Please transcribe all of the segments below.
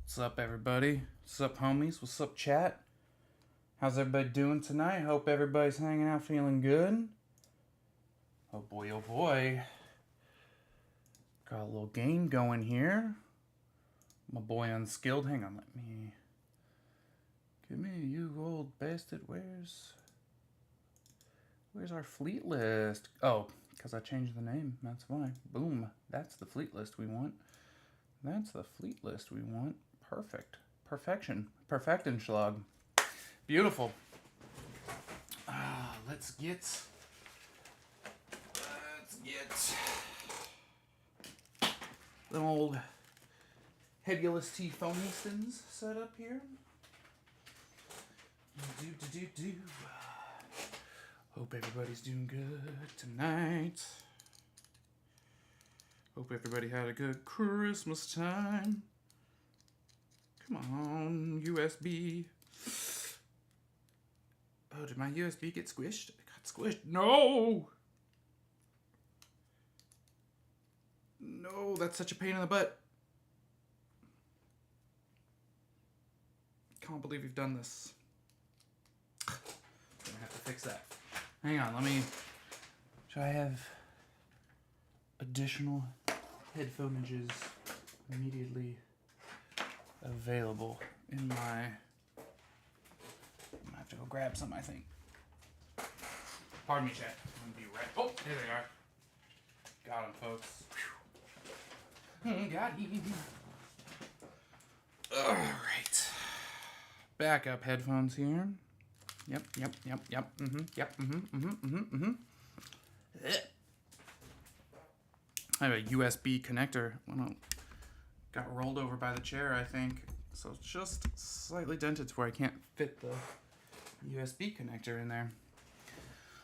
What's up, everybody? What's up, homies? What's up, chat? How's everybody doing tonight? Hope everybody's hanging out feeling good. Oh boy, oh boy. Got a little game going here. My boy Unskilled. Hang on, let me... Give me, you old bastard. Where's our fleet list? Oh, because I changed the name. That's why. Boom. That's the fleet list we want. That's the fleet list we want. Perfect. Perfection. Perfectenschlag. Beautiful. Let's get the old Hebulus T Phonistons set up here. Do. Hope everybody's doing good tonight. Hope everybody had a good Christmas time. Come on, USB. Oh, did my USB get squished? It got squished. No! No, that's such a pain in the butt. Can't believe we've done this. Gonna have to fix that. Hang on, let me... Should I have additional headphonages immediately available in my... I'm gonna have to go grab some, I think. Pardon me, chat. I'm gonna be right... Oh, there they are. Got them, folks. Got him. Alright. Backup headphones here. Yep. I have a USB connector. Well, got rolled over by the chair, I think. So it's just slightly dented to where I can't fit the USB connector in there.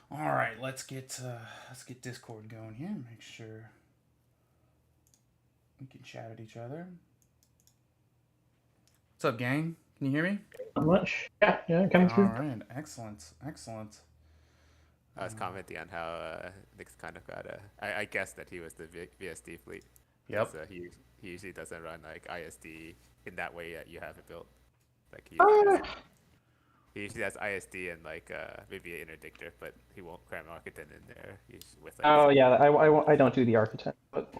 All right, let's get Discord going here. Make sure we can chat at each other. What's up, gang? Can you hear me? Not much. Yeah, coming through. All right, excellent. I was commenting on how Nick's kind of got I guess that he was the VSD fleet. Yep. He usually doesn't run like ISD in that way that you have it built. Like he usually has ISD and like maybe an interdictor, but he won't cram architect in there. He's with like, I don't do the architect, but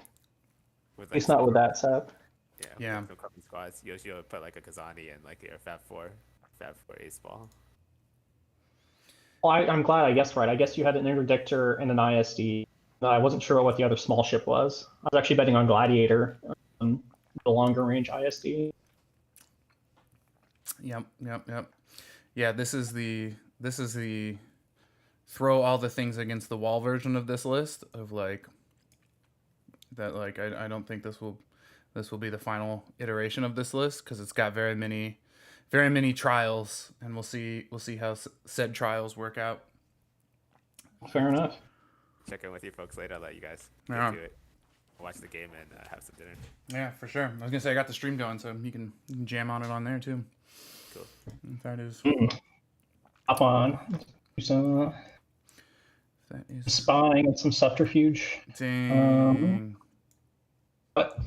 with, at least not with that setup. Yeah. With some carbon squads, you'll put like a Kazani and like your Fab 4 ace ball. Well, I'm glad I guessed right. I guess you had an interdictor and an ISD. I wasn't sure what the other small ship was. I was actually betting on Gladiator, the longer range ISD. Yep. Yeah, this is the throw all the things against the wall version of this list of like that. Like I don't think this will be the final iteration of this list because it's got very many trials, and we'll see how said trials work out. Fair enough. Check in with you folks later. I'll let you guys do it. Watch the game and have some dinner. Yeah, for sure. I was gonna say I got the stream going, so you can jam on it on there too. Cool. That is. Hop on. Some That is spying and some subterfuge. Dang. But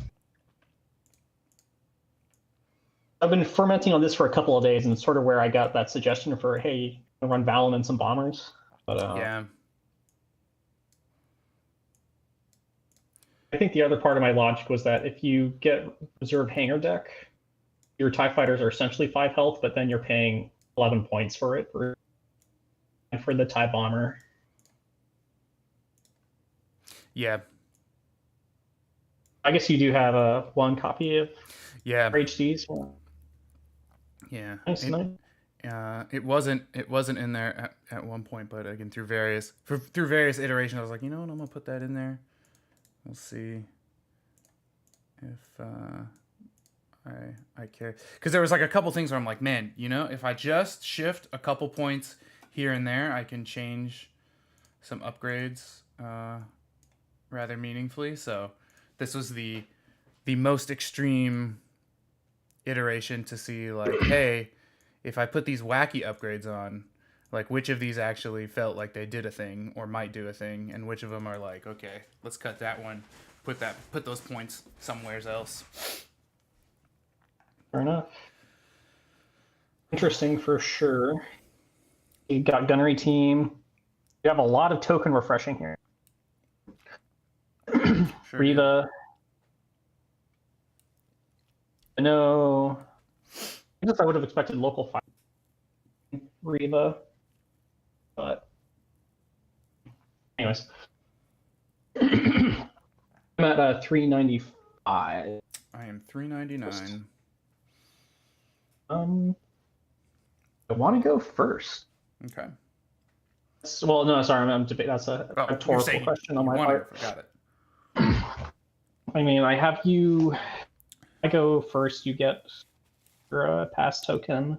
I've been fermenting on this for a couple of days, and it's sort of where I got that suggestion for, hey, run Valen and some bombers. But yeah. I think the other part of my logic was that if you get reserve hangar deck, your TIE fighters are essentially 5 health, but then you're paying 11 points for it for the TIE bomber. Yeah. I guess you do have one copy of HDs. Yeah. Nice. It wasn't in there at one point, but again through various iterations, I was like, you know what, I'm gonna put that in there. We'll see if I care, because there was like a couple things where I'm like, man, you know, if I just shift a couple points here and there, I can change some upgrades rather meaningfully. So this was the most extreme iteration to see, like, hey, if I put these wacky upgrades on, like which of these actually felt like they did a thing or might do a thing, and which of them are like, okay, let's cut that one, put those points somewhere else. Fair enough. Interesting for sure. You got gunnery team. You have a lot of token refreshing here. Sure Riva. No. I guess I would have expected local fire. Riva. But anyways. I'm at 395. I am 399. I want to go first. Okay. Well, no, sorry, I'm debating. That's a Oh, rhetorical question on my wanna part. go for- Got it. I mean, I have you. I go first, you get your pass token.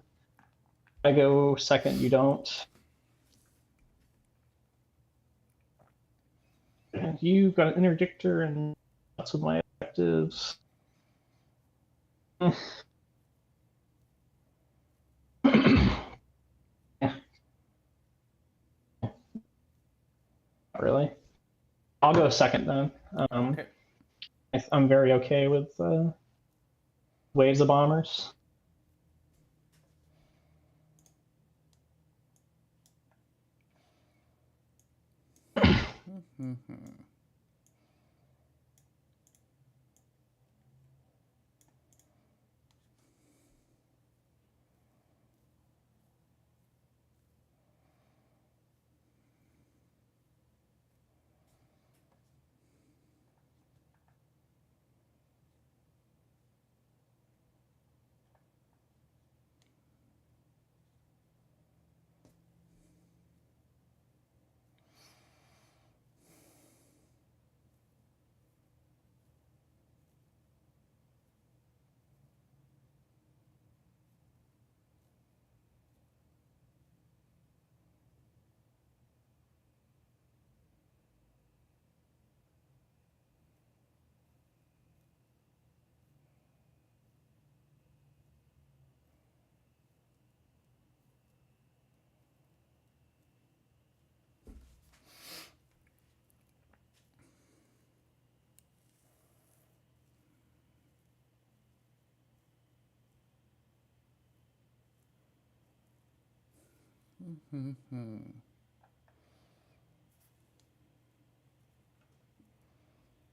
I go second, you don't. And you got an interdictor, and that's with my objectives. Yeah. Not really. I'll go second then. Okay. I'm very okay with waves of bombers.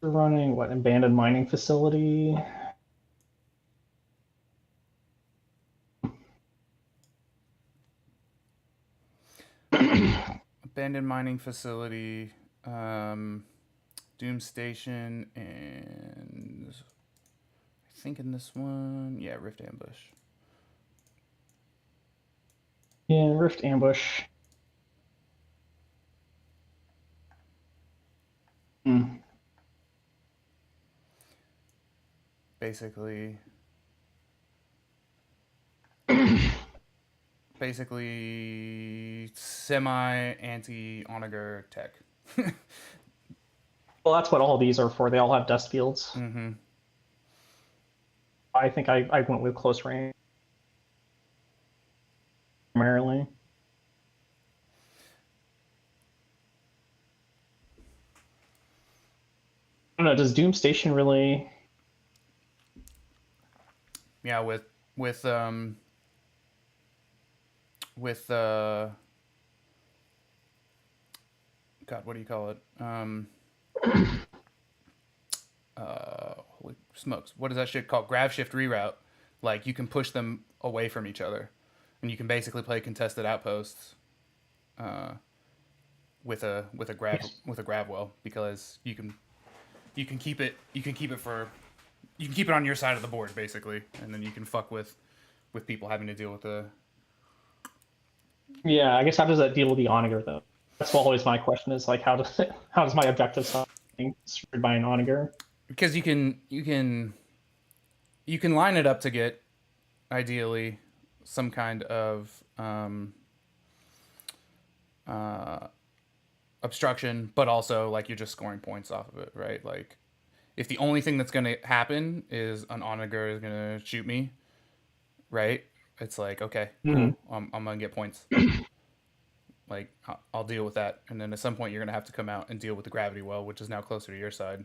We're running what, abandoned mining facility? Abandoned mining facility, Doom Station, and I think in this one, yeah, Rift Ambush. Yeah, Rift Ambush. Basically semi anti onager tech. Well, that's what all these are for. They all have dust fields. Mm-hmm. I think I went with close range primarily. I don't know. Does Doom Station really? Yeah, with God, what do you call it? Holy smokes, what is that shit called? Grav shift reroute. Like you can push them away from each other, and you can basically play contested outposts with a grav well, because you can keep it on your side of the board basically, and then you can fuck with people having to deal with the. Yeah, I guess how does that deal with the onager though? That's always my question. Is like how does my objective stop being screwed by an onager? Because you can line it up to get ideally some kind of obstruction, but also like you're just scoring points off of it, right? Like if the only thing that's going to happen is an onager is going to shoot me, right? It's like, okay, cool. I'm going to get points. Like I'll deal with that, and then at some point you're going to have to come out and deal with the gravity well, which is now closer to your side.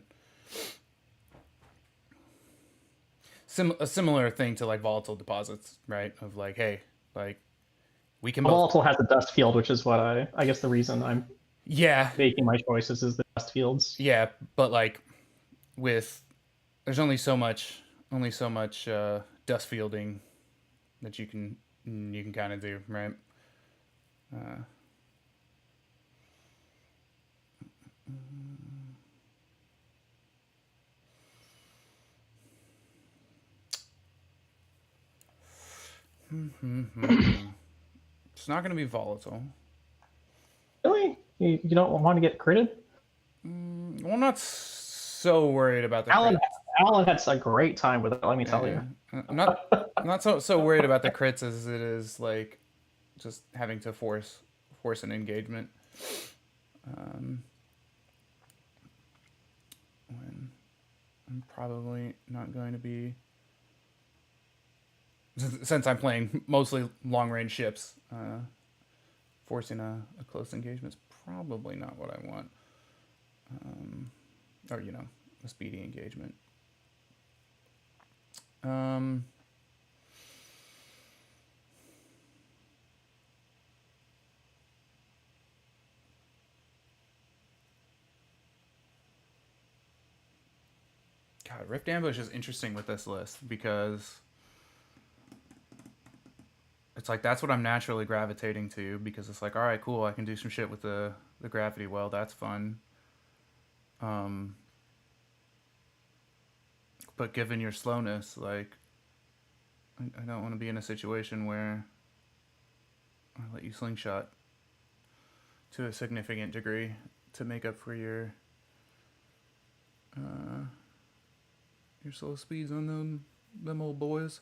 a similar thing to like volatile deposits, right? Of like, hey, like we can both. Volatile has a dust field, which is what I guess the reason I'm Yeah, making my choices is the dust fields. yeah, but like with there's only so much dust fielding that you can kind of do, right? Uh, it's not going to be volatile. Really? You don't want to get critted? Well, I'm not so worried about the Alan crits. Alan had a great time with it. Let me tell you. I'm not so worried about the crits as it is like just having to force an engagement. When I'm probably not going to be, since I'm playing mostly long range ships, forcing a close engagement is probably not what I want. Or a speedy engagement. God, Rift Ambush is interesting with this list because it's like that's what I'm naturally gravitating to, because it's like, all right, cool, I can do some shit with the gravity well, that's fun. But given your slowness, like I don't want to be in a situation where I let you slingshot to a significant degree to make up for your slow speeds on them old boys.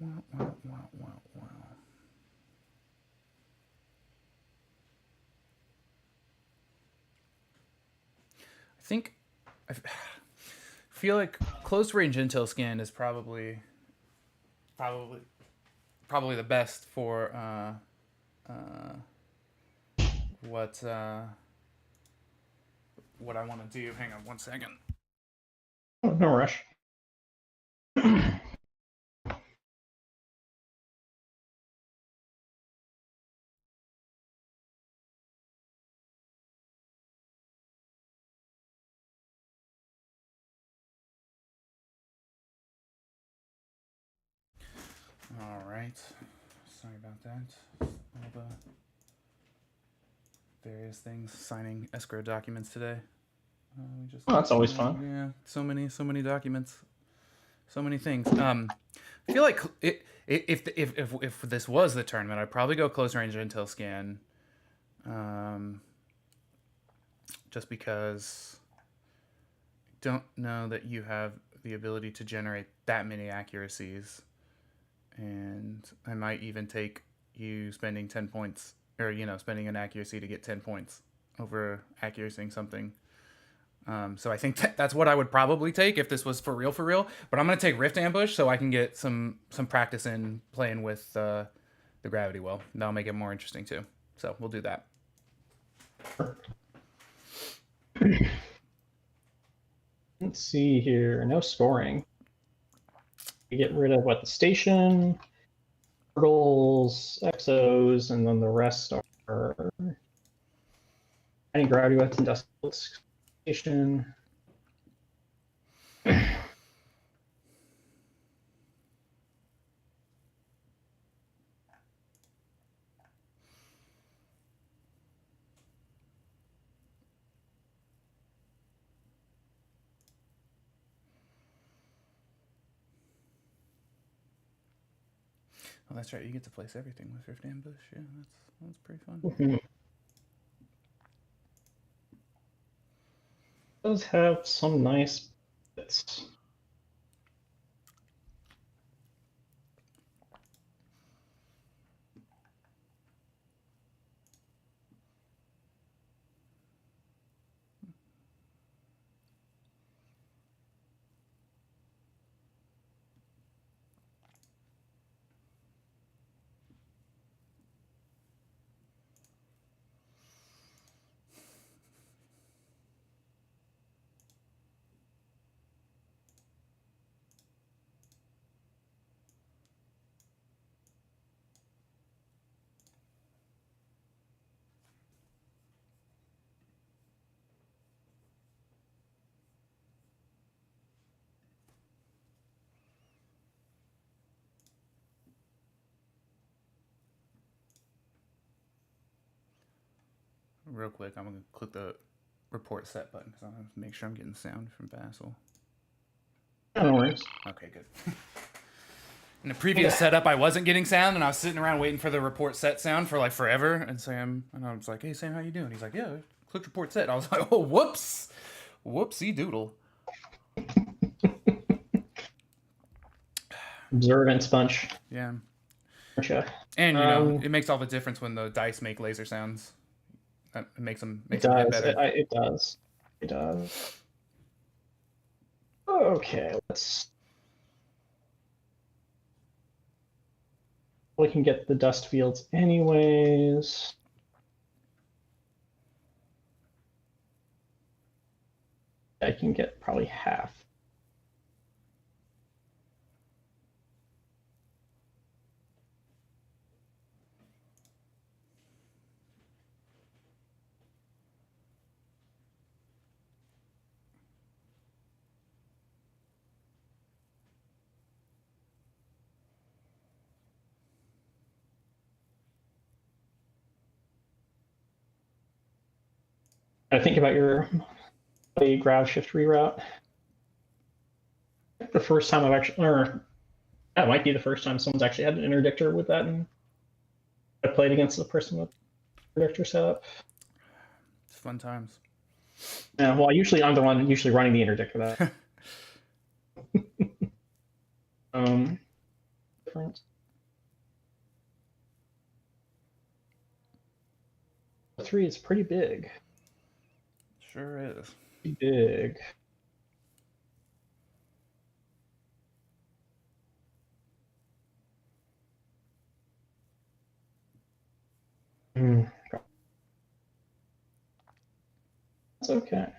Wow. I feel like close range intel scan is probably the best for what I want to do. Hang on one second. Oh, no rush. All right. Sorry about that. All the various things, signing escrow documents today. That's always fun. Yeah, so many documents, so many things. I feel like if this was the tournament, I'd probably go close range intel scan. Just because I don't know that you have the ability to generate that many accuracies, and I might even take you spending 10 points, or spending an accuracy to get 10 points over accuracying something. So I think that's what I would probably take if this was for real. But I'm gonna take Rift Ambush so I can get some practice in playing with the gravity well. That'll make it more interesting too. So we'll do that. Let's see here. No scoring. We get rid of the station, turtles, exos, and then the rest are any gravity wets and dust station. Oh, that's right. You get to place everything with Rift Ambush. Yeah, that's pretty fun. does have some nice bits. Real quick, I'm gonna click the report set button because I want to make sure I'm getting sound from Basil. No worries. Okay, good. In the previous setup, I wasn't getting sound, and I was sitting around waiting for the report set sound for like forever. And I was like, "Hey, Sam, how you doing?" He's like, "Yeah, click report set." I was like, "Oh, whoops, whoopsie doodle." Observance bunch. Yeah. Gotcha. And you know, it makes all the difference when the dice make laser sounds. It makes them It hit does. better. It does. It does. Okay, let's. We can get the dust fields anyways. I can get probably half. I think about your grab shift reroute. The first time I've actually, or that might be the first time someone's actually had an interdictor with that, and I played against the person with interdictor setup. It's fun times. Yeah, well, I'm the one usually running the interdictor. That. Different. 3 is pretty big. Sure is. Pretty big. That's okay.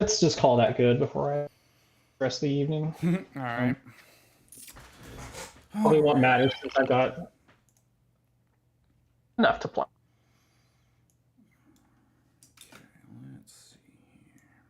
Let's just call that good before I rest the evening. All right. Probably what matters since I've got enough to play. Okay, let's see here.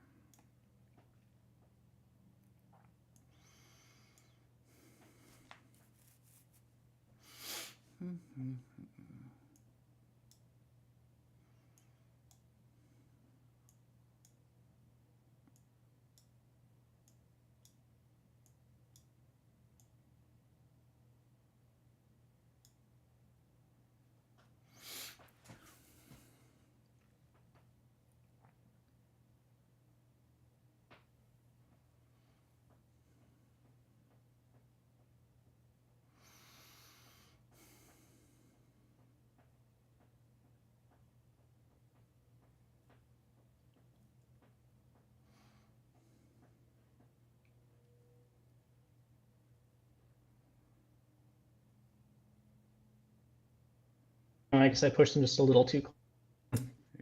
I guess I pushed them just a little too.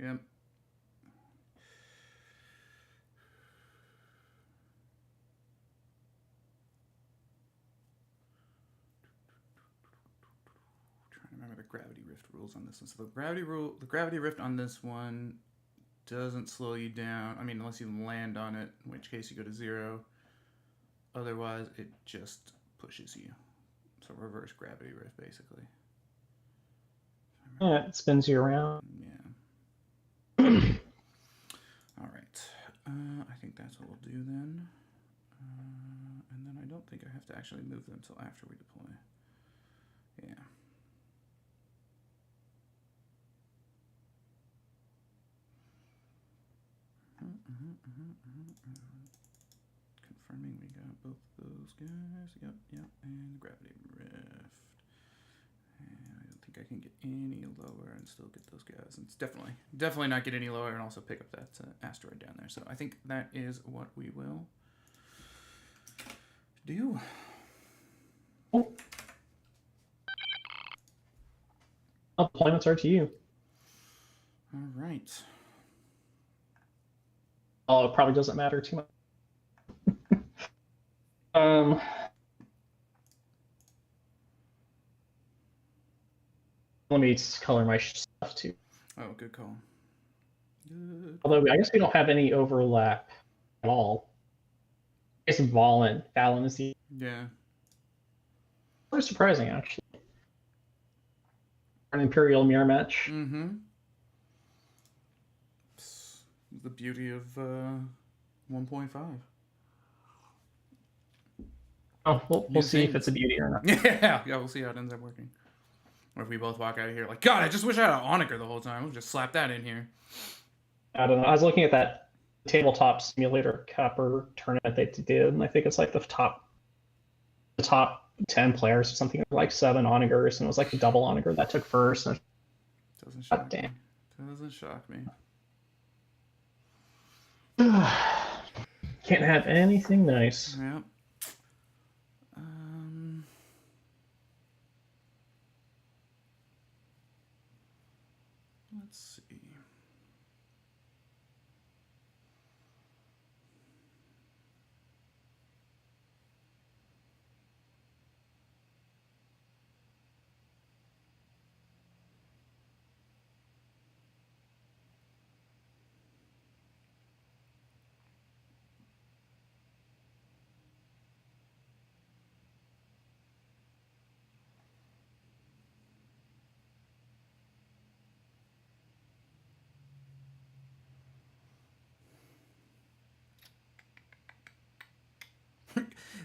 Yep. rift rules on this one. So the gravity rift on this one doesn't slow you down. I mean, unless you land on it, in which case you go to 0. Otherwise, it just pushes you. So reverse gravity rift, basically. Yeah, it spins you around. Yeah. All right. I think that's what we'll do then. And then I don't think I have to actually move them until after we deploy. Yeah. Confirming we got both those guys. Yep. And the gravity rift. And I don't think I can get any lower and still get those guys. And it's definitely not get any lower and also pick up that asteroid down there. So I think that is what we will do. Oh. Deployments are to you. All right. Oh, it probably doesn't matter too much. Let me color my stuff too. Oh, good call. Good. Although I guess we don't have any overlap at all. I guess Valen is the Yeah. very surprising actually. An Imperial mirror match. Mm-hmm. The beauty of 1.5. Oh, we'll New see if things. it's a beauty or not. Yeah, we'll see how it ends up working. Or if we both walk out of here like, God, I just wish I had an Onager the whole time. We'll just slap that in here. I don't know. I was looking at that tabletop simulator copper tournament they did, and I think it's like the top 10 players or something, like 7 Onagers, and it was like the double Onager that took first. And Doesn't shock damn. me. Doesn't shock me. Can't have anything nice. Yep. Let's see.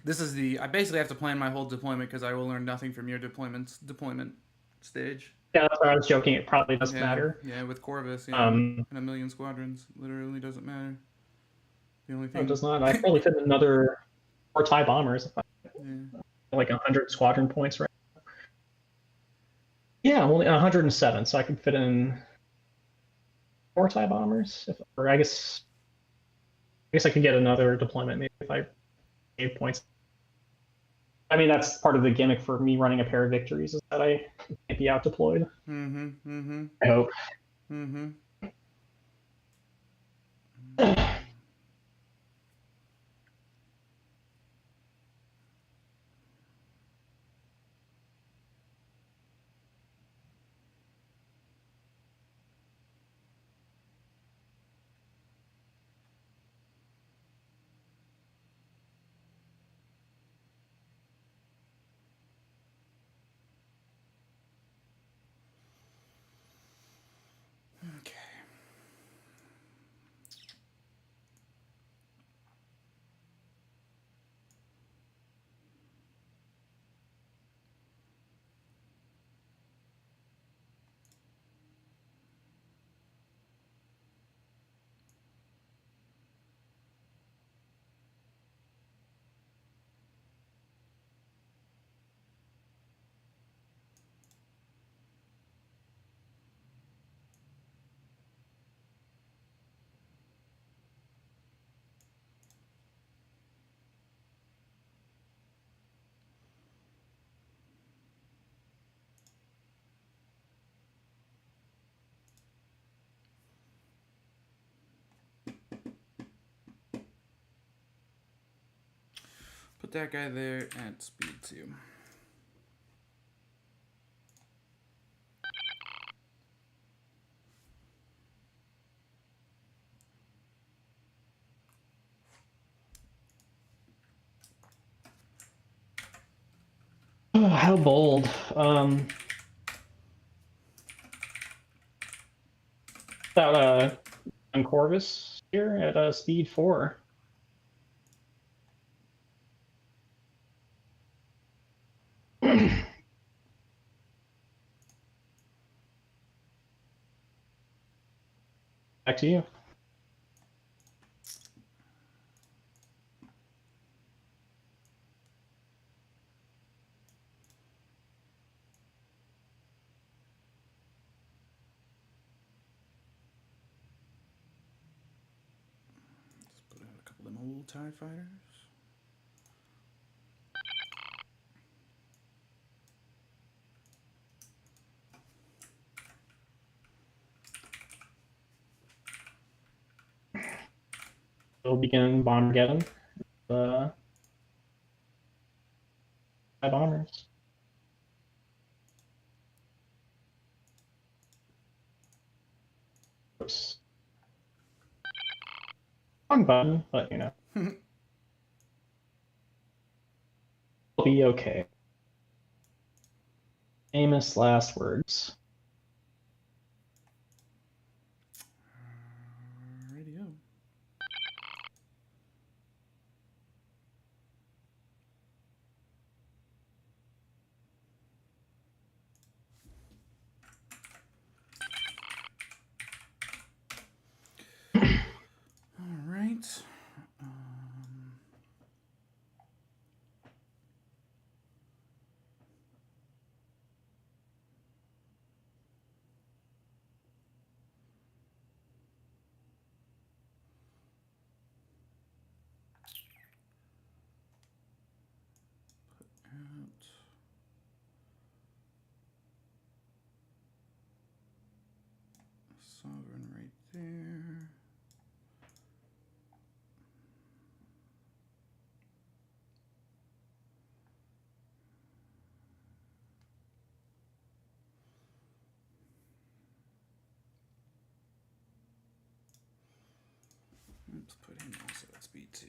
This is I basically have to plan my whole deployment because I will learn nothing from your deployment stage. Yeah, that's why I was joking. It probably doesn't matter. Yeah, with Corvus, in a million squadrons, literally doesn't matter. The only thing it does not. I probably fit another 4 TIE bombers if I like 100 squadron points right now. Yeah, I'm only 107, so I can fit in 4 TIE bombers. Or I guess I could get another deployment maybe if I save points. I mean, that's part of the gimmick for me running a pair of victories is that I can't be out deployed. I hope. Okay. Put that guy there at speed 2. Oh, how bold. About on Corvus here at speed 4. Back to you. Let's put out a couple of them old TIE fighters. We'll begin Bombergeddon. Uh, 5 bombers. Oops. Wrong button, but you know. It'll be okay. Famous last words. Radio. All right. Out. Sovereign right there. Let's put him also at speed 2.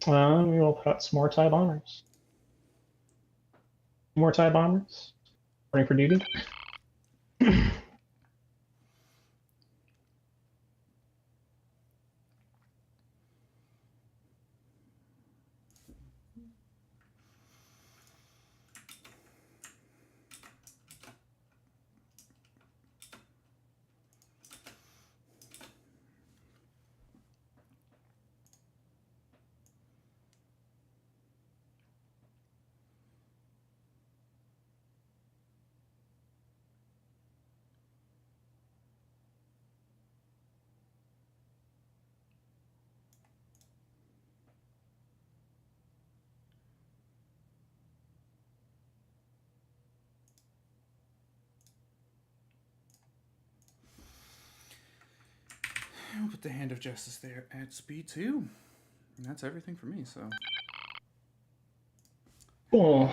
We will put some more TIE bombers. More TIE bombers. Ready for duty. I'll put the Hand of Justice there at speed 2. And that's everything for me, so. Cool.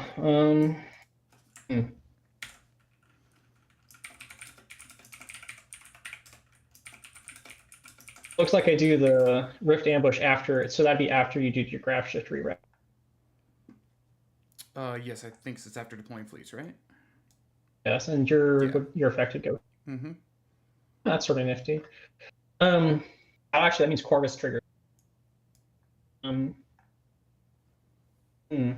Looks like I do the Rift Ambush after, so that'd be after you do your Graph Shift Reroute. Yes, I think it's after deploying fleets, right? Yes, and your affected go. Mm-hmm. That's sort of nifty. Actually, that means Corvus trigger. Hmm. Hmm.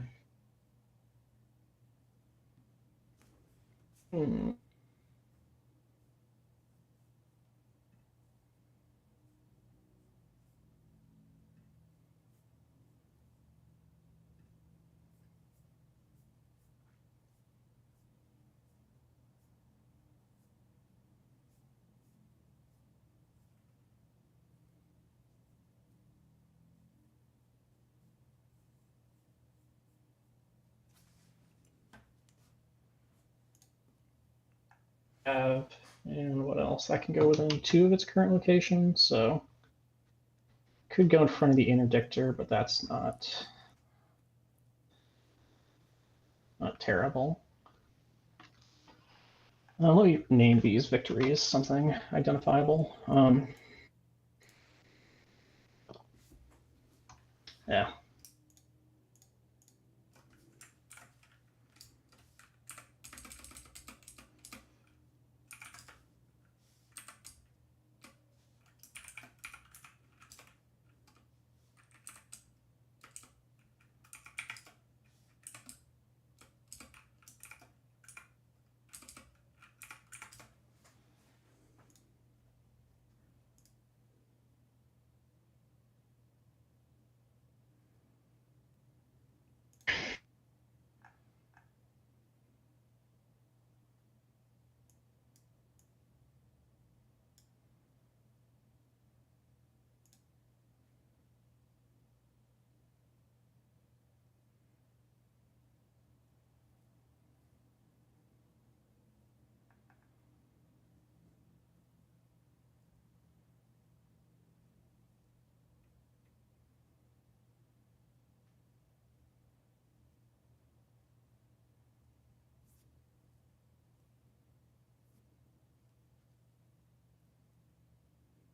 Have, and what else? I can go within 2 of its current locations, so could go in front of the interdictor, but that's not terrible. Let me name these victories something identifiable. Yeah.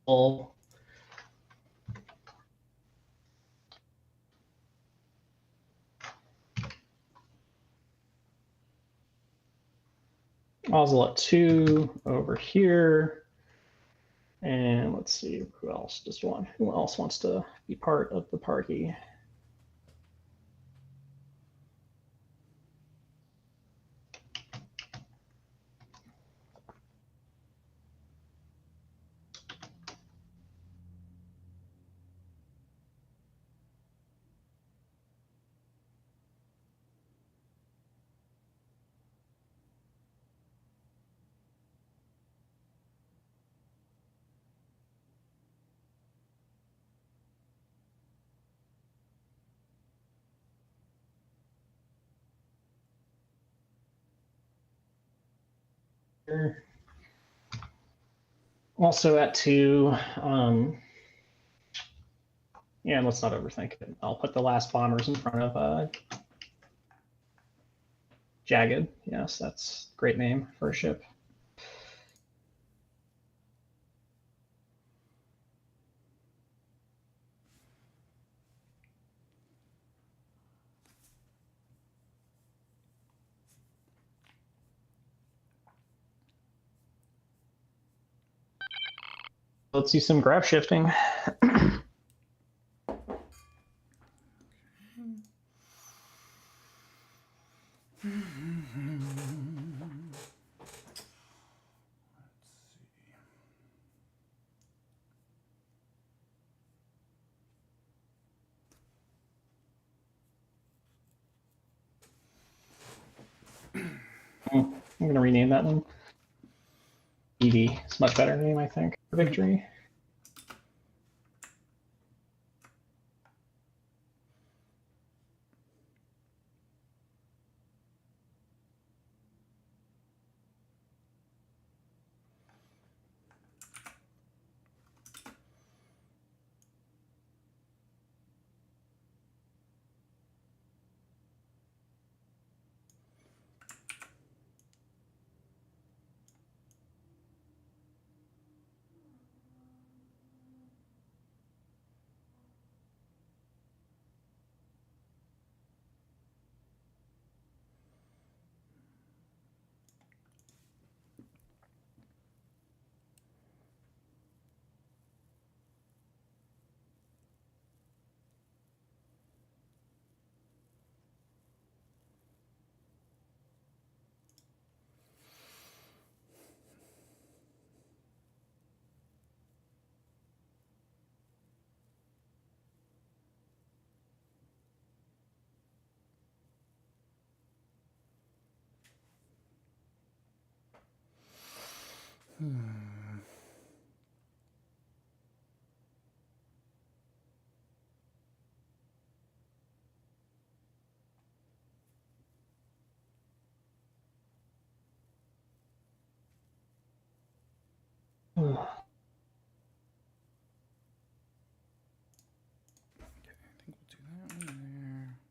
Well, Ocelot 2 over here. And let's see, who else wants to be part of the party? Also at 2, yeah, let's not overthink it. I'll put the last bombers in front of Jagged. Yes, that's a great name for a ship. Let's see some graph shifting. I'm going to rename that one. ED. It's a much better name, I think, for victory. think we'll do that one there.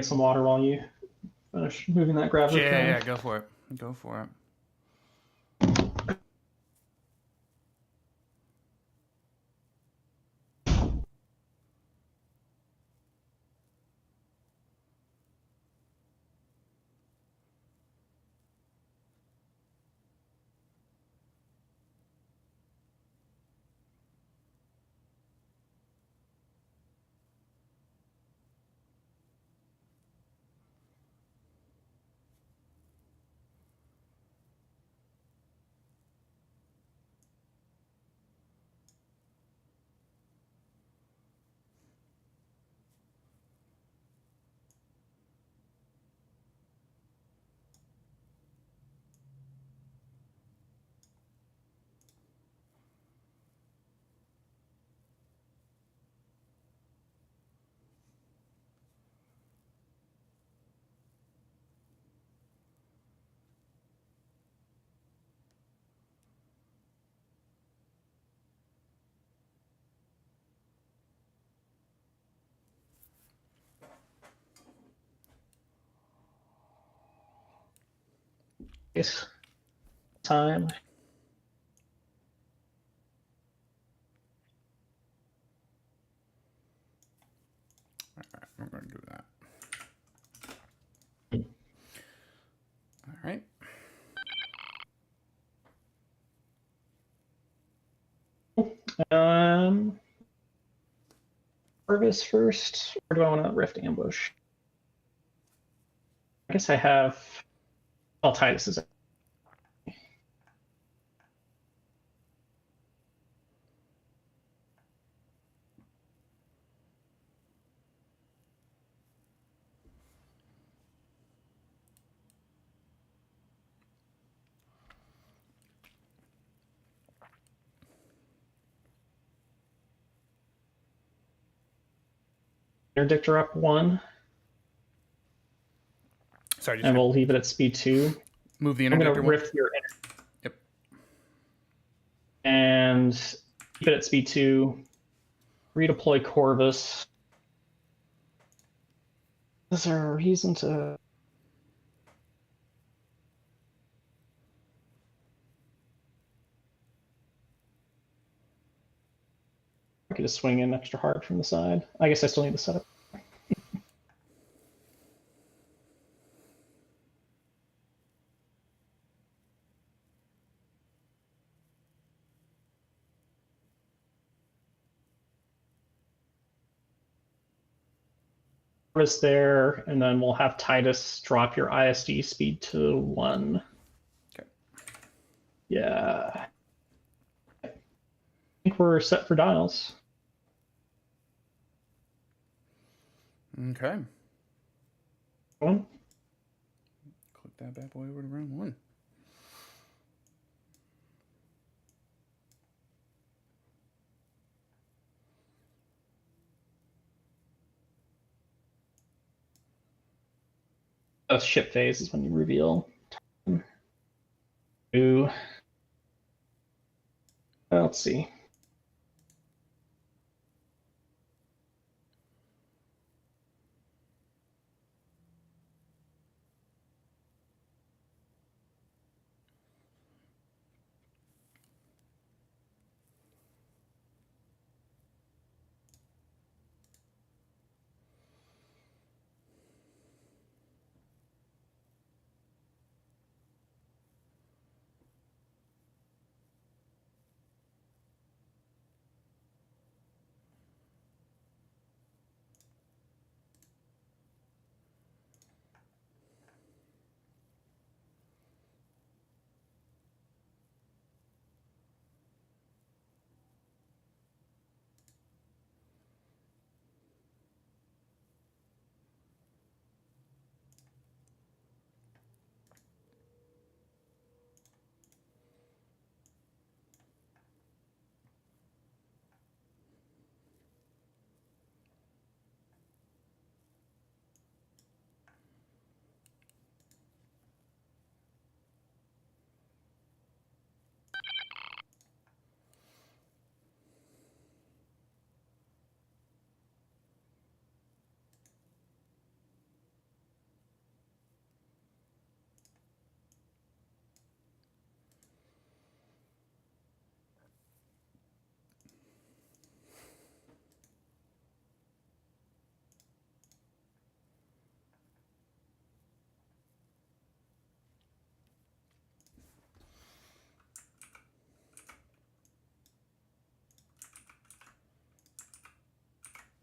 get some water while you finish moving that gravel. Yeah, go for it. Go for it. Time. Alright, we're going to do that. Alright. Harvest first, or do I want to rift ambush? I guess I have. I'll tie this as. Interdictor up 1. Sorry, and we'll leave it at speed 2. Move the I'm interdictor going to rift your Yep. And keep it at speed 2. Redeploy Corvus. Is there a reason to... I could just swing in extra hard from the side. I guess I still need to set up. Corvus there, and then we'll have Titus drop your ISD speed to 1. Okay. Yeah. I think we're set for dials. Okay. 1. Click that bad boy over to round 1. Ship phase is when you reveal. 2. Let's see.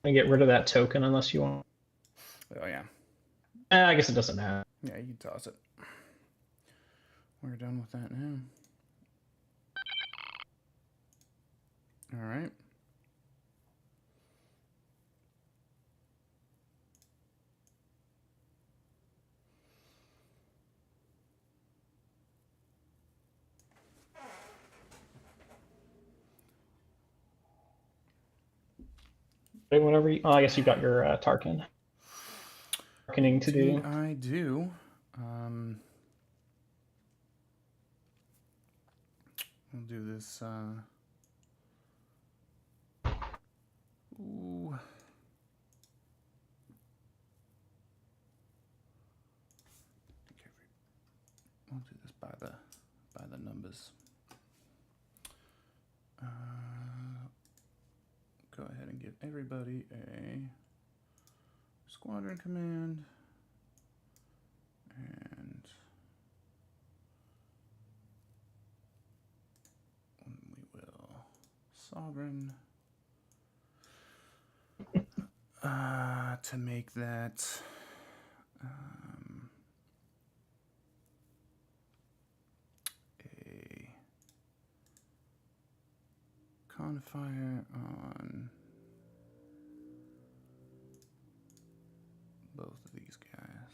And get rid of that token unless you want. Oh yeah. I guess it doesn't matter. Yeah, you can toss it. We're done with that now. All right. Whenever you, I guess you got your Tarkin. Tarkening to do. I do. We'll do this. Ooh. We'll do this by the numbers. Go ahead and give everybody a squadron command, and we will sovereign to make that a confire on both of these guys.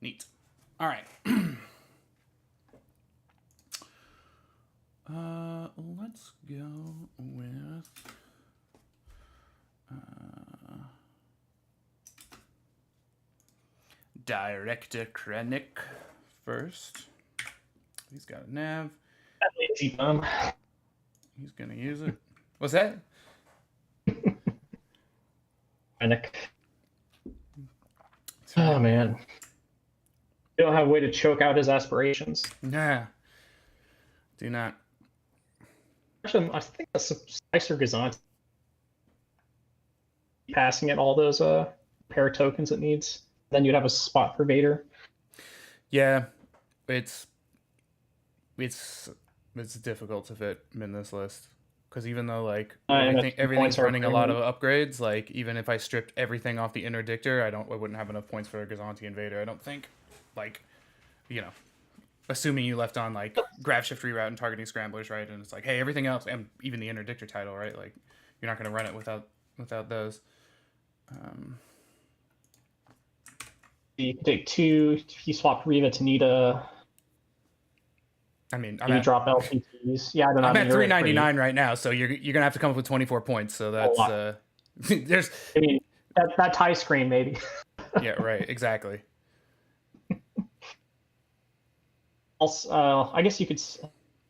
Neat. All right. Let's go with Director Krennic first. He's got a nav. Lazy bum. He's gonna use it. What's that? Krennic. Oh man. You don't have a way to choke out his aspirations. Nah. Do not. Actually, I think that's Slicer Gazant. Passing it all those pair tokens it needs. Then you'd have a spot for Vader. Yeah, it's difficult to fit in this list because even though like everything's running a lot of upgrades, like even if I stripped everything off the interdictor, I wouldn't have enough points for a Gazanti Invader. I don't think, like, you know, assuming you left on like grab shift reroute and targeting scramblers, right? And it's like, hey, everything else and even the interdictor title, right? Like you're not going to run it without those. You can take two. You swap Riva to Nita. I mean, you drop LPTs. Yeah, I don't know. I'm at 399 right now, so you're gonna have to come up with 24 points. So that's there's. I mean, that tie screen maybe. Yeah. Right. Exactly. Also, I guess you could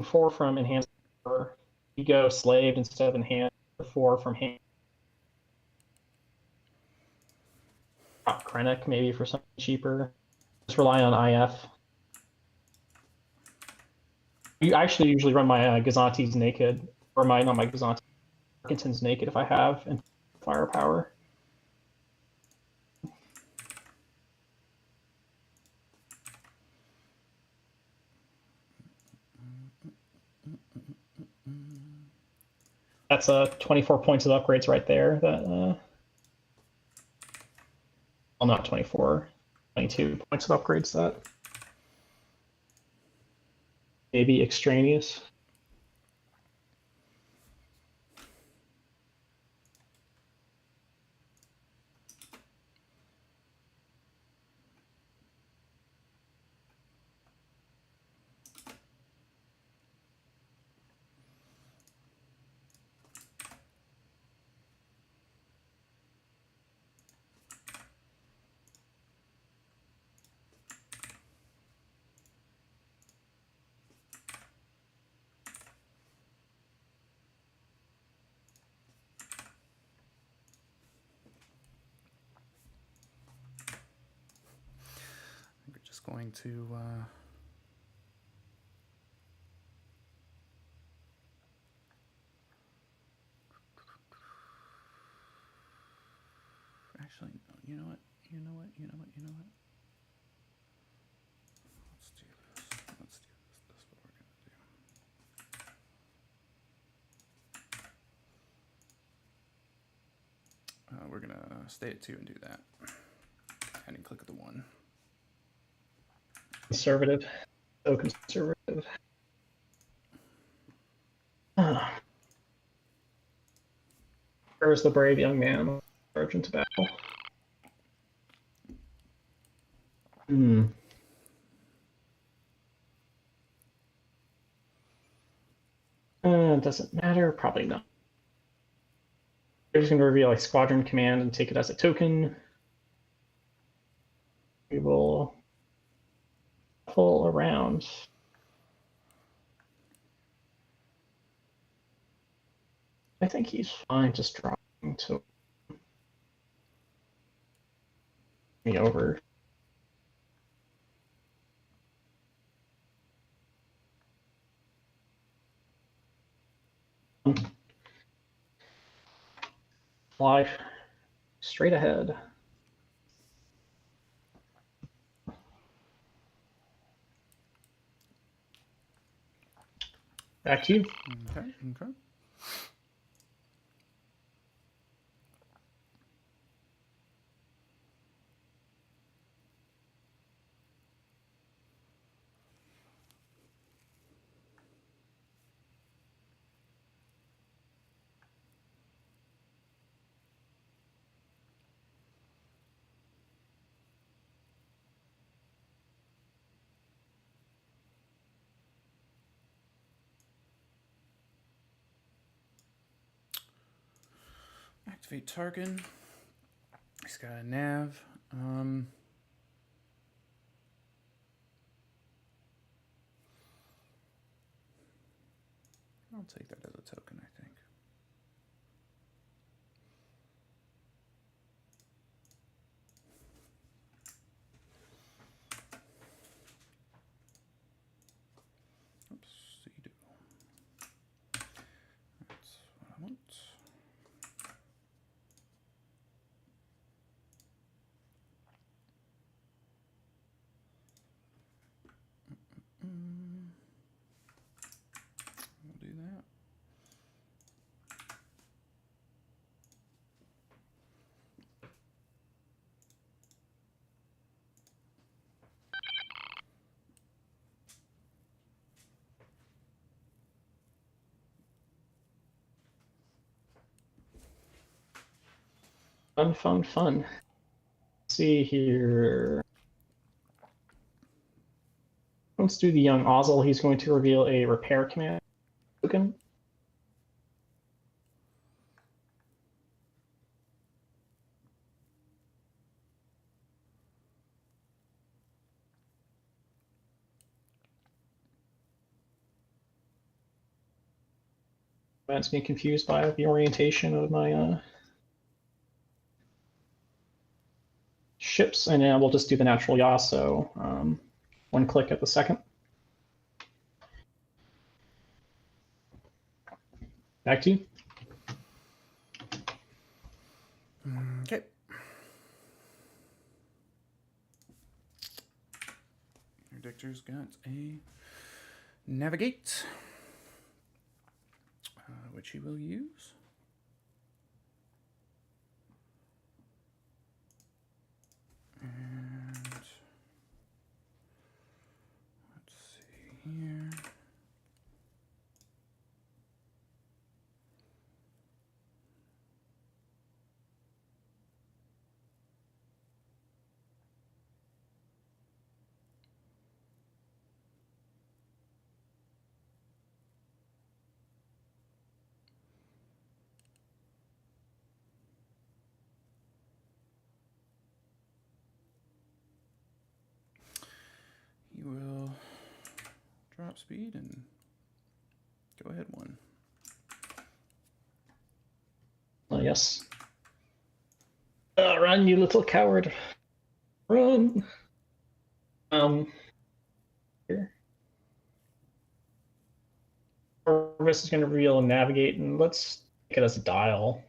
4 from enhanced. Or you go slaved instead of enhanced. 4 from hand. Krennic maybe for something cheaper. Just rely on IF. You actually usually run my Gazanti's naked, or not my Gazanti, Parkinson's naked if I have, and firepower. That's 24 points of upgrades right there. That well, not 24, 22 points of upgrades. That maybe extraneous. Going to actually no, you know what let's do this. That's what we're gonna do. stay at 2 and do that. And then click the 1. Conservative. So conservative. Where's the brave young man? Charge into battle. Doesn't matter. Probably not. We're just going to reveal a squadron command and take it as a token. We will pull around. I think he's fine just dropping to me over. Fly straight ahead. Back to you. Okay. Okay. Activate Tarkin. He's got a nav. I'll take that as a token, I think. Oops, so you do. That's what I want. We'll do that. Fun. Let's see here. Let's do the young Ozzel. He's going to reveal a repair command token. That's getting confused by the orientation of my ships, and then we'll just do the natural yaw. So 1 click at the second. Back to you. Okay. Your Dictor's got a navigate, which he will use. And let's see here. He will drop speed and go ahead 1. Yes. Run, you little coward. Run. Here. Orvis is going to reveal and navigate, and let's take it as a dial.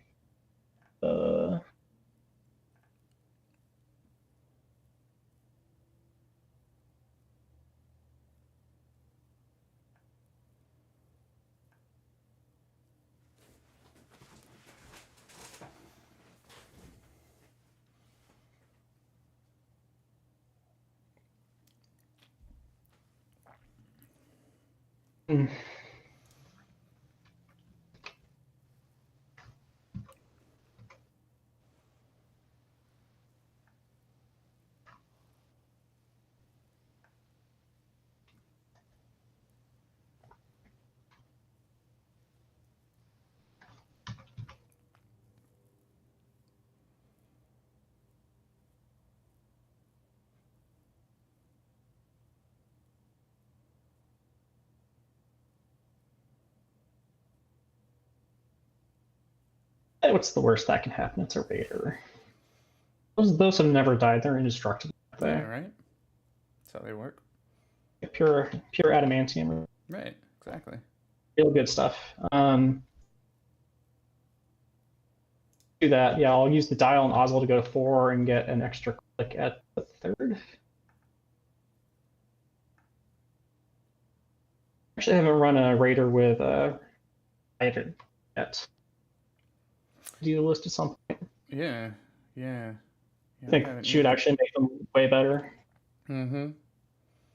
Mm. What's the worst that can happen? It's a raider. Those have never died. They're indestructible. Yeah, right. That's how they work. Pure adamantium. Right. Exactly. Real good stuff. Do that. Yeah, I'll use the dial and Oswald to go to 4 and get an extra click at the 3rd. Actually, I haven't run a raider with Raider yet. Do the list at some point. Yeah. Yeah. I think she would actually make them way better. Mm-hmm.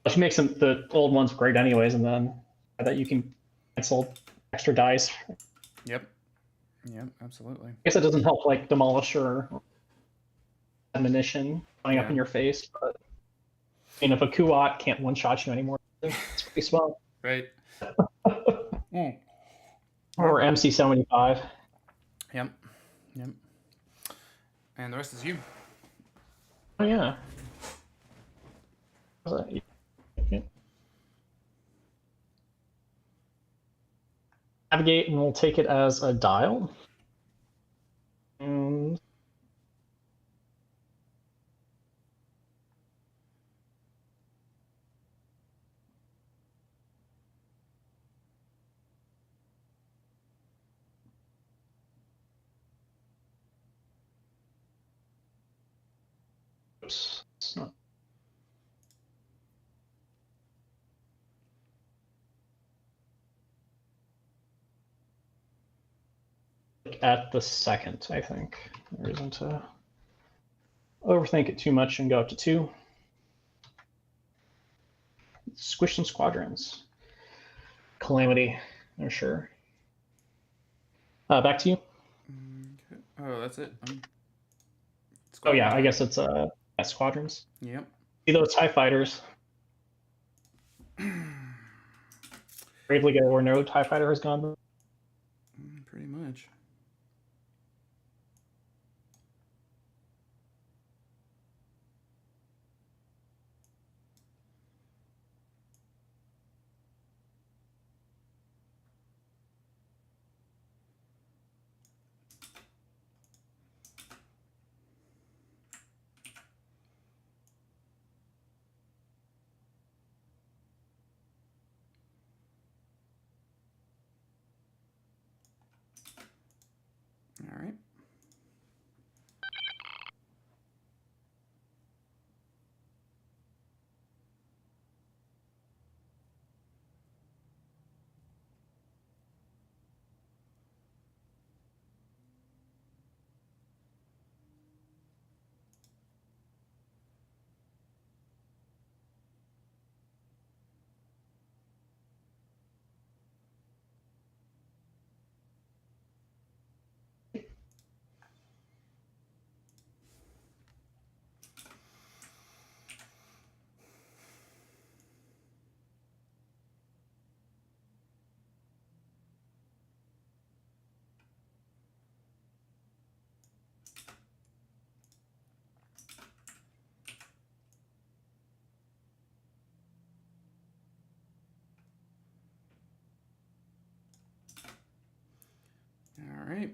She makes them the old ones great anyways, and then that you can cancel extra dice. Yep. Yep. Absolutely. I guess it doesn't help like Demolisher or Admonition coming up in your face, but I mean, if a Kuat can't one-shot you anymore, it's pretty swell. Right. Or MC75. Yep. Yep. And the rest is you. Oh yeah. Navigate, and we'll take it as a dial. And oops, it's not. At the 2nd, I think. There isn't a overthink it too much and go up to 2. Squish some squadrons. Calamity, I'm sure. Back to you. Okay. Oh, that's it. Oh yeah, I guess it's squadrons. Yep. See those TIE fighters. Bravely go where no TIE fighter has gone. Pretty much. All right. All right.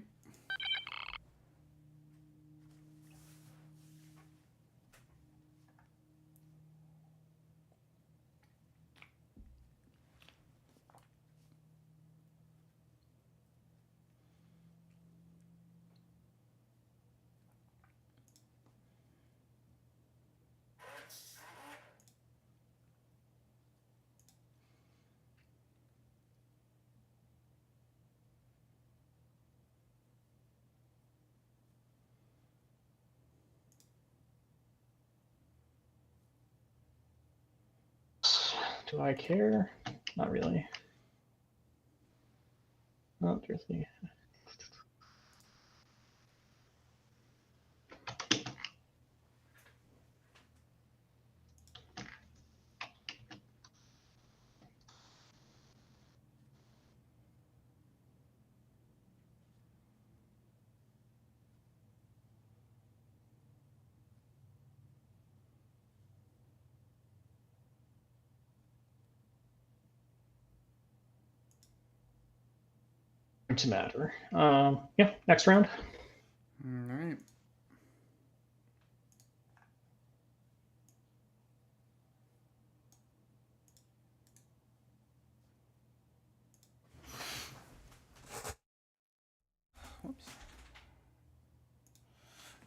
Do I care? Not really. Oh, there's the. To matter. Yeah, next round. All right. Whoops.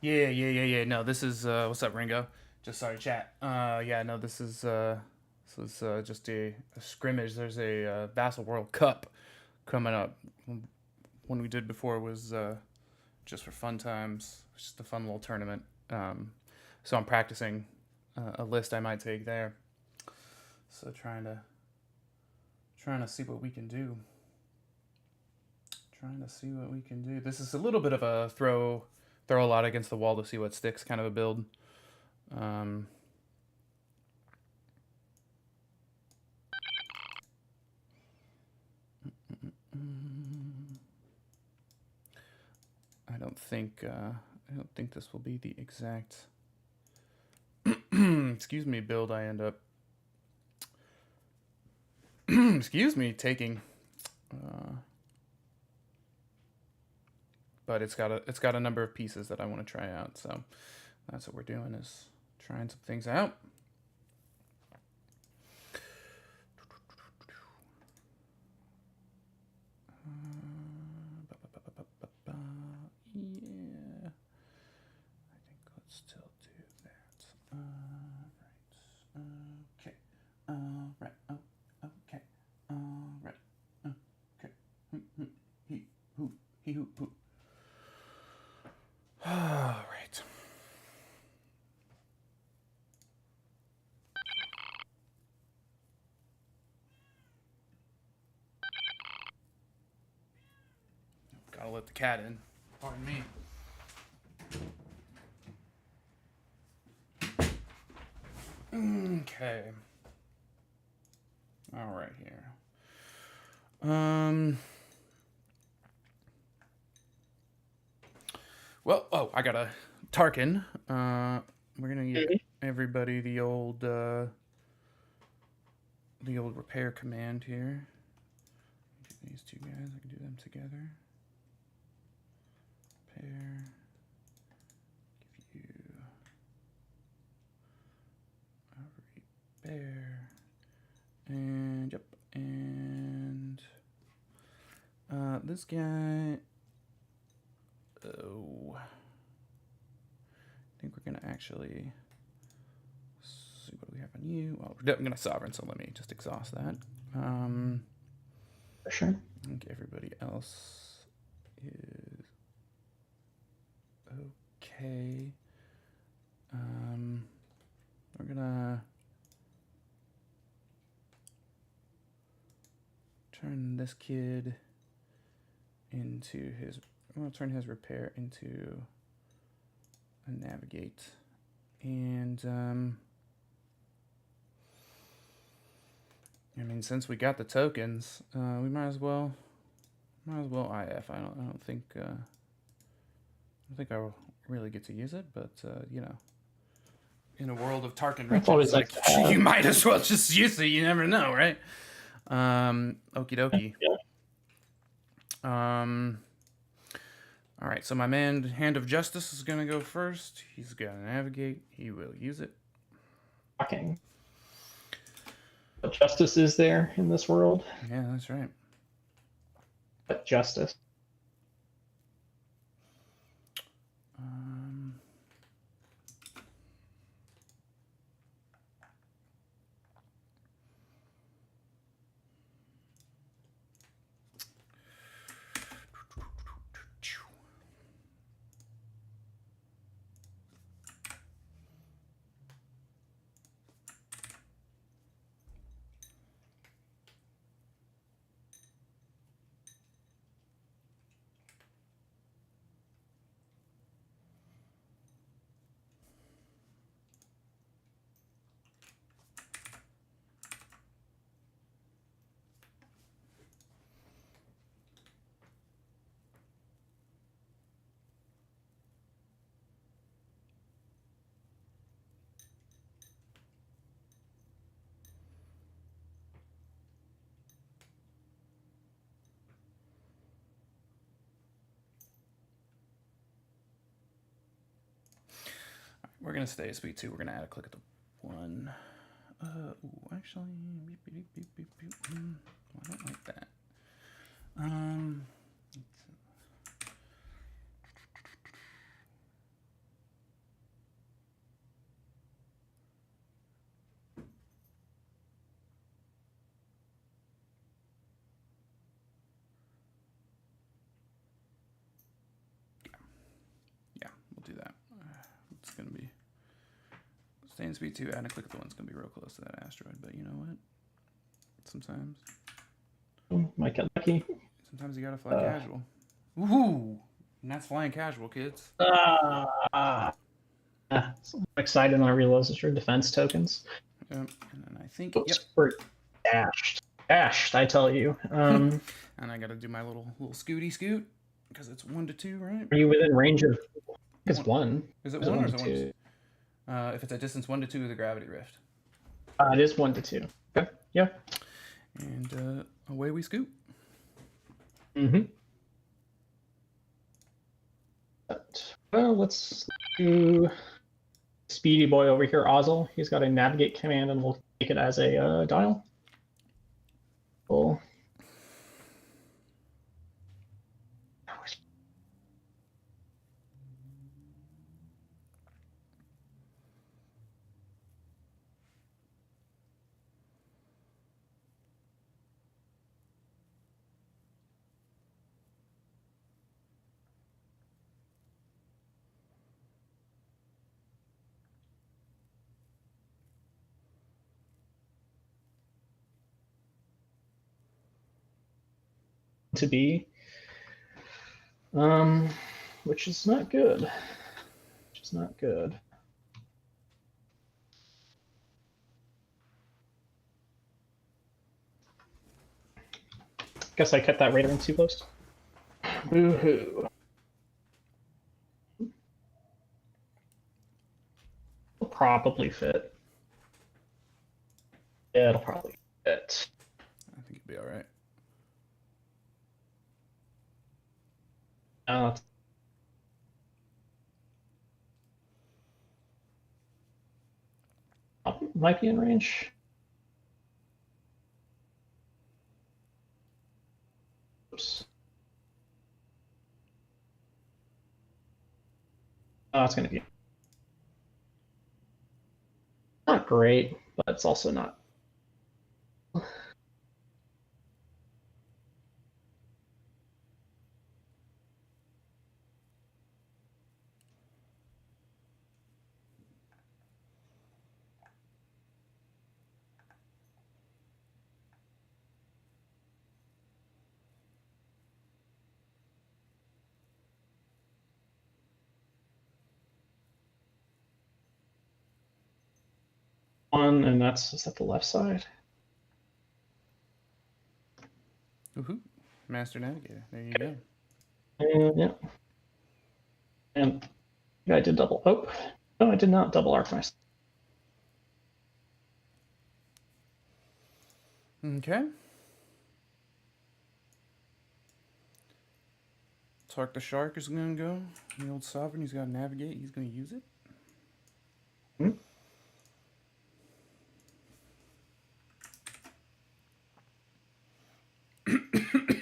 Yeah. No, this is what's up, Ringo? Just sorry, chat. Yeah, no, this is just a scrimmage. There's a Vassal World Cup coming up. One we did before was just for fun times, just a fun little tournament. So I'm practicing a list I might take there. So trying to see what we can do. Trying to see what we can do. This is a little bit of a throw a lot against the wall to see what sticks kind of a build. I don't think this will be the exact excuse me build I end up excuse me taking. But it's got a number of pieces that I want to try out, so that's what we're doing, is trying some things out. Yeah, I think let's still do that. Right. Okay. Right. Oh. Okay. Right. Okay. He. Who. He. Who. All right. Gotta let the cat in. Pardon me. Okay. All right here. Well, oh, I got a Tarkin. We're gonna give everybody the old repair command here. Get these two guys. I can do them together. Repair. Give you a repair. And yep, and this guy. Oh, I think we're gonna actually see what we have on you. Well, I'm gonna sovereign, so let me just exhaust that. Sure. I think everybody else is okay. We're gonna turn this kid into his. I'm gonna turn his repair into a navigate, and I mean, since we got the tokens, we might as well IF. I don't think I'll really get to use it, but you know, in a world of Tarkin riches, like you might as well just use it. You never know, right? Okie dokie. Yeah. All right, so my man, Hand of Justice, is gonna go first. He's gonna navigate. He will use it. Okay. But justice is there in this world. Yeah, that's right. But justice. we're gonna stay at speed 2. We're gonna add a click at the 1. Actually, I don't like that. Yeah, we'll do that. It's gonna be staying speed 2, add a click at the 1's gonna be real close to that asteroid, but you know what? Sometimes Might get lucky. you gotta fly casual. Woohoo! And that's flying casual, kids. I'm excited when I realize it's your defense tokens. And then I think, Oops, we're dashed. Dashed, I tell you. And I gotta do my little scooty scoot because it's 1 to 2, right? Are you within range of? It's 1. Is it 1 or is it 1 to 2? If it's a distance 1 to 2 with a gravity rift. It is 1 to 2. Okay. Yeah. And away we scoot. Well, let's do Speedy Boy over here, Ozzel. He's got a navigate command, and we'll take it as a dial. Cool. To be, which is not good. Which is not good. Guess I kept that radar in too close. Boo-hoo. It'll probably fit. Yeah, it'll probably fit. I think it'll be all right. Might be in range. Oops. Oh, it's going to be not great, but it's also not. One, and is that the left side? Woohoo! Master Navigator. There you go. And yeah. And I did double. Oh, no, I did not double arc myself. Okay. Tark the Shark is going to go. The old Sovereign, he's got to navigate. He's going to use it.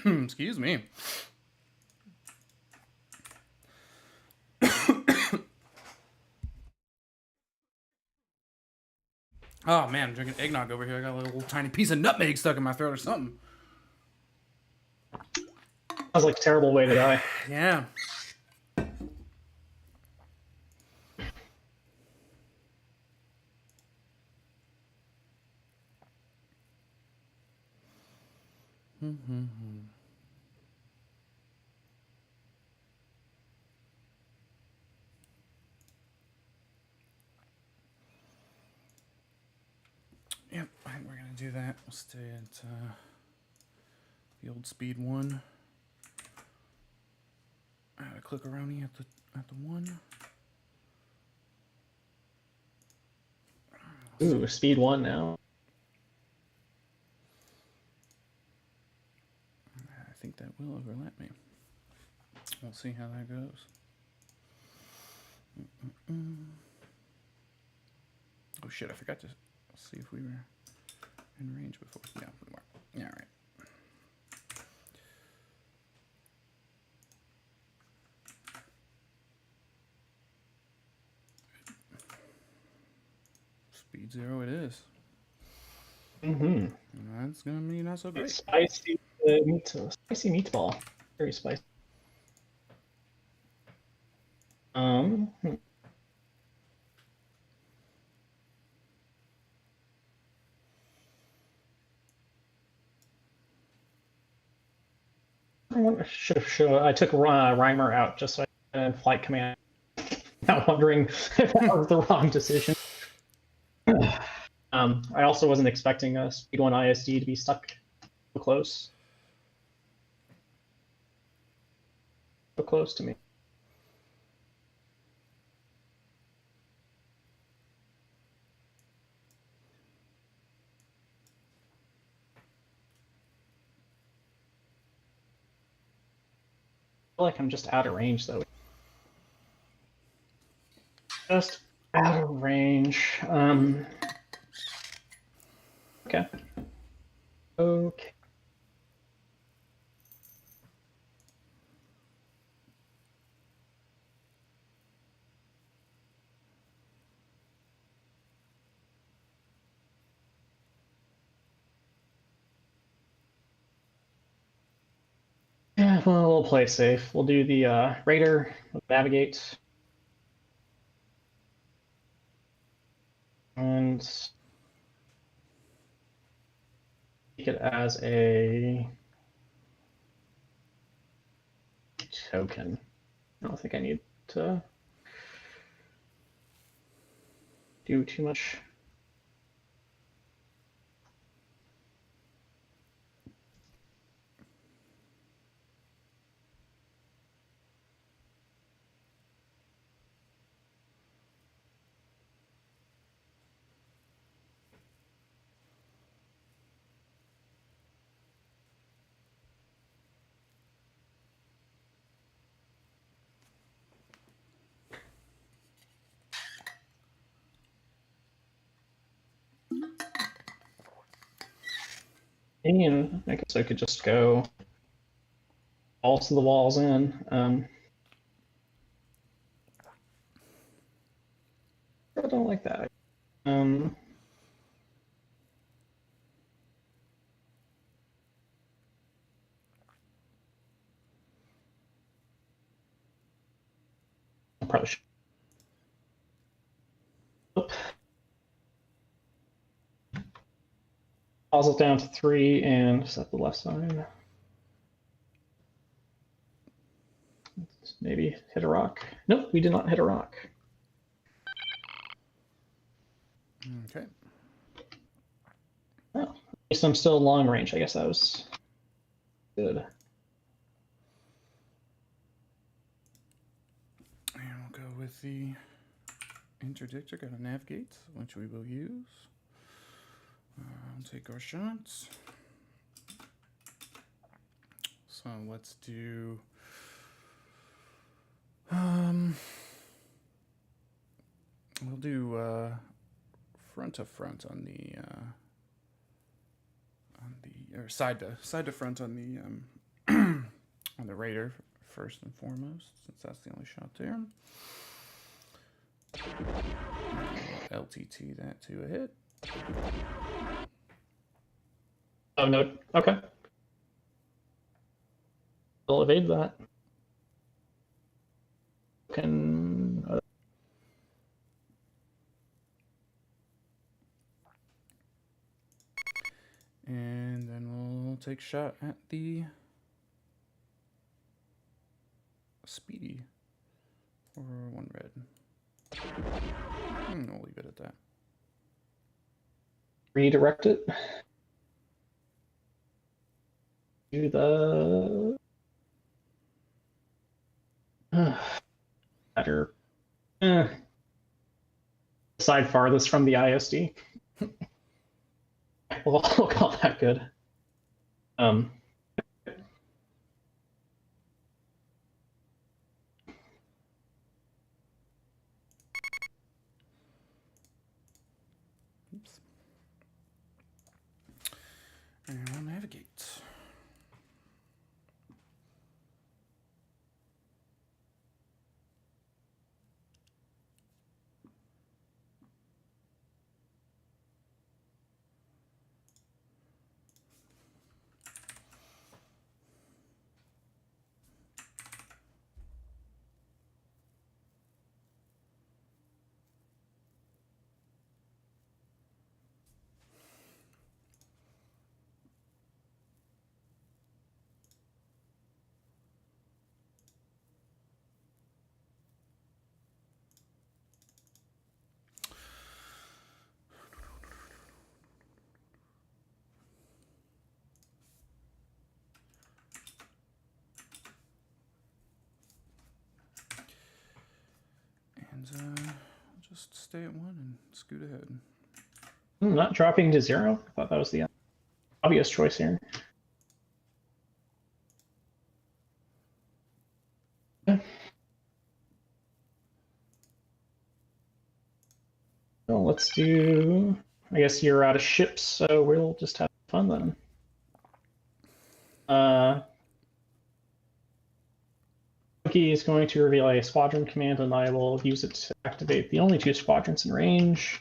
Excuse me. Oh man, I'm drinking eggnog over here. I got a little tiny piece of nutmeg stuck in my throat or something. Sounds like a terrible way to die. Yeah. Yep, I think we're gonna do that. We'll stay at the old speed 1. Add a click-a-roni at the 1. Ooh, speed 1 now. I think that will overlap me. We'll see how that goes. Oh shit! I forgot to see if we were in range before. Yeah, we were. Yeah, all right. Speed 0 it is. Mm-hmm. That's gonna be not so great. Spicy spicy meatball. Very spicy. Hmm. I took Reimer out just so I had flight command. Not wondering if that was the wrong decision. I also wasn't expecting a Speed 1 ISD to be stuck so close. So close to me. I feel like I'm just out of range though. Just out of range. Okay. Okay. Yeah, well, we'll play it safe. We'll do the Raider, navigate, and take it as a token. I don't think I need to do too much. And I guess I could just go balls to the walls in. I don't like that. I probably should. Oop. Pause it down to 3 and set the left side. Maybe hit a rock. Nope, we did not hit a rock. Okay. Oh, at least I'm still long range. I guess that was good. And we'll go with the interdictor. Got a navigate, which we will use. Take our shots. So let's do. We'll do front to front on the or side to front on the on the Raider first and foremost, since that's the only shot there. LTT that to a hit. Oh no. Okay. We'll evade that. Can. And then we'll take shot at the Speedy for 1 red. We'll leave it at that. Redirect it. Do the. Better. Side farthest from the ISD. We'll call that good. gate. And I'll just stay at 1 and scoot ahead. Not dropping to 0. I thought that was the obvious choice here. Yeah. Well, let's do. I guess you're out of ships, so we'll just have fun then. Cookie is going to reveal a squadron command, and I will use it to activate the only 2 squadrons in range.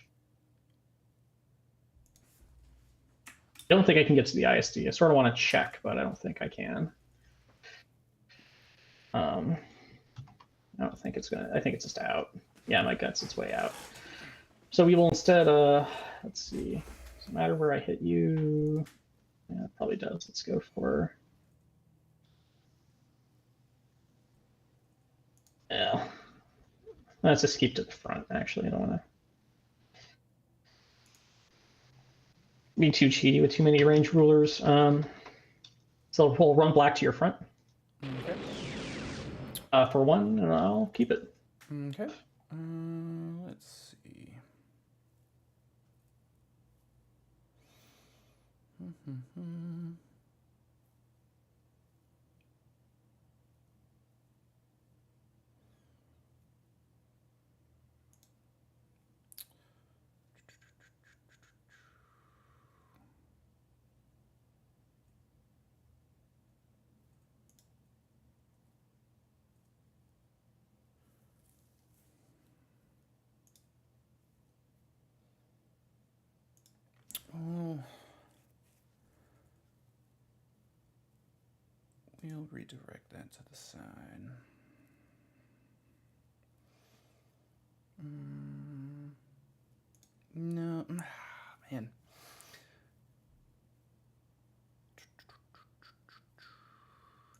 I don't think I can get to the ISD. I sort of want to check, but I don't think I can. I don't think it's gonna. I think it's just out. Yeah, my gut's its way out. So we will instead. Let's see. Doesn't matter where I hit you. Yeah, it probably does. Let's go for. Yeah. Let's just keep to the front. Actually, I don't want to be too cheaty with too many range rulers. So we'll run black to your front. Okay. For 1, and I'll keep it. Okay. Let's see. Oh. We'll redirect that to the side. No, man.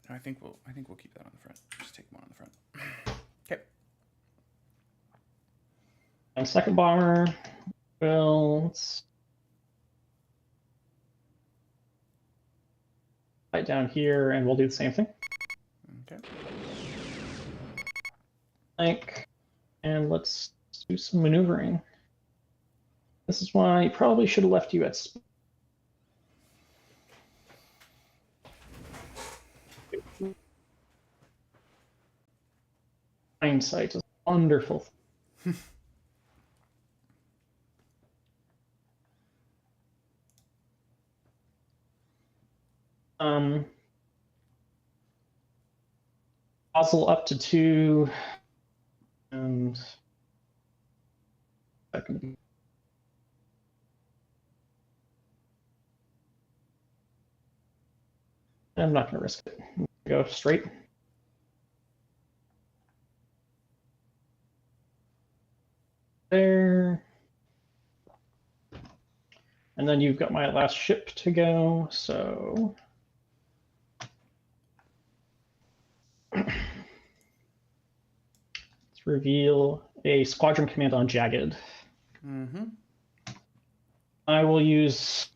I think we'll keep that on the front. Just take 1 on the front. Okay. And second bomber. Well, let's right down here, and we'll do the same thing. Okay. And let's do some maneuvering. This is why I probably should have left you at. Hindsight is wonderful. Puzzle up to 2, and second. I'm not going to risk it. Go straight. There. And then you've got my last ship to go, so. Let's reveal a squadron command on Jagged. Mm-hmm. I will use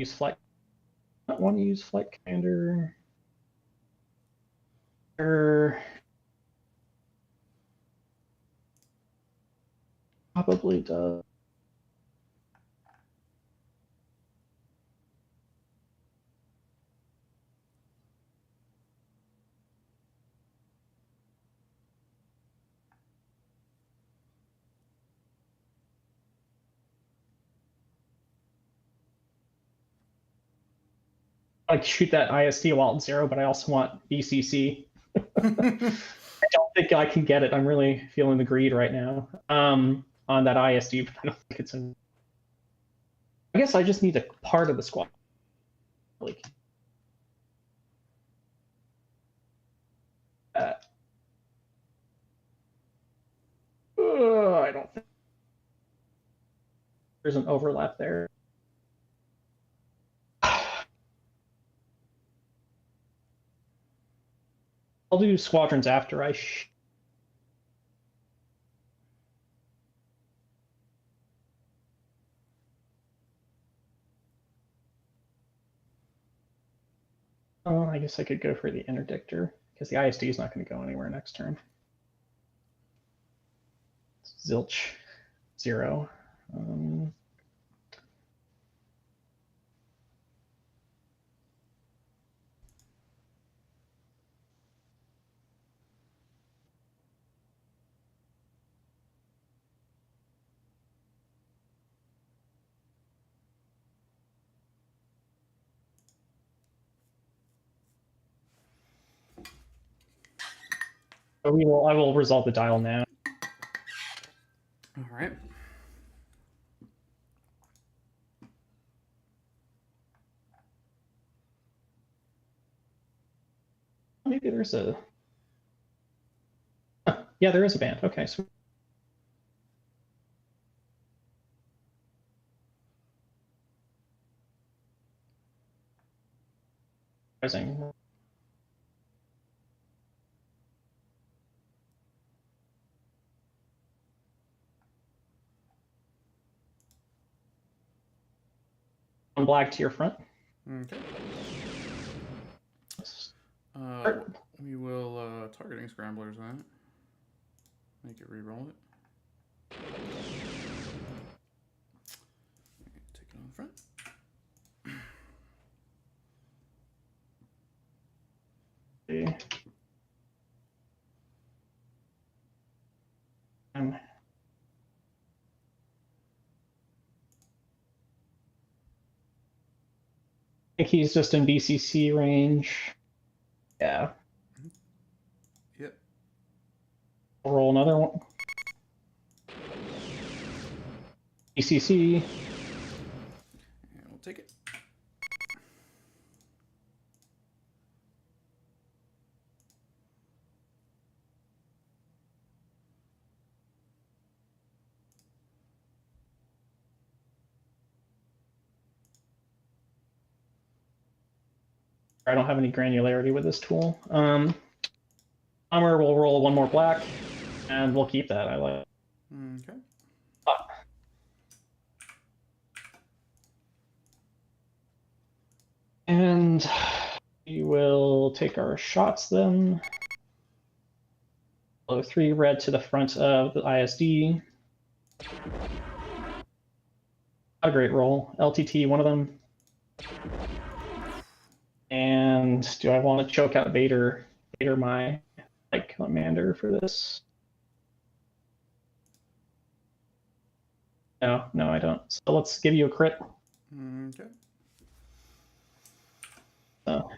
flight. I want to use flight commander. Probably does. like shoot that ISD while it's 0, but I also want BCC. I don't think I can get it. I'm really feeling the greed right now on that ISD, but I don't think it's in. I guess I just need a part of the squad. Like that. I don't think there's an overlap there. I'll do squadrons after I. Oh, I guess I could go for the interdictor because the ISD is not going to go anywhere next turn. Zilch, 0. I will resolve the dial now. All right. Maybe there's a. Yeah, there is a band. Okay, so. Surprising. One black to your front. Okay. We will targeting scramblers then. Make it re-roll it. Take it on the front. Okay. I think he's just in BCC range. Yeah. Yep. I'll roll another one. BCC. And we'll take it. I don't have any granularity with this tool. Bomber will roll one more black, and we'll keep that. I like. Okay. And we will take our shots then. Blow 3 red to the front of the ISD. Not a great roll. LTT, one of them. And do I want to choke out Vader? Vader, my commander for this? No, I don't. So let's give you a crit. Okay. So,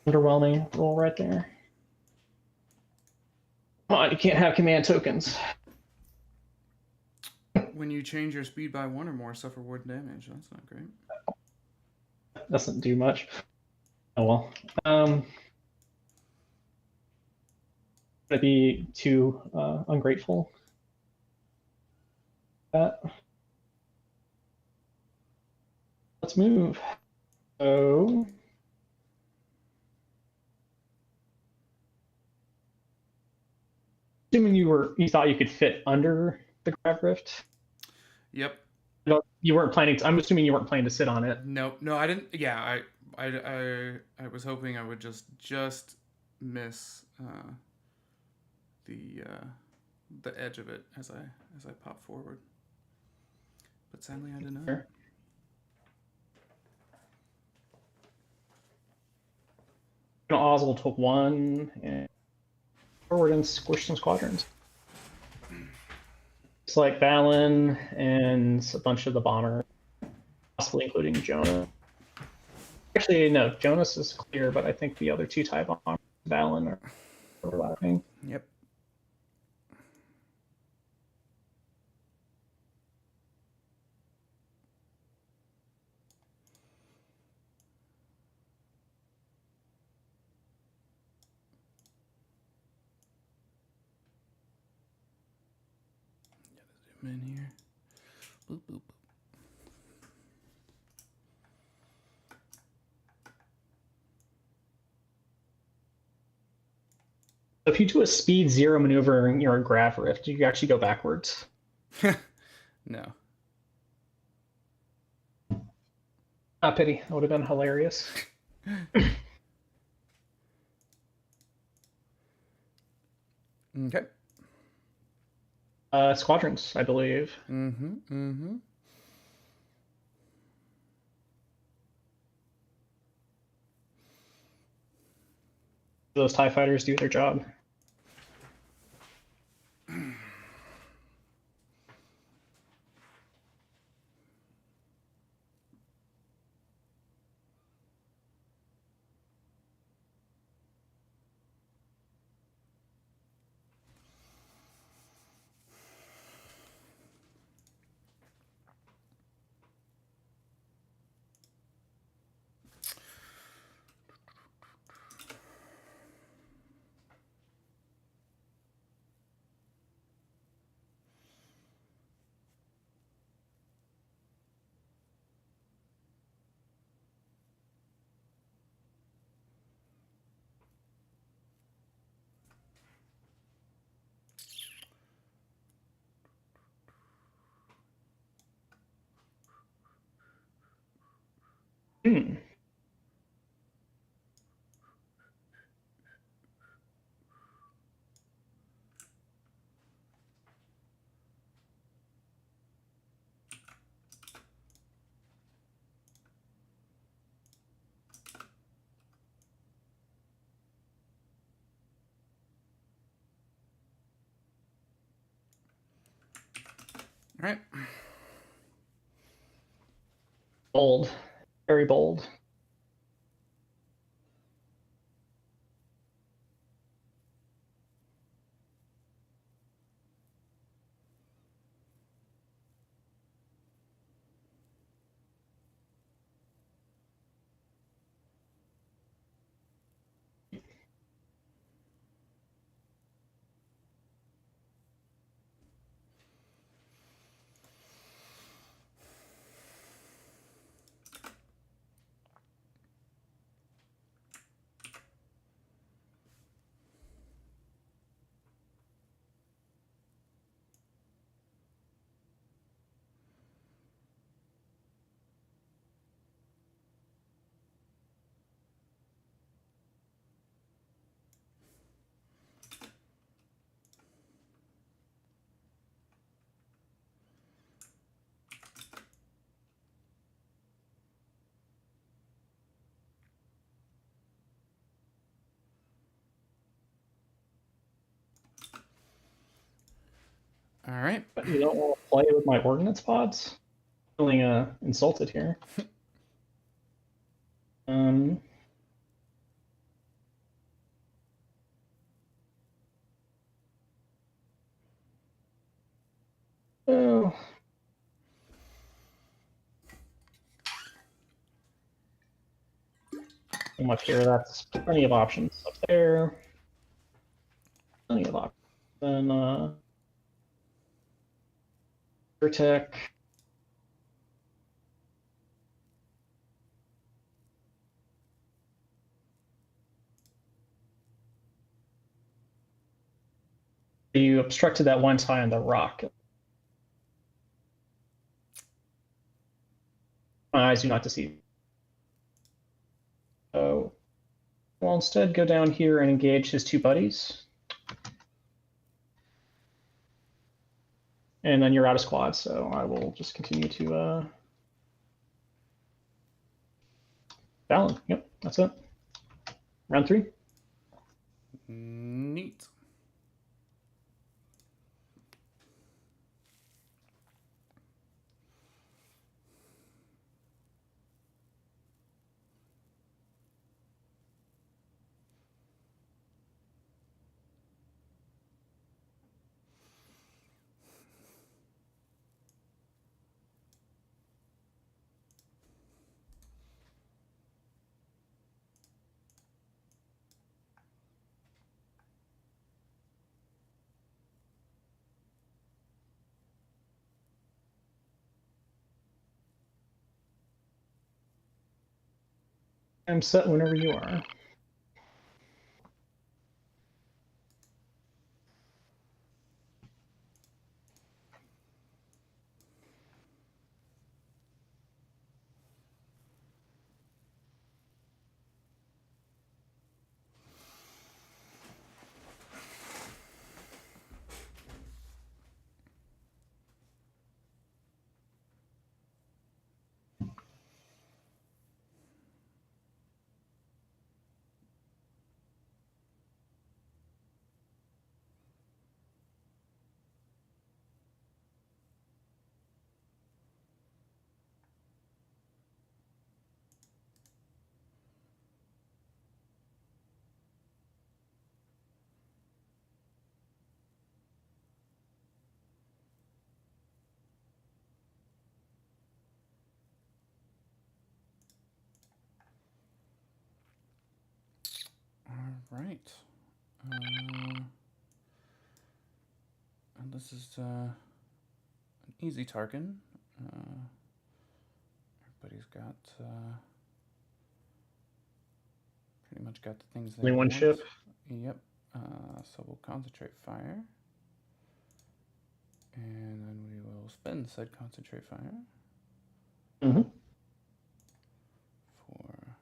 underwhelming roll right there. Come on, you can't have command tokens. When you change your speed by 1 or more, suffer 1 damage. That's not great. Doesn't do much. Oh well. Gonna be too ungrateful. Let's move. So. Assuming you thought you could fit under the Crab Rift. Yep. You weren't planning to. I'm assuming you weren't planning to sit on it. No, I didn't. Yeah, I was hoping I would just miss the edge of it as I pop forward. But sadly, I did not. Sure. Oswald took 1 and forward and squish some squadrons. It's like Balin and a bunch of the bomber, possibly including Jonah. Actually, no. Jonas is clear, but I think the other two TIE bombers, Valen, are overlapping. Yep. Zoom in here. Boop, boop, boop. If you do a speed 0 maneuver and you're a grav rift, you actually go backwards. No. Ah, pity. That would have been hilarious. Okay. Squadrons, I believe. Mm-hmm. Mm-hmm. Those TIE fighters do their job. Hmm. All right. Bold. Very bold. All right. But you don't want to play with my ordnance pods? Feeling insulted here. Um. Oh. I'm up here. That's plenty of options up there. Plenty of options. Then tech. You obstructed that one tie on the rock. My eyes do not deceive. So we'll instead go down here and engage his two buddies. And then you're out of squad, so I will just continue to Valen. Yep, that's it. Round 3. Neat. I'm set whenever you are. All right. And this is an easy Tarkin. Everybody's got pretty much got the things they Only one want. ship. Yep. So we'll concentrate fire. And then we will spend said concentrate fire Mm-hmm. for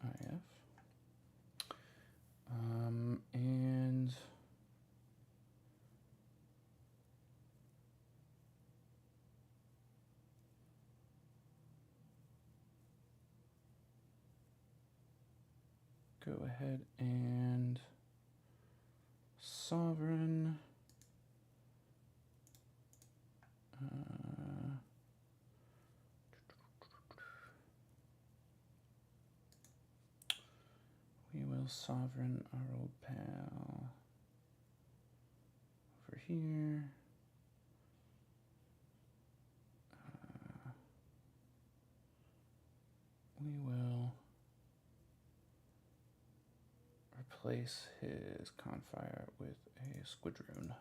IF. And go ahead and sovereign. We will sovereign our old pal over here. We will replace his Confire with a Squadron.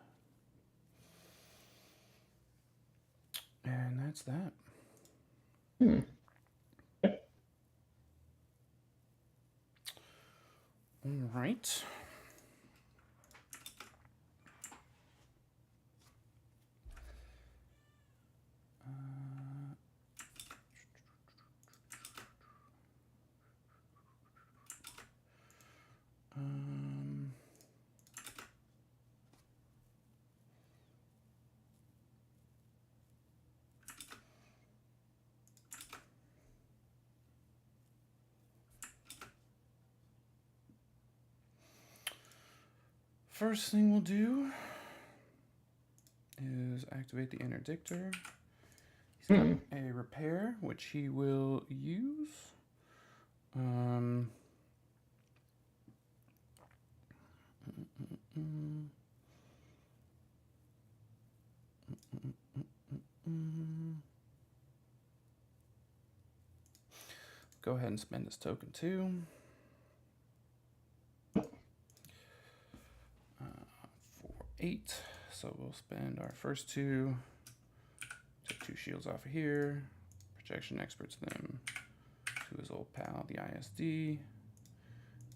And that's that. Hmm. All right. First thing we'll do is activate the interdictor. He's got a repair, which he will use. Go ahead and spend this token too. 8. So we'll spend our first 2. Take 2 shields off of here. Projection experts them to his old pal, the ISD.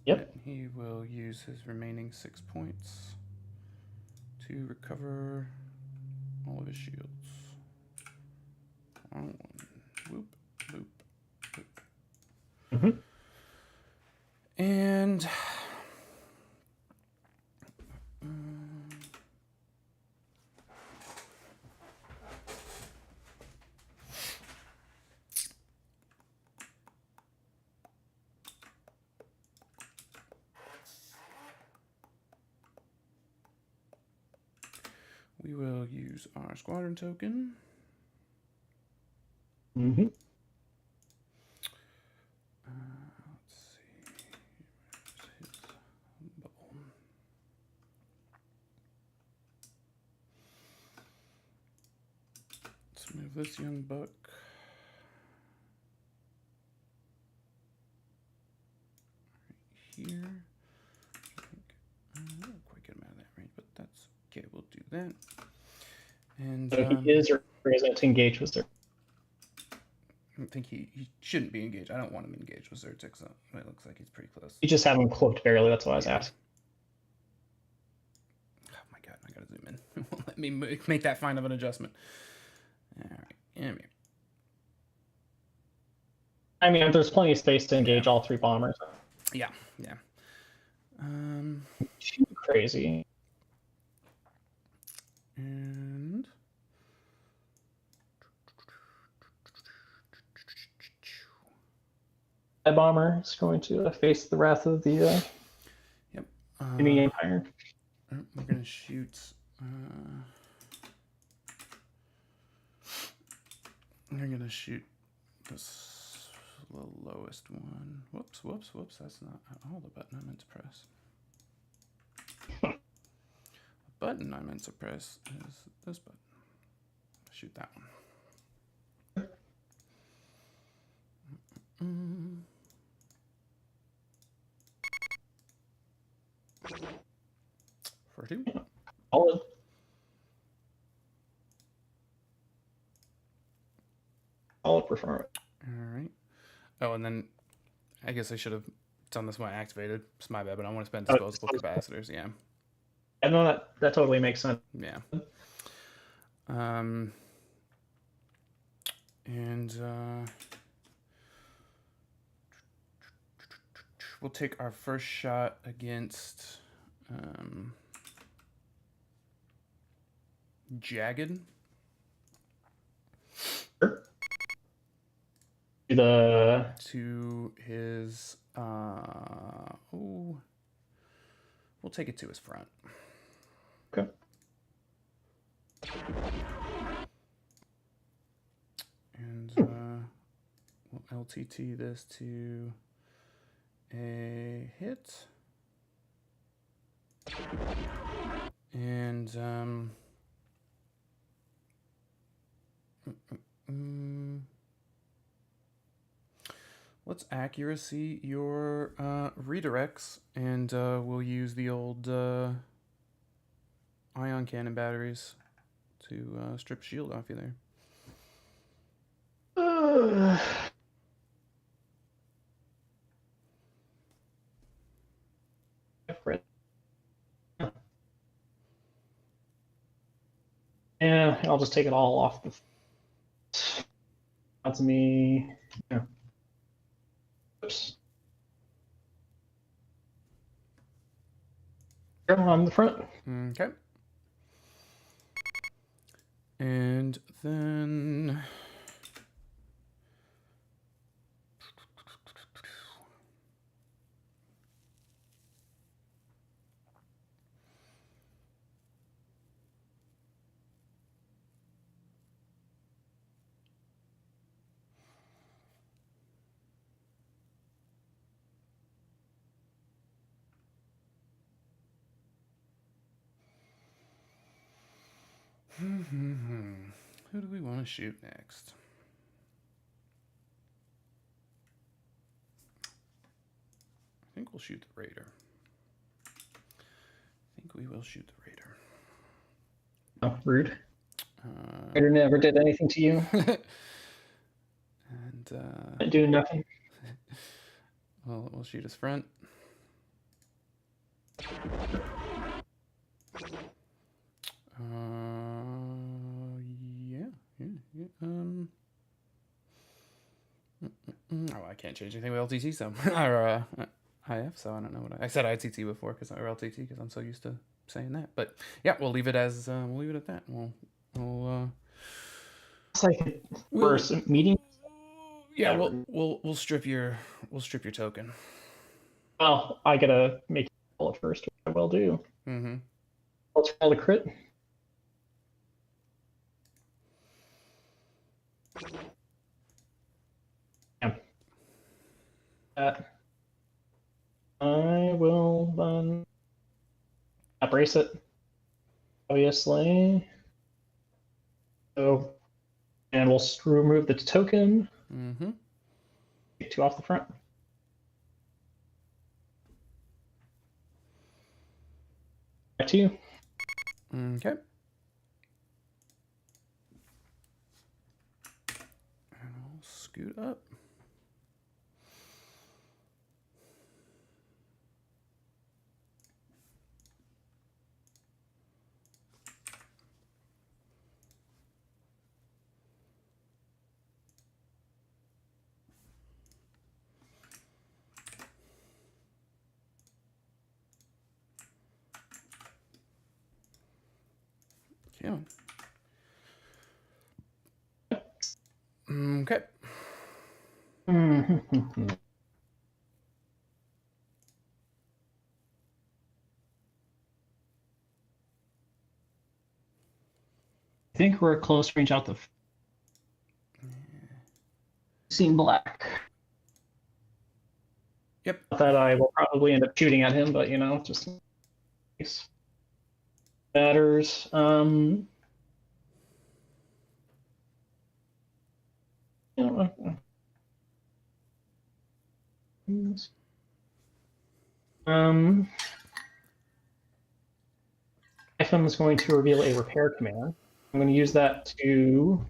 Yep. And he will use his remaining 6 points to recover all of his shields. Wrong one. Whoop, boop, boop. Mm-hmm. And we will use our squadron token. Mm-hmm. Let's see. Where's his bubble? Let's move this young buck. Right here. I don't quite get him out of that range, but that's okay. We'll do that. And So he is or isn't engaged with her. think he shouldn't be engaged. I don't want him engaged with Zertic, so it looks like he's pretty close. You just have him cloaked barely. That's why I was asking. Oh my god, I gotta zoom in. Let me make that fine of an adjustment. All right, yeah. I mean, there's plenty of space to engage all 3 bombers. Yeah, yeah. Too crazy. And That bomber is going to face the wrath of the yep. enemy empire. We're gonna shoot. We're gonna shoot this the lowest one. Whoops, whoops, whoops. That's not all the button I meant to press. The button I meant to press is this button. Shoot that one. 42. Solid. Solid performance. All right. Oh, and then I guess I should have done this when I activated. It's my bad, but I want to spend disposable capacitors. Yeah. I know that totally makes sense. Yeah. And we'll take our first shot against Jagged. Sure. To his we'll take it to his front. Okay. And we'll LTT this to a hit. And let's accuracy your redirects, and we'll use the old ion cannon batteries to strip shield off you there. Yeah, I'll just take it all off the. That's me. Yeah. Oops. On the front. Okay. And then who do we want to shoot next? I think we'll shoot the Raider. I think we will shoot the Raider. Oh, rude. Raider never did anything to you. And I do nothing. well, we'll shoot his front. Oh, I can't change anything with LTT, so or IF, so I don't know what I said ITT before or LTT because I'm so used to saying that. But yeah, we'll leave it as we'll leave it at that. We'll it's like first meeting. Yeah, we'll strip your token. Well, I gotta make it first, which I will do. Mm-hmm. Let's roll the crit. Yeah. I will brace it. Obviously. So, and we'll remove the token. Mm-hmm. Take 2 off the front. Back to you. Okay. And I'll scoot up. Yeah. Okay. I think we're at close range out the. Seen black. Yep. That I will probably end up shooting at him, but you know, just in case. Matters. You know, Python is going to reveal a repair command. I'm going to use that to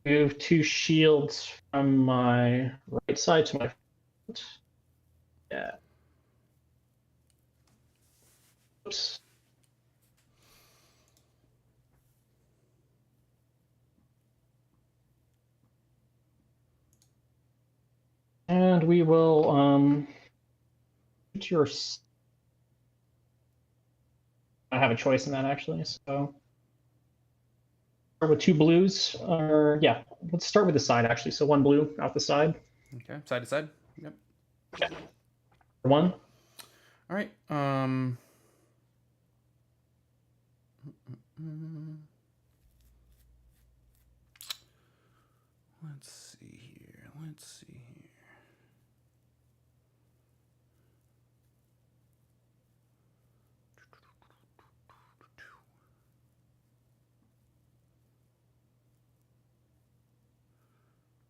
move 2 shields from my right side to my front. Yeah. Oops. And we will put your. I have a choice in that actually, so start with 2 blues. Or yeah, let's start with the side actually. So 1 blue out the side. Okay. Side to side. Yep. Okay. 1. All right. Let's see here. Let's see here.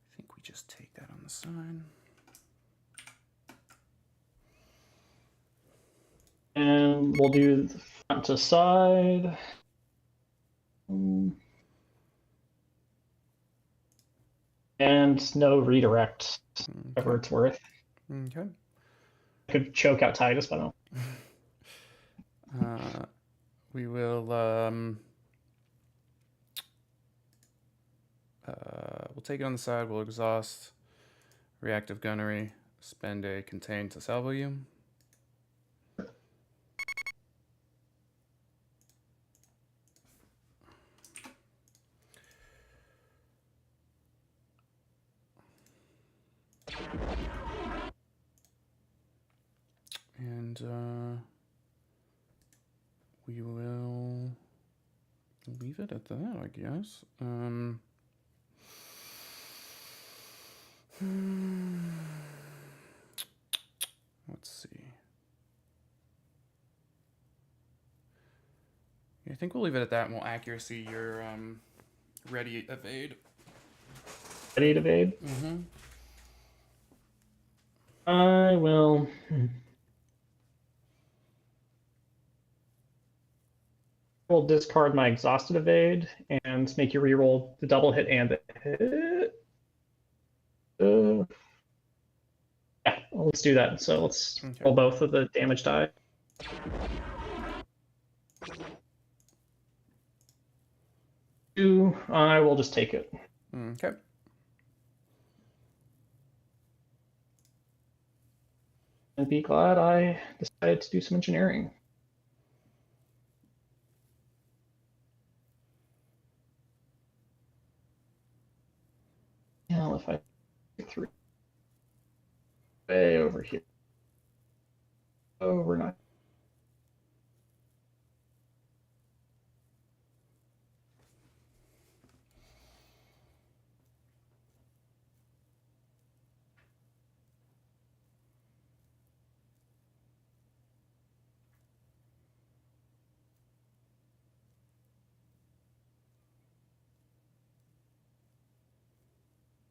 I think we just take that on the side. And we'll do the front to side. And no redirect, whatever it's worth. Okay. I could choke out Titus, but I don't. We will we'll take it on the side. We'll exhaust reactive gunnery. Spend a contain to salvo you. And we will leave it at that, I guess. Let's see. Yeah, I think we'll leave it at that, and we'll accuracy your ready evade. Ready to evade? Mm-hmm. I will. Will discard my exhausted evade and make you reroll the double hit and the hit. Yeah, let's do that. So let's roll both of the damage die. 2. I will just take it. Okay. And be glad I decided to do some engineering. Now if I get through way over here. Oh, we're not.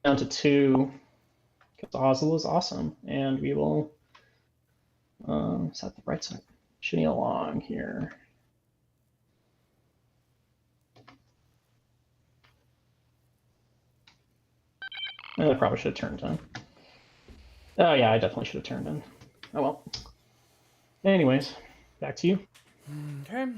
Down to 2 because Ozil is awesome, and we will set the right side. Shooting along here. I probably should have turned in. Oh yeah, I definitely should have turned in. Oh well. Anyways, back to you. Okay.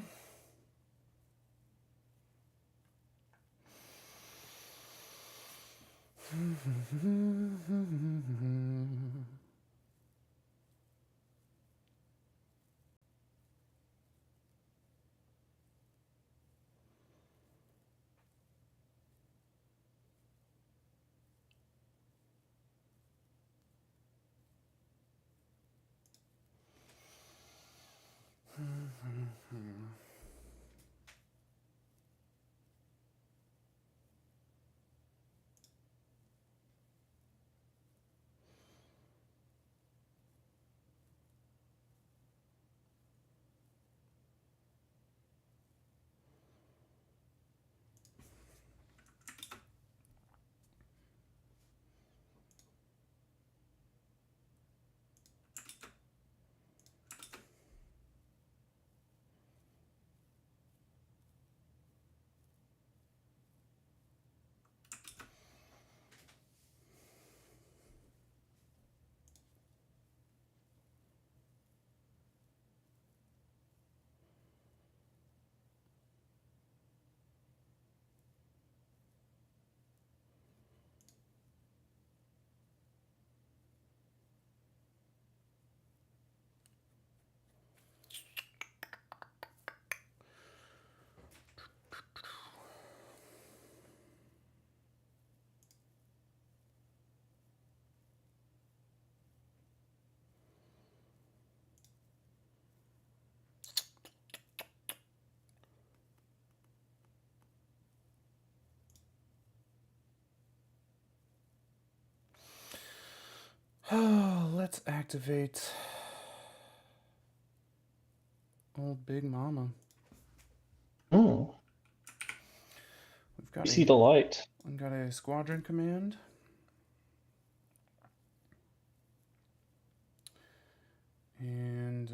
Oh, let's activate old Big Mama. Oh, We've got you see the light. we've got a squadron command. And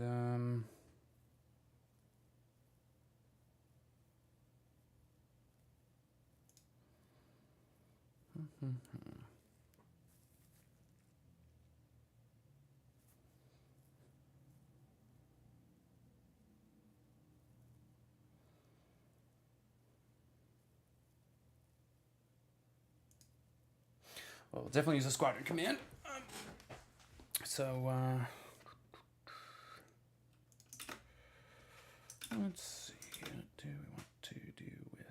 well, we'll definitely use a squadron command. So let's see. What do we want to do with it?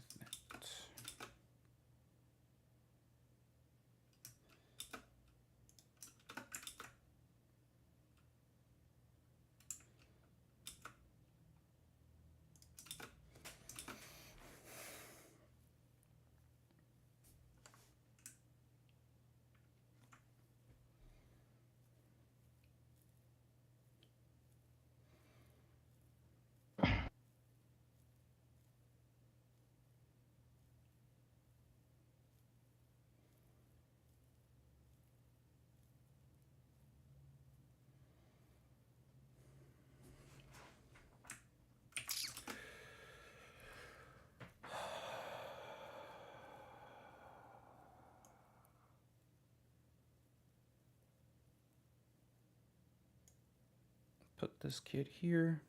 Put this kid here.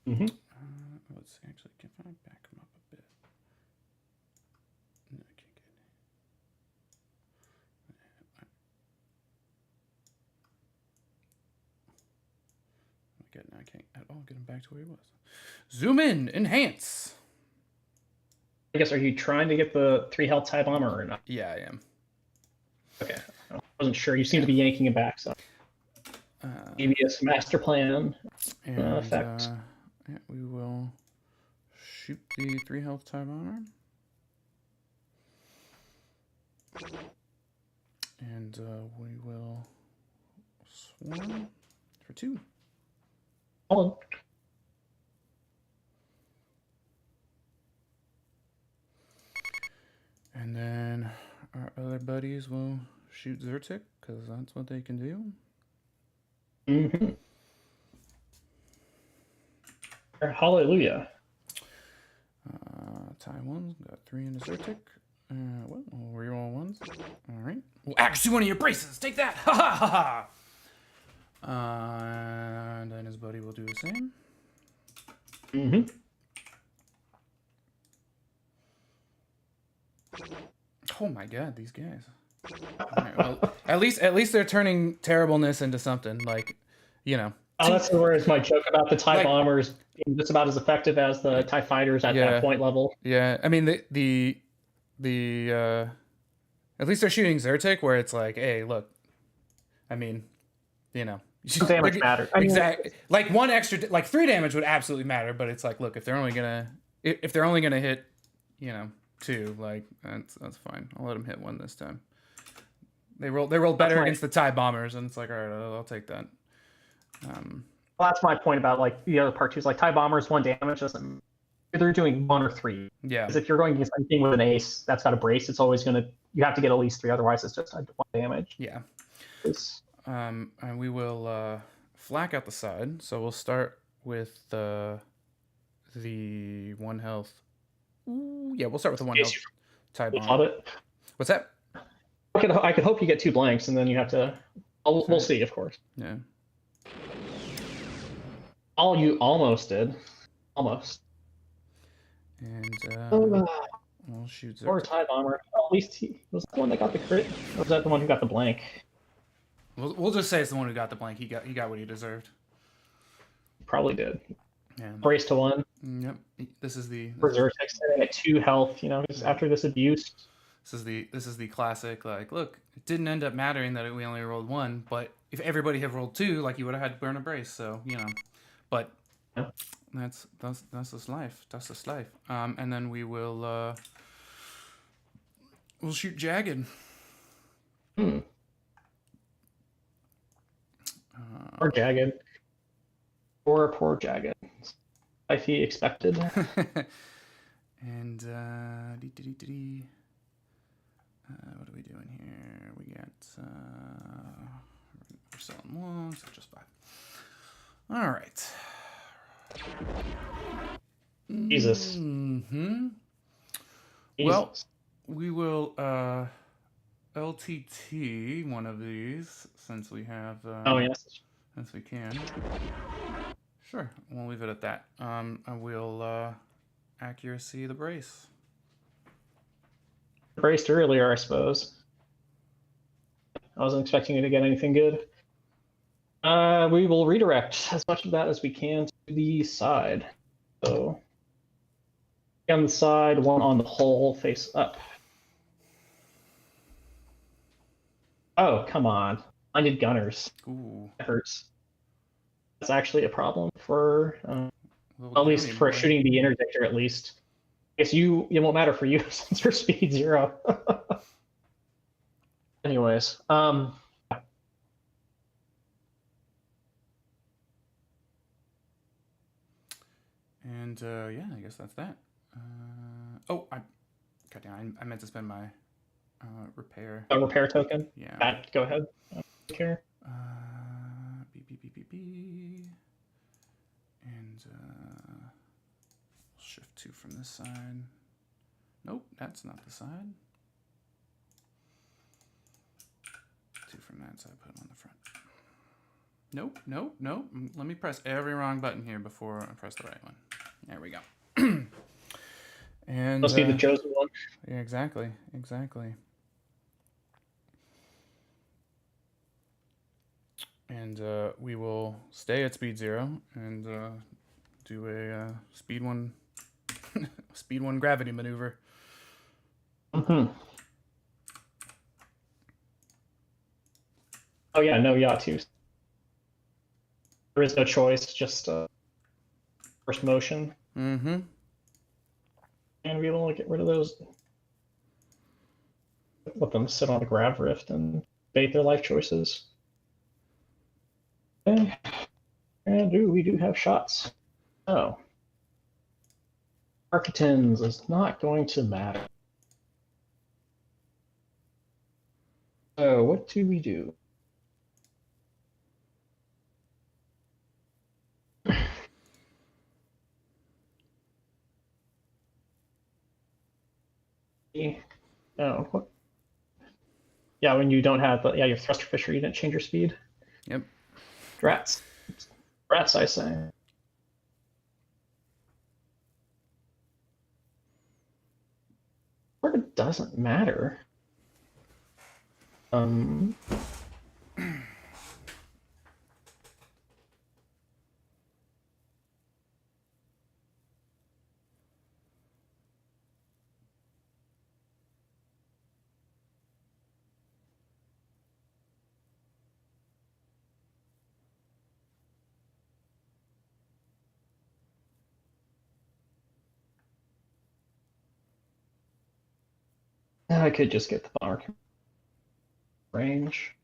Mm-hmm. Let's see, actually, can I back him up a bit? No, I can't get. I can't at all get him back to where he was. Zoom in, enhance. I guess, are you trying to get the 3 health tie bomber or not? Yeah, I am. Okay, I wasn't sure. You seem to be yanking it back, so maybe it's master plan effect. Yeah, we will shoot the 3 health tie bomber. And we will swarm for 2. Hold on. And then our other buddies will shoot Zertic, because that's what they can do. Mm-hmm. Hallelujah. Taiwan's got 3 in a Zertic. What? We'll reroll ones. All right. We'll axe one of your braces. Take that. Ha ha ha ha. And then his buddy will do the same. Mm-hmm. Oh my god, these guys. Alright, well, at least they're turning terribleness into something like, you know. Oh, that's where is my joke about the TIE Like- bombers being just about as effective as the TIE fighters at Yeah. that point level. Yeah, I mean the at least they're shooting Zyrtec where it's like, hey, look, I mean, you know, Damage matters. I mean, exactly. Like one extra, like 3 damage would absolutely matter, but it's like, look, if they're only gonna hit, you know, 2, like that's fine. I'll let them hit 1 this time. They rolled better against the TIE bombers, and it's like, all right, I'll take that. Well, that's my point about like the other part too. Is like TIE bombers 1 damage doesn't. They're doing 1 or 3. Yeah. Because if you're going against anything with an ace that's got a brace, it's always gonna. You have to get at least 3, otherwise it's just 1 damage. Yeah. It's, And we will flak out the side. So we'll start with the 1 health. Ooh, yeah, we'll start with the 1 health TIE love bomb. it. What's that? I could hope you get 2 blanks, and then you have to. We'll see, of course. Yeah. All you almost did, almost. And Or we'll shoot Zerg. TIE bomber. Well, at least he was the one that got the crit. Or was that the one who got the blank? We'll just say it's the one who got the blank. He got what he deserved. Probably did. Yeah. Brace to 1. Yep. This is the Reserve text at 2 health. You know, just after this abuse. This is the classic, like, look, it didn't end up mattering that we only rolled 1, but if everybody had rolled 2, like, you would have had to burn a brace, so, you know. But yeah. that's just life. That's just life. And then we will we'll shoot Jagged. Poor Jagged. Poor Jagged. I feel expected. And what are we doing here? We got we're selling long, so just 5. All right. Jesus. Mm-hmm. Jesus. Well, we will LTT one of these since we have. Oh yes. Since we can. Sure, we'll leave it at that. I will accuracy the brace. Braced earlier, I suppose. I wasn't expecting you to get anything good. We will redirect as much of that as we can to the side. So, on the side, 1 on the hole, face up. Oh, come on. I need gunners. Ooh. That hurts. That's actually a problem for, Little at least county for boy. shooting the interdictor, at least. I guess it won't matter for you since you're speed 0. Anyways, And yeah, I guess that's that. Oh, goddamn, I meant to spend my repair. a repair token. Yeah. Go ahead. Take care. B. And shift 2 from this side. Nope, that's not the side. 2 from that side, put it on the front. Nope. Let me press every wrong button here before I press the right one. There we go. And Must be the chosen one. yeah, exactly. And we will stay at speed 0 and do a speed 1 speed 1 gravity maneuver. Mm-hmm. Oh yeah, no Yatus. There is no choice, just first motion. Mm-hmm. And be able to get rid of those. Let them sit on a grav rift and debate their life choices. Okay. And we do have shots. Oh. Architens is not going to matter. So what do we do? Oh, what? Yeah, when you don't have you have thruster fisher, you didn't change your speed. Yep. Drats. Drats, I say. Or it doesn't matter. I could just get the mark range.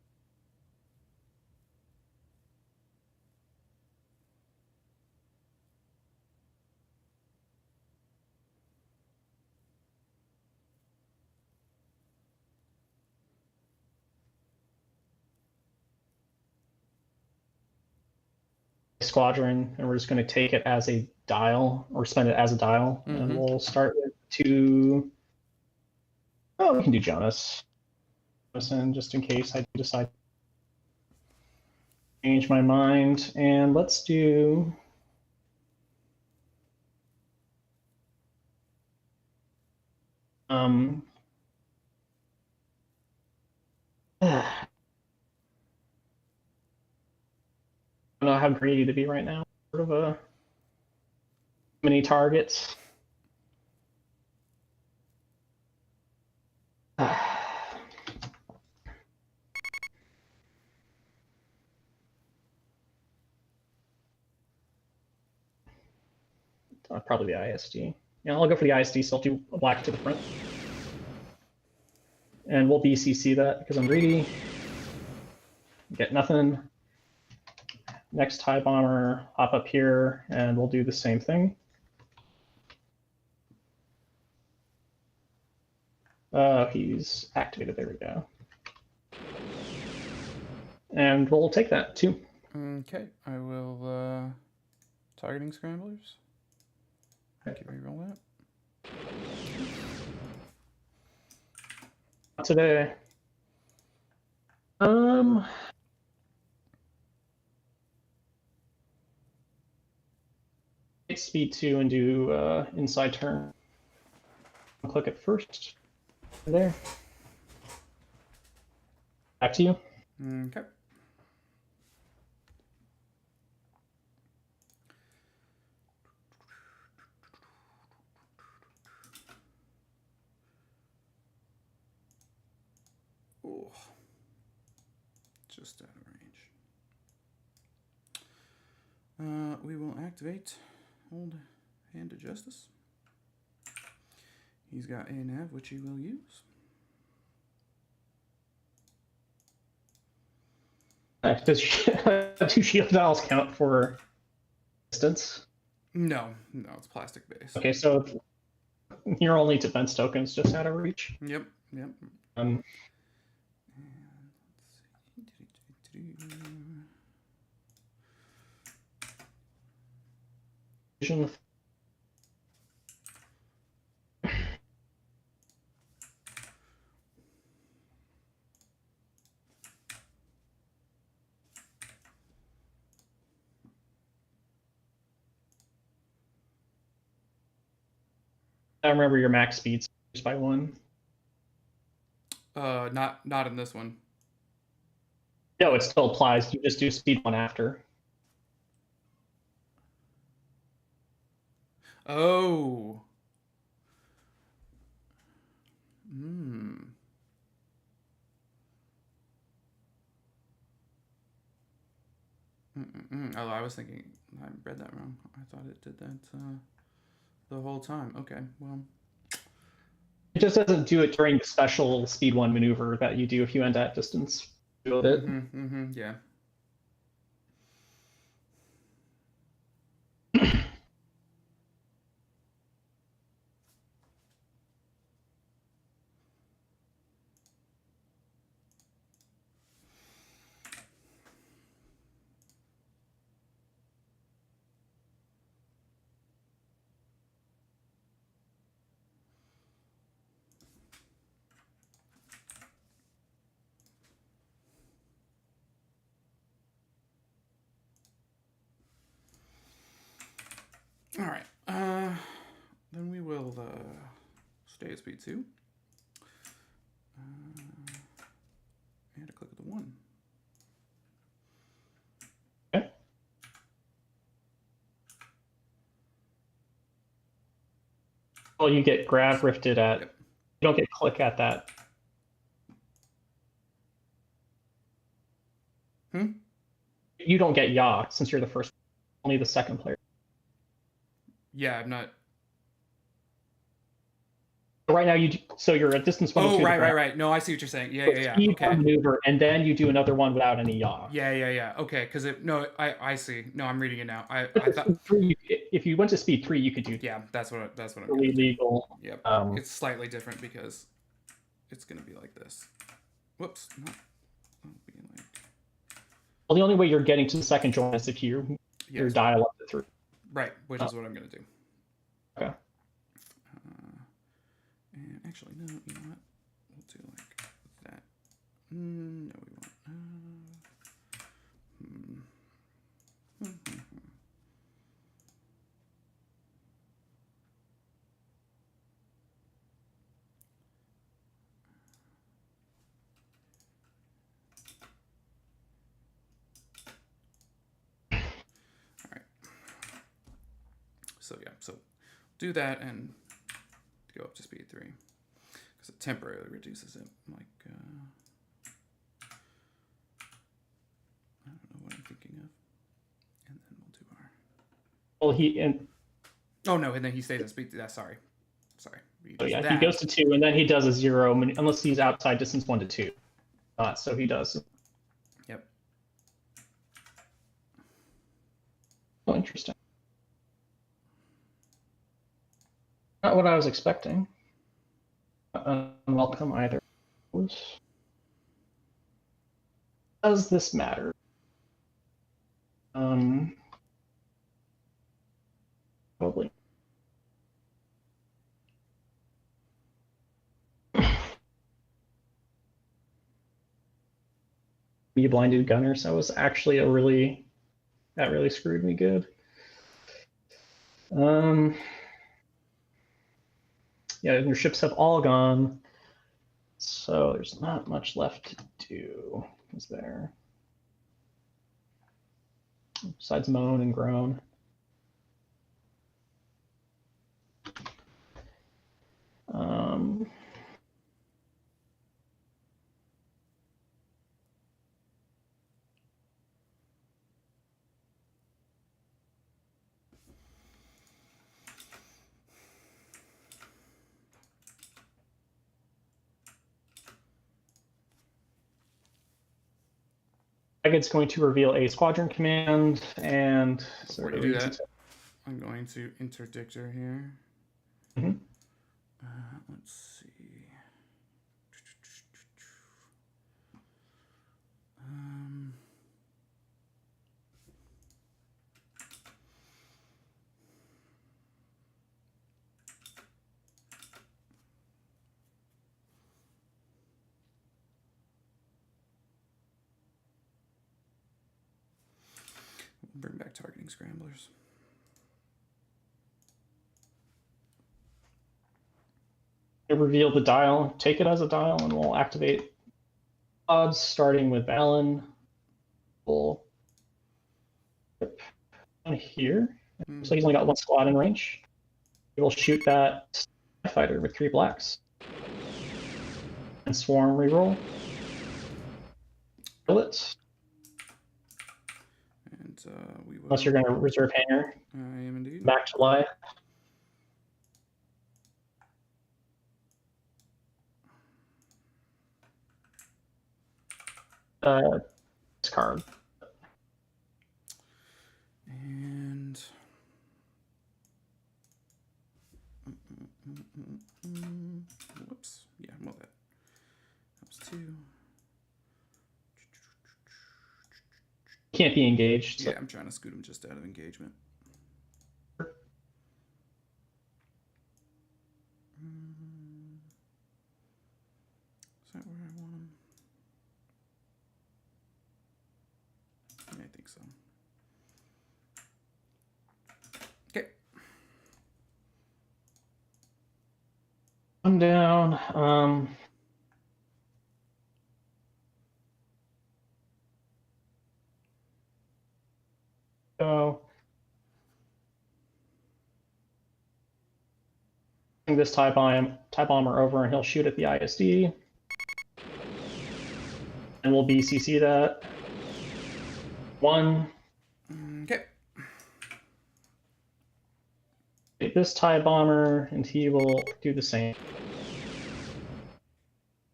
Squadron, and we're just going to take it as a dial, or spend it as a dial, and we'll start with two. Oh, we can do Jonas. Listen, just in case I decide to change my mind, and let's do. I don't know how greedy to be right now. Sort of a many targets. Probably the ISD. Yeah, I'll go for the ISD, so I'll do a black to the front. And we'll BCC that because I'm greedy. Get nothing. Next TIE bomber, hop up here, and we'll do the same thing. He's activated. There we go. And we'll take that too. Okay, I will targeting scramblers. Thank you. Reroll that. Not today. Speed 2 and do inside turn. Click it first. There. Back to you. Okay. Oh, just out of range. We will activate Old Hand of Justice. He's got a nav, which he will use. Does do shield dials count for distance? No, it's plastic based. Okay, so your only defense tokens just out of reach. Yep. Vision. I remember your max speeds by 1. Not in this one. No, it still applies. You just do speed 1 after. Oh. Oh, I was thinking I read that wrong. I thought it did that the whole time. Okay, well. It just doesn't do it during the special speed 1 maneuver that you do if you end at distance. Do it. Yeah. Stay at speed 2. And a click with the 1. Okay. Well, you get grab rifted at. Yep. You don't get click at that. You don't get yaw since you're the first. Only the second player. Yeah, I'm not. Right now, so you're at distance 1 Oh, and 2. right. No, I see what you're saying. Yeah. Speed Okay. maneuver, and then you do another one without any yaw. Yeah. Okay, because I see. No, I'm reading it now. I thought. If you went to speed 3, you could do. Yeah, that's what I'm. Really legal. Yep. It's slightly different because it's gonna be like this. Whoops. Not be like. Well, the only way you're getting to the second joint is if you your dial up to 3. Right, which is what I'm gonna do. Okay. And actually, no. You know what? We'll do like that. No, we won't. So do that and go up to speed 3 because it temporarily reduces it. Like I don't know what I'm thinking of, and then we'll do our. Well, Oh no, and then he stays at speed 3. That's sorry. So yeah, he goes to 2, and then he does a 0 unless he's outside distance 1 to 2. So he does. Yep. Oh, interesting. Not what I was expecting. Unwelcome either. Does this matter? Probably. Be a blinded gunner, so it was actually that really screwed me good. Yeah, your ships have all gone, so there's not much left to do, is there? Besides moan and groan. It's going to reveal a squadron command, and so before you do that, I'm going to interdictor here. Mm-hmm. Let's see. Bring back targeting scramblers. Reveal the dial, take it as a dial, and we'll activate odds starting with Alan. We'll down here. So he's only got 1 squad in range. We'll shoot that fighter with 3 blacks. And swarm reroll. Kill it. And we will. Unless you're going to reserve hanger. I am indeed. Back to life. Discard. And whoops. Yeah, well that was 2. Can't be engaged. So. Yeah, I'm trying to scoot him just out of engagement. Is that where I want him? Yeah, I think so. Okay. One down. So bring this TIE bomber over, and he'll shoot at the ISD, and we'll BCC that. 1. Okay. Take this TIE bomber, and he will do the same.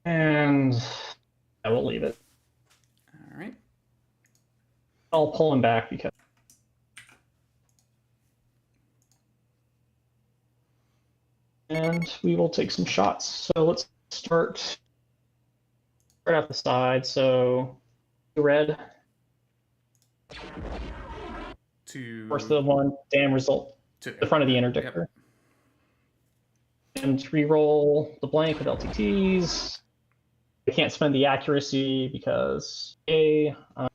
And I will leave it. All right. I'll pull him back because. And we will take some shots. So let's start right off the side. So red. To Force the one damn result to the front of the interdictor. Yep. And re-roll the blank with LTTs. I can't spend the accuracy because back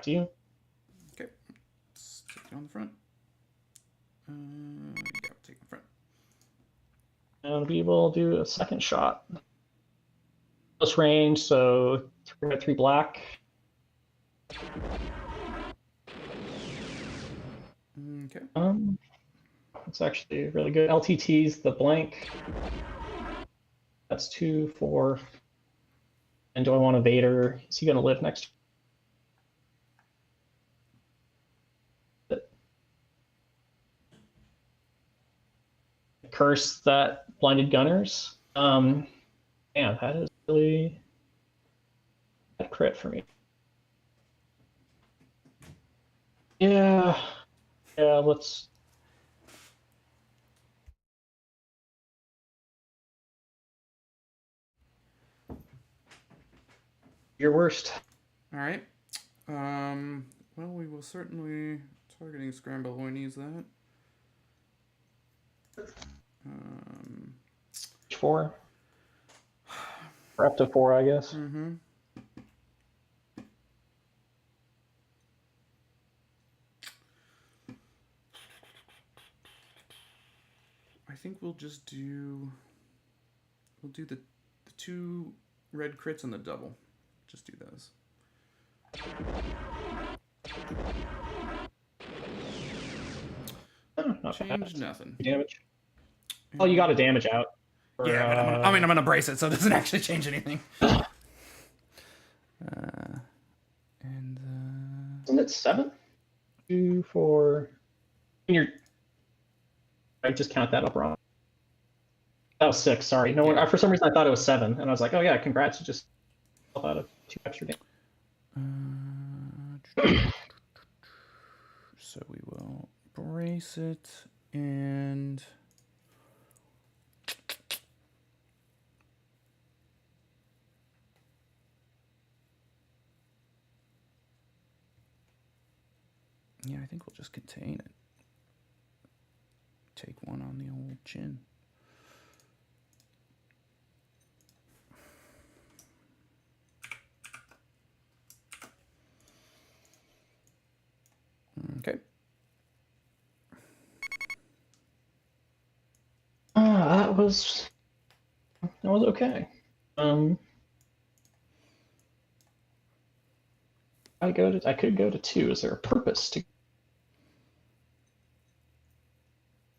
to you. Okay. Let's take it on the front. Yeah, take the front. And we will do a second shot. Close range, so 3 red, 3 black. Okay. It's actually really good. LTT's the blank. That's 2, 4. And do I want a Vader? Is he going to live next? Curse that blinded gunners. Man, that is really a crit for me. Yeah, let's. Your worst. All right. Well, we will certainly targeting scramble when we use that. 4. Or up to 4, I guess. Mm-hmm. I think we'll just do. We'll do the 2 red crits and the double. Just do those. Oh, change nothing. Damage. Oh, you got a damage out. Or, yeah, but I'm gonna brace it, so it doesn't actually change anything. Isn't it 7? 2, 4. I just count that up wrong. That was 6. Sorry. No one. For some reason, I thought it was 7, and I was like, "Oh yeah, congrats! You just out of 2 extra damage." So we will brace it and. Yeah, I think we'll just contain it. Take one on the old chin. Okay. That was okay. I could go to 2. Is there a purpose to?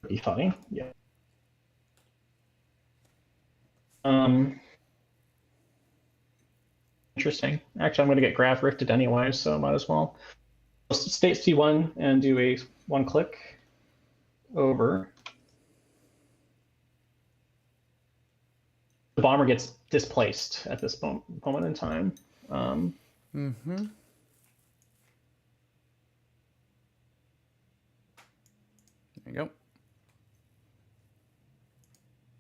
Be funny, yeah. Interesting. Actually, I'm going to get Grav Rifted anyway, so might as well. State C1 and do a 1-click over. The bomber gets displaced at this moment in time. Mm-hmm. There you go.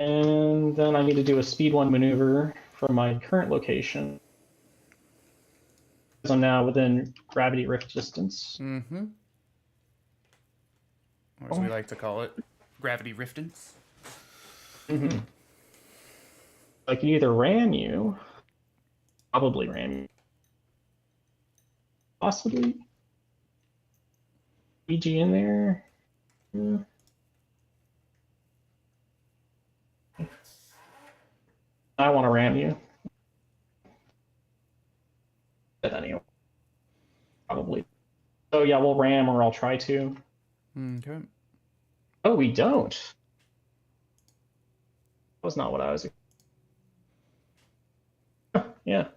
And then I need to do a speed 1 maneuver from my current location. Because I'm now within gravity rift distance. Mm-hmm. Or as we like to call it, gravity riftance. Mm-hmm. I can either ram you, probably ram you, possibly EG in there. Yeah. I want to ram you. But anyway, probably. So yeah, we'll ram, or I'll try to. Okay. Oh, we don't. That was not what I was. Yeah.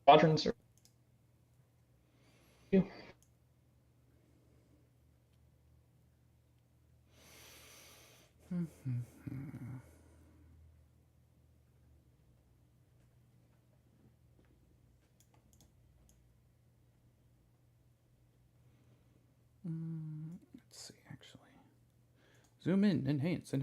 Squadrons are. Let's see, actually. Zoom in, enhance.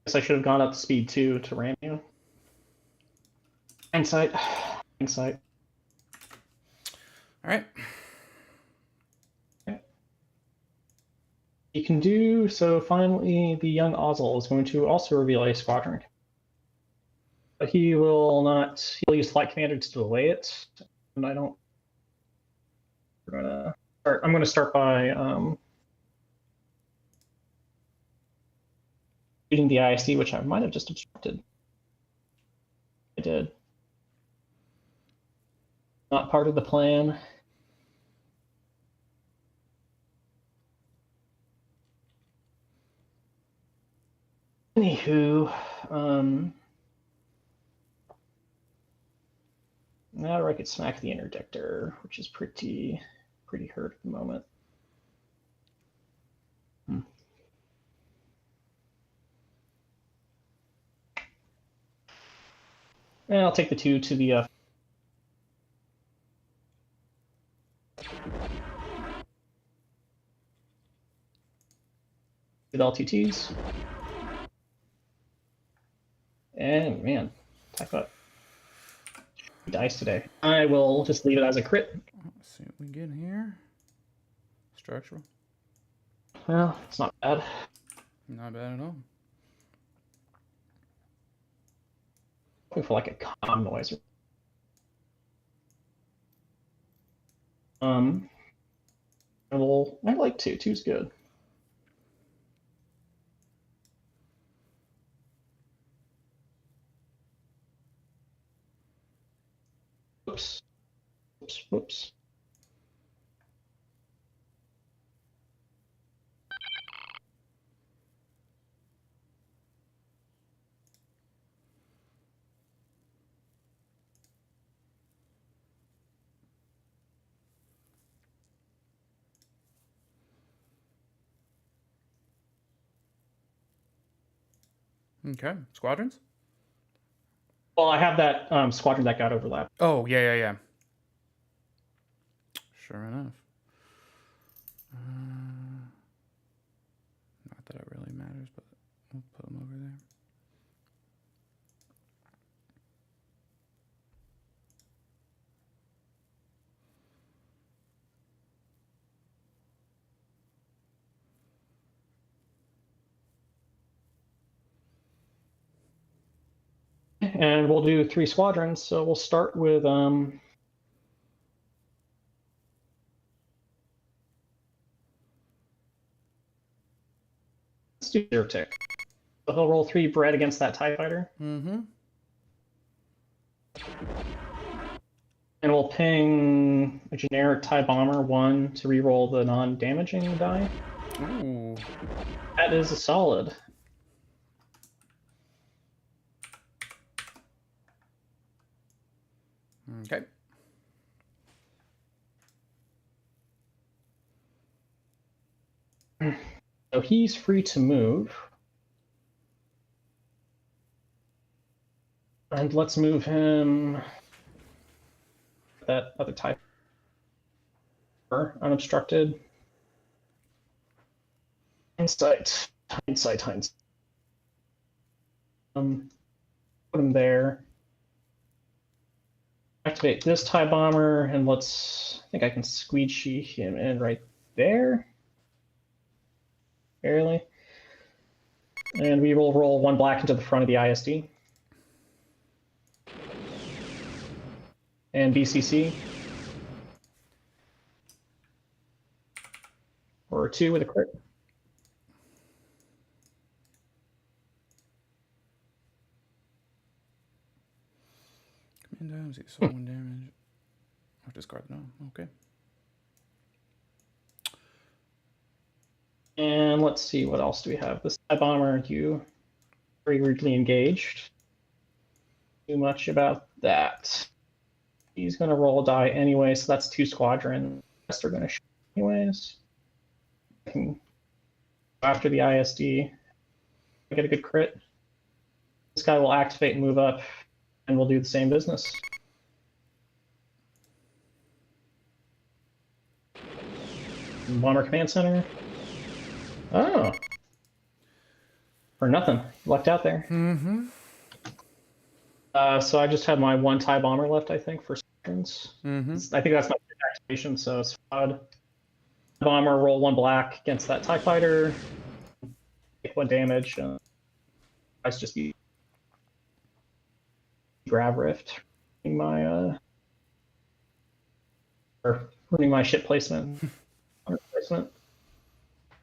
Guess I should have gone up to speed 2 to ram you. Hindsight. Hindsight. All right. You can do so. Finally, the young Ozzel is going to also reveal a squadron, but he will not. He'll use Flight Commander to delay it, and I don't. We're gonna start. I'm going to start by reading the ISD, which I might have just obstructed. I did. Not part of the plan. Anywho, now I could smack the interdictor, which is pretty hurt at the moment. And I'll take the 2 to the LTTs. And man, talk about dice today. I will just leave it as a crit. Let's see what we get here. Structural. Well, it's not bad. Not bad at all. Looking for like a comm noise. I like 2. 2's good. Oops. Whoops. Okay. Squadrons? Well, I have that squadron that got overlapped. Oh, yeah. Sure enough. Not that it really matters, but we'll put them over there. And we'll do 3 squadrons. So we'll start with let's do 0 tick. So he'll roll 3 bread against that TIE fighter. Mm-hmm. And we'll ping a generic TIE bomber 1 to reroll the non-damaging die. Ooh. That is a solid. Okay. So he's free to move. And let's move him that other type. unobstructed. Hindsight. Put him there. Activate this TIE bomber, and let's. I think I can squeegee him in right there. Barely. And we will roll 1 black into the front of the ISD. And BCC. Or 2 with a crit. Command times, so 1 damage. I'll discard no. Okay. And let's see, what else do we have? This TIE bomber, you very rudely engaged. Too much about that. He's going to roll a die anyway, so that's 2 squadron. The rest are going to shoot anyways. I can go after the ISD. I get a good crit. This guy will activate and move up, and we'll do the same business. Bomber Command Center. Oh. For nothing. Lucked out there. Mm-hmm. So I just have my 1 TIE bomber left, I think, for squadrons. Mm-hmm. I think that's my activation, so it's odd. Bomber, roll 1 black against that TIE fighter. Take 1 damage. Let's just be grab rift. My or ruining my ship placement.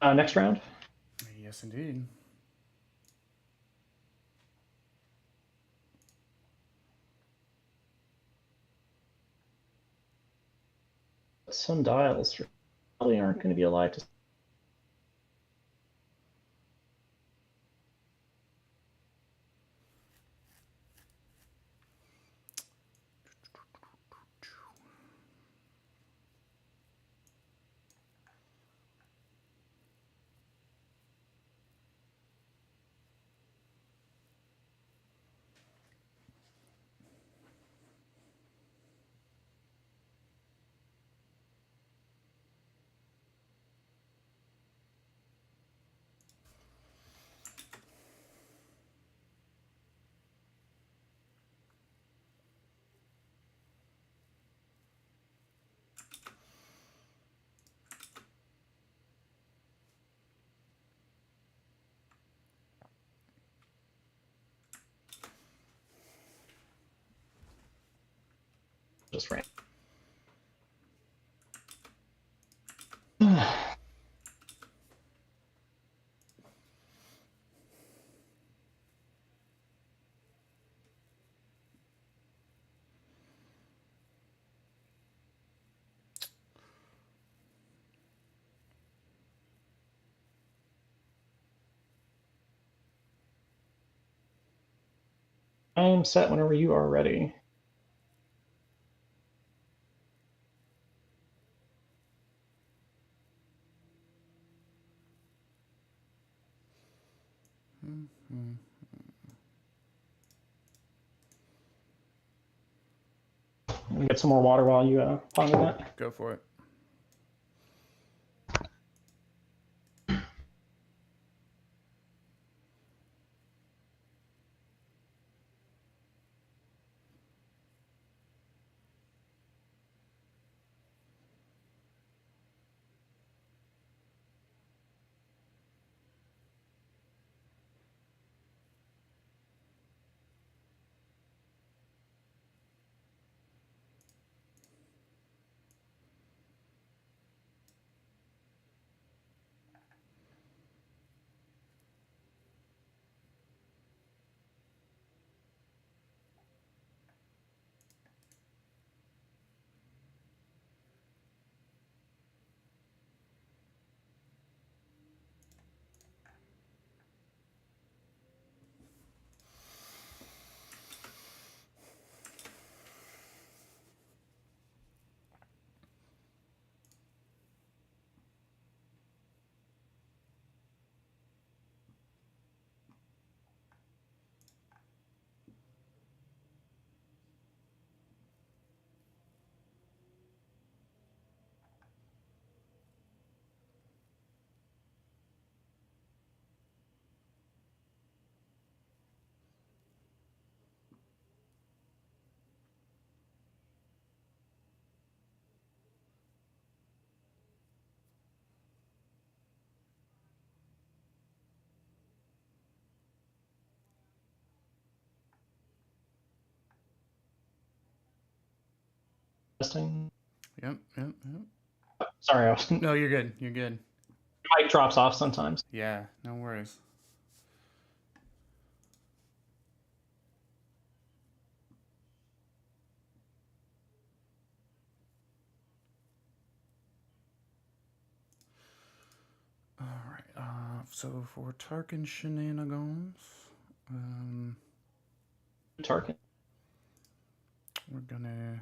Next round. Yes, indeed. Some dials probably aren't going to be alive to. Just ran. I'm set whenever you are ready. Mm-hmm. Let me get some more water while you ponder that. Go for it. Testing. Yep. Sorry, I was, No, you're good. You're good. mic drops off sometimes. Yeah, no worries. All right. So for Tarkin shenanigans, Tarkin. we're gonna.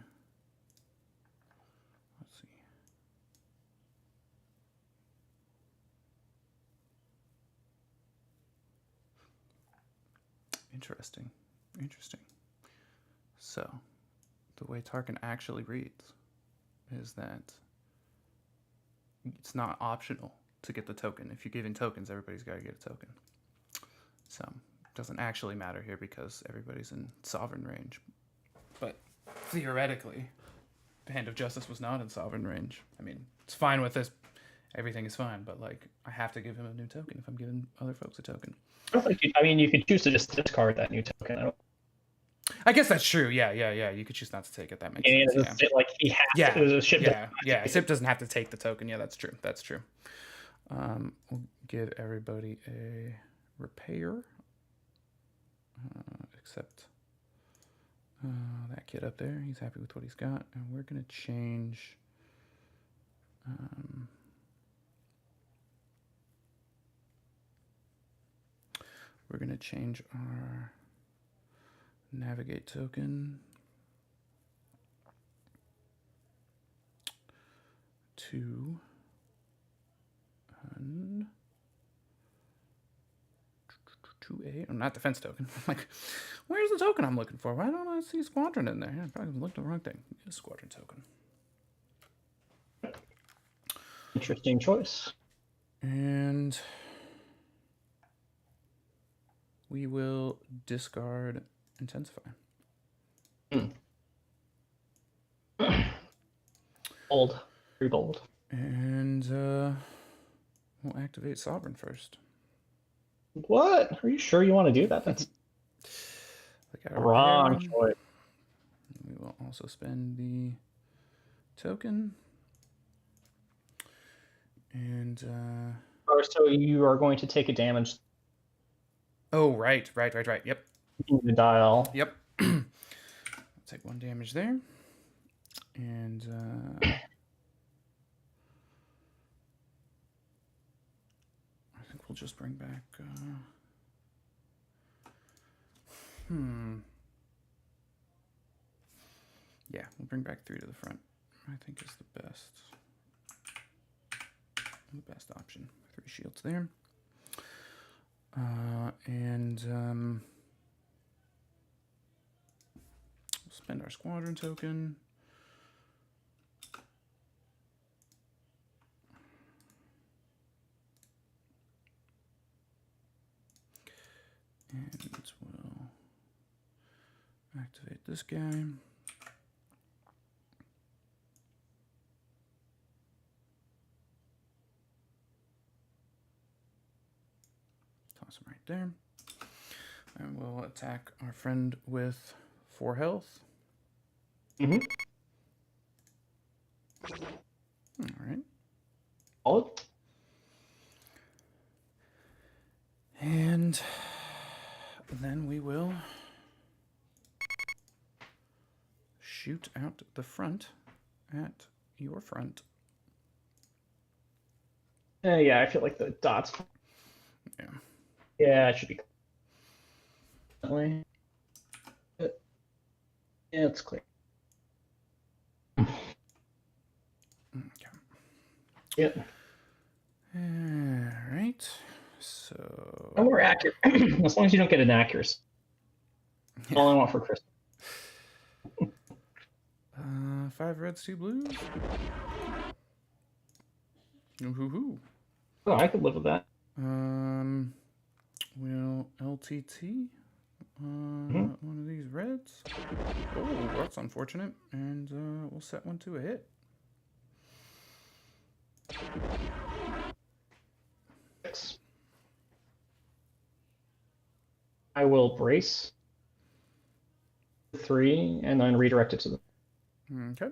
Let's see. Interesting. So, the way Tarkin actually reads is that it's not optional to get the token. If you're giving tokens, everybody's got to get a token. So, it doesn't actually matter here because everybody's in sovereign range. But theoretically, the Hand of Justice was not in sovereign range. I mean, it's fine with this. Everything is fine, but like, I have to give him a new token if I'm giving other folks a token. I mean, you could choose to just discard that new token. I guess that's true. Yeah. You could choose not to take it. That makes sense. Yeah. Like he has Yeah, to, the ship yeah. Sip doesn't have to take the token. Yeah, that's true. We'll give everybody a repair, except that kid up there. He's happy with what he's got, and we're gonna change. We're gonna change our navigate token to 2A. Oh, not defense token. I'm like, where's the token I'm looking for? Why don't I see squadron in there? Yeah, I probably looked at the wrong thing. Get a squadron token. Interesting choice. And we will discard intensify. Bold. Very bold. And we'll activate sovereign first. What? Are you sure you want to do that? That's wrong choice. We will also spend the token. And so you are going to take a damage. Oh, right. Yep. The dial. Yep. I'll take 1 damage there. And I think we'll just bring back yeah, we'll bring back 3 to the front. I think is the best option. 3 shields there. And we'll spend our squadron token. And we'll activate this guy. Toss him right there. And we'll attack our friend with 4 health. Mm-hmm. All right. Solid. And then we will shoot out the front at your front. Yeah, I feel like the dots. Yeah. Yeah, it should be. Yeah, it's clear. Okay. Yeah. All right. So. No more accurate. As long as you don't get an accuracy. Yeah. All I want for Christmas. 5 reds, 2 blues. Ooh-hoo-hoo. Oh, I could live with that. We'll LTT one of these reds. Oh, that's unfortunate. And we'll set 1 to a hit. I will brace 3 and then redirect it to the. Okay.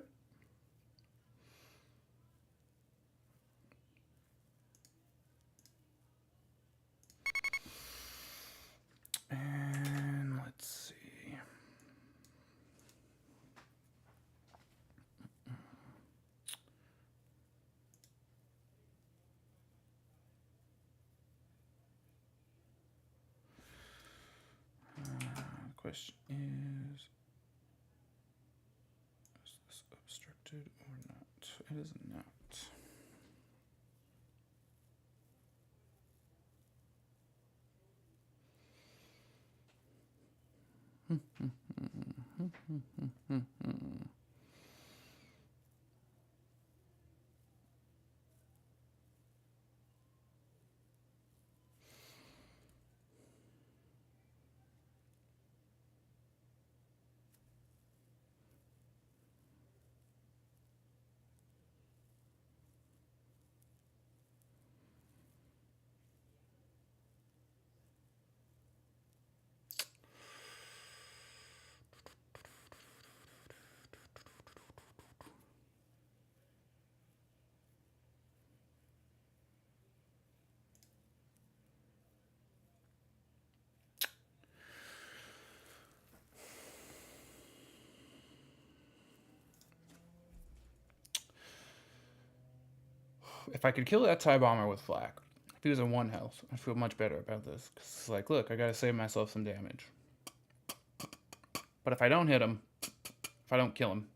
Question is this obstructed or not? It is not. If I could kill that TIE bomber with flak, if he was in 1 health, I'd feel much better about this. Cause it's like, look, I gotta save myself some damage. But if I don't hit him, if I don't kill him,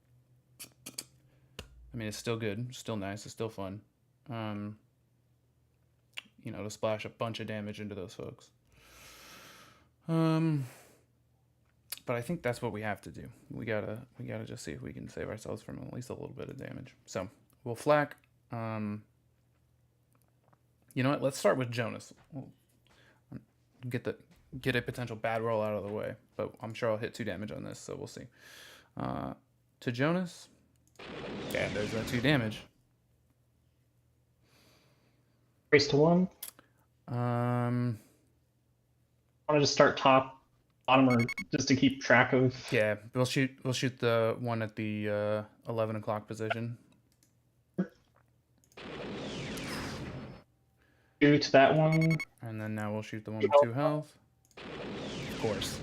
I mean, it's still good, it's still nice, it's still fun. You know, to splash a bunch of damage into those folks. But I think that's what we have to do. We gotta just see if we can save ourselves from at least a little bit of damage. So we'll flak. You know what? Let's start with Jonas. We'll get a potential bad roll out of the way, but I'm sure I'll hit 2 damage on this, so we'll see. To Jonas. Yeah, there's that 2 damage. Race to 1. I want to just start top, bottom, or just to keep track of. Yeah, we'll shoot the one at the 11 o'clock position. 2 to that one. And then now we'll shoot the one with 2 health. Of course.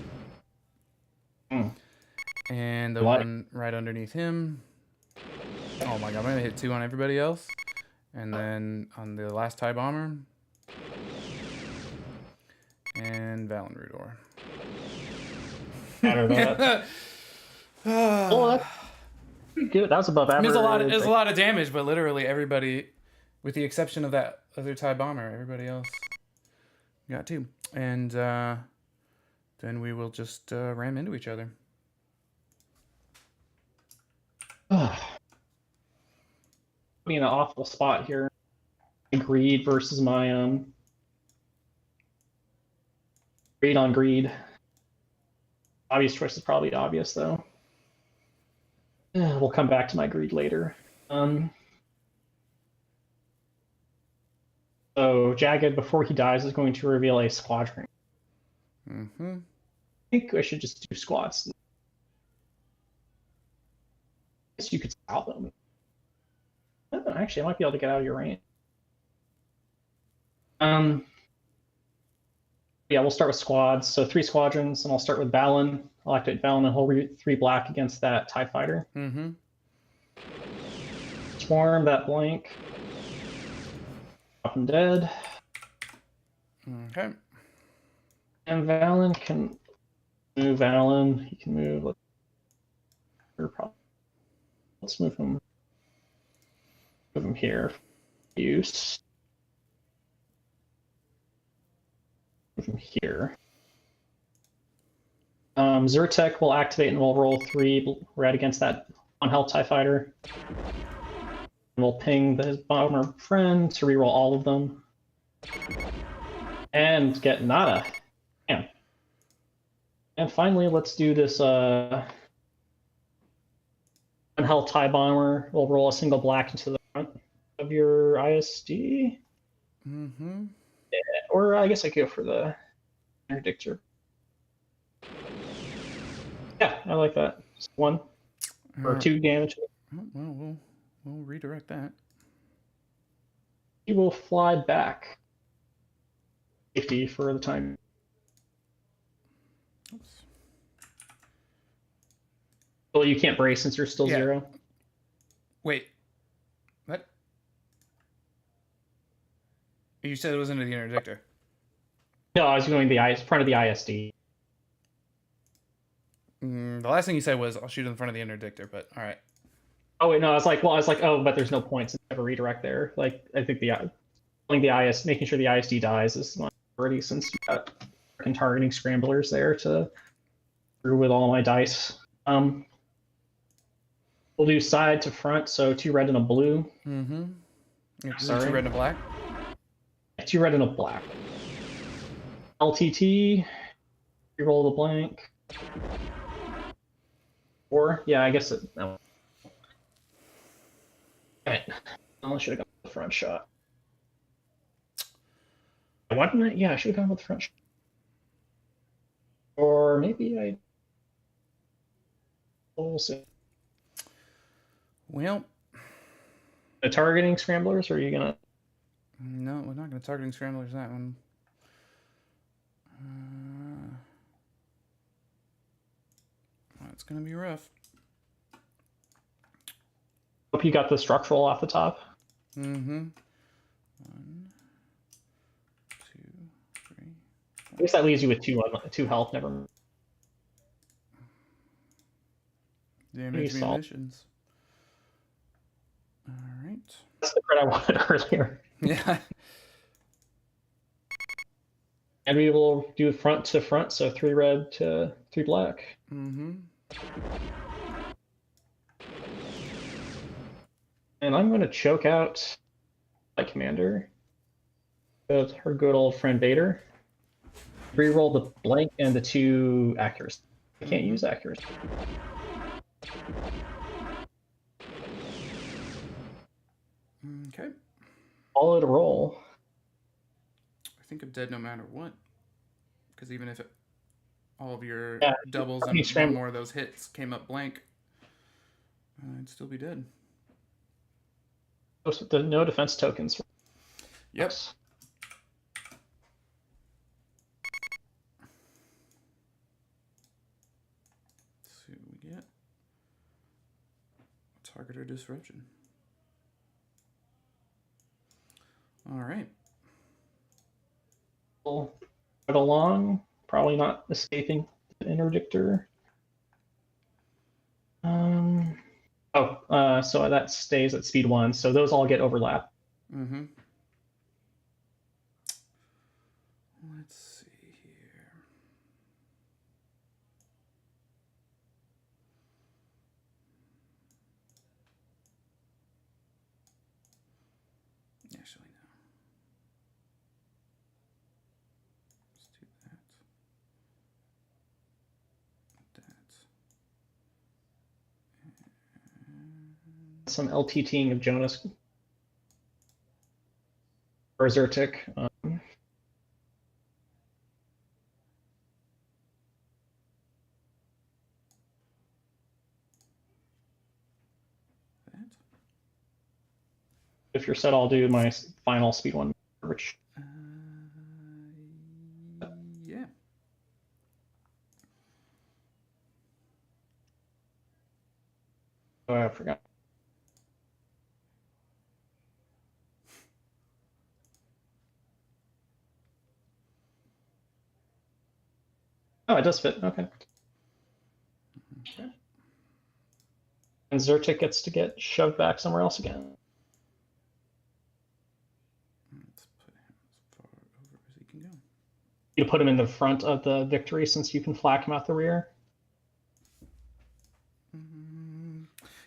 And the one right underneath him. Oh my god, I'm gonna hit 2 on everybody else. And then on the last TIE bomber. And Valen Rudor. Oh, that's pretty good. That was above average. It's a lot of damage, but literally everybody, with the exception of that other TIE bomber, everybody else got 2. And then we will just ram into each other. Be in an awful spot here. Greed versus my greed on greed. Obvious choice is probably obvious though. We'll come back to my greed later. So Jagged, before he dies, is going to reveal a squadron. I think I should just do squads. I guess you could scout them. Actually, I might be able to get out of your range. Yeah, we'll start with squads. So 3 squadrons, and I'll start with Valen. I'll activate Valen and hold 3 black against that TIE fighter. Swarm that blank. Drop him dead. Okay. And Valen can move Valen. He can move. Let's move him. Move him here. Use. Move him here. Zyrtec will activate and we'll roll 3 red against that on-health TIE fighter. And we'll ping his bomber friend to reroll all of them. And get nada. Damn. And finally, let's do this on-health TIE bomber. We'll roll a single black into the front of your ISD. Yeah, or I guess I could go for the interdictor. Yeah, I like that. Just 1 or 2 damage. Well, we'll redirect that. He will fly back. Safety for the time. Oops. Well, you can't brace since you're still 0. Wait. What? You said it was into the interdictor. No, I was going the front of the ISD. The last thing you said was I'll shoot in front of the interdictor, but all right. Oh wait, no, I was like, oh, but there's no points. It's never redirect there. Like, I think making sure the ISD dies is my priority since you got freaking targeting scramblers there to screw with all my dice. We'll do side to front, so 2 red and a blue. Mm-hmm. Sorry. 2 red and a black. 2 red and a black. LTT. Reroll the blank. Or yeah, I guess it. No. Alright. I should have gone with the front shot. Why didn't I? Yeah, I should have gone with the front shot. Or maybe I. We'll see. Well, The targeting scramblers, or are you gonna? no, we're not going to targeting scramblers that one. That's going to be rough. Hope you got the structural off the top. Mm-hmm. 1, 2, 3. I guess that leaves you with 2 health. Never mind. Damage solid. munitions. All right. That's the crit I wanted earlier. Yeah. And we will do front to front, so 3 red to 3 black. Mm-hmm. And I'm going to choke out my commander. With her good old friend Vader. Reroll the blank and the 2 accuracy. I can't use accuracy. Okay. Follow to roll. I think I'm dead no matter what. Because even if all of your Yeah, doubles and one more of those hits came up blank, I'd still be dead. The no defense tokens. Yep. Let's see what we get. Targeter disruption. All right. Right along. Probably not escaping the interdictor. So that stays at speed 1. So those all get overlap. Mm-hmm. Let's see here. Actually, no. Let's do that. Some LTTing of Jonas. Or Zertic. If you're set, I'll do my final speed 1, which. Yeah. Oh, I forgot. Oh, it does fit. Okay. Okay. And Zertic gets to get shoved back somewhere else again. Let's put him as far over as he can go. You put him in the front of the victory since you can flak him out the rear.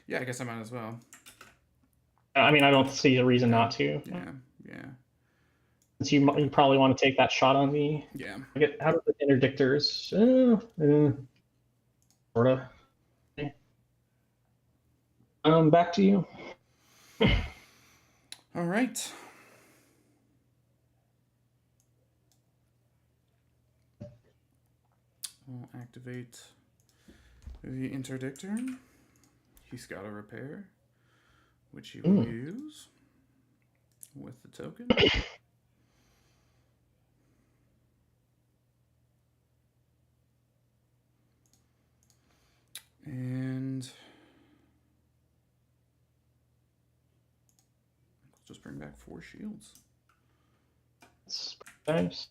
Yeah, I guess I might as well. I mean, I don't see a reason not to. Yeah, yeah. Since you probably want to take that shot on me. Yeah. Get out of the interdictors. Sort of. Okay. Back to you. All right. We'll activate the interdictor. He's got a repair, which he will use with the token. And we'll just bring back 4 shields. Nice.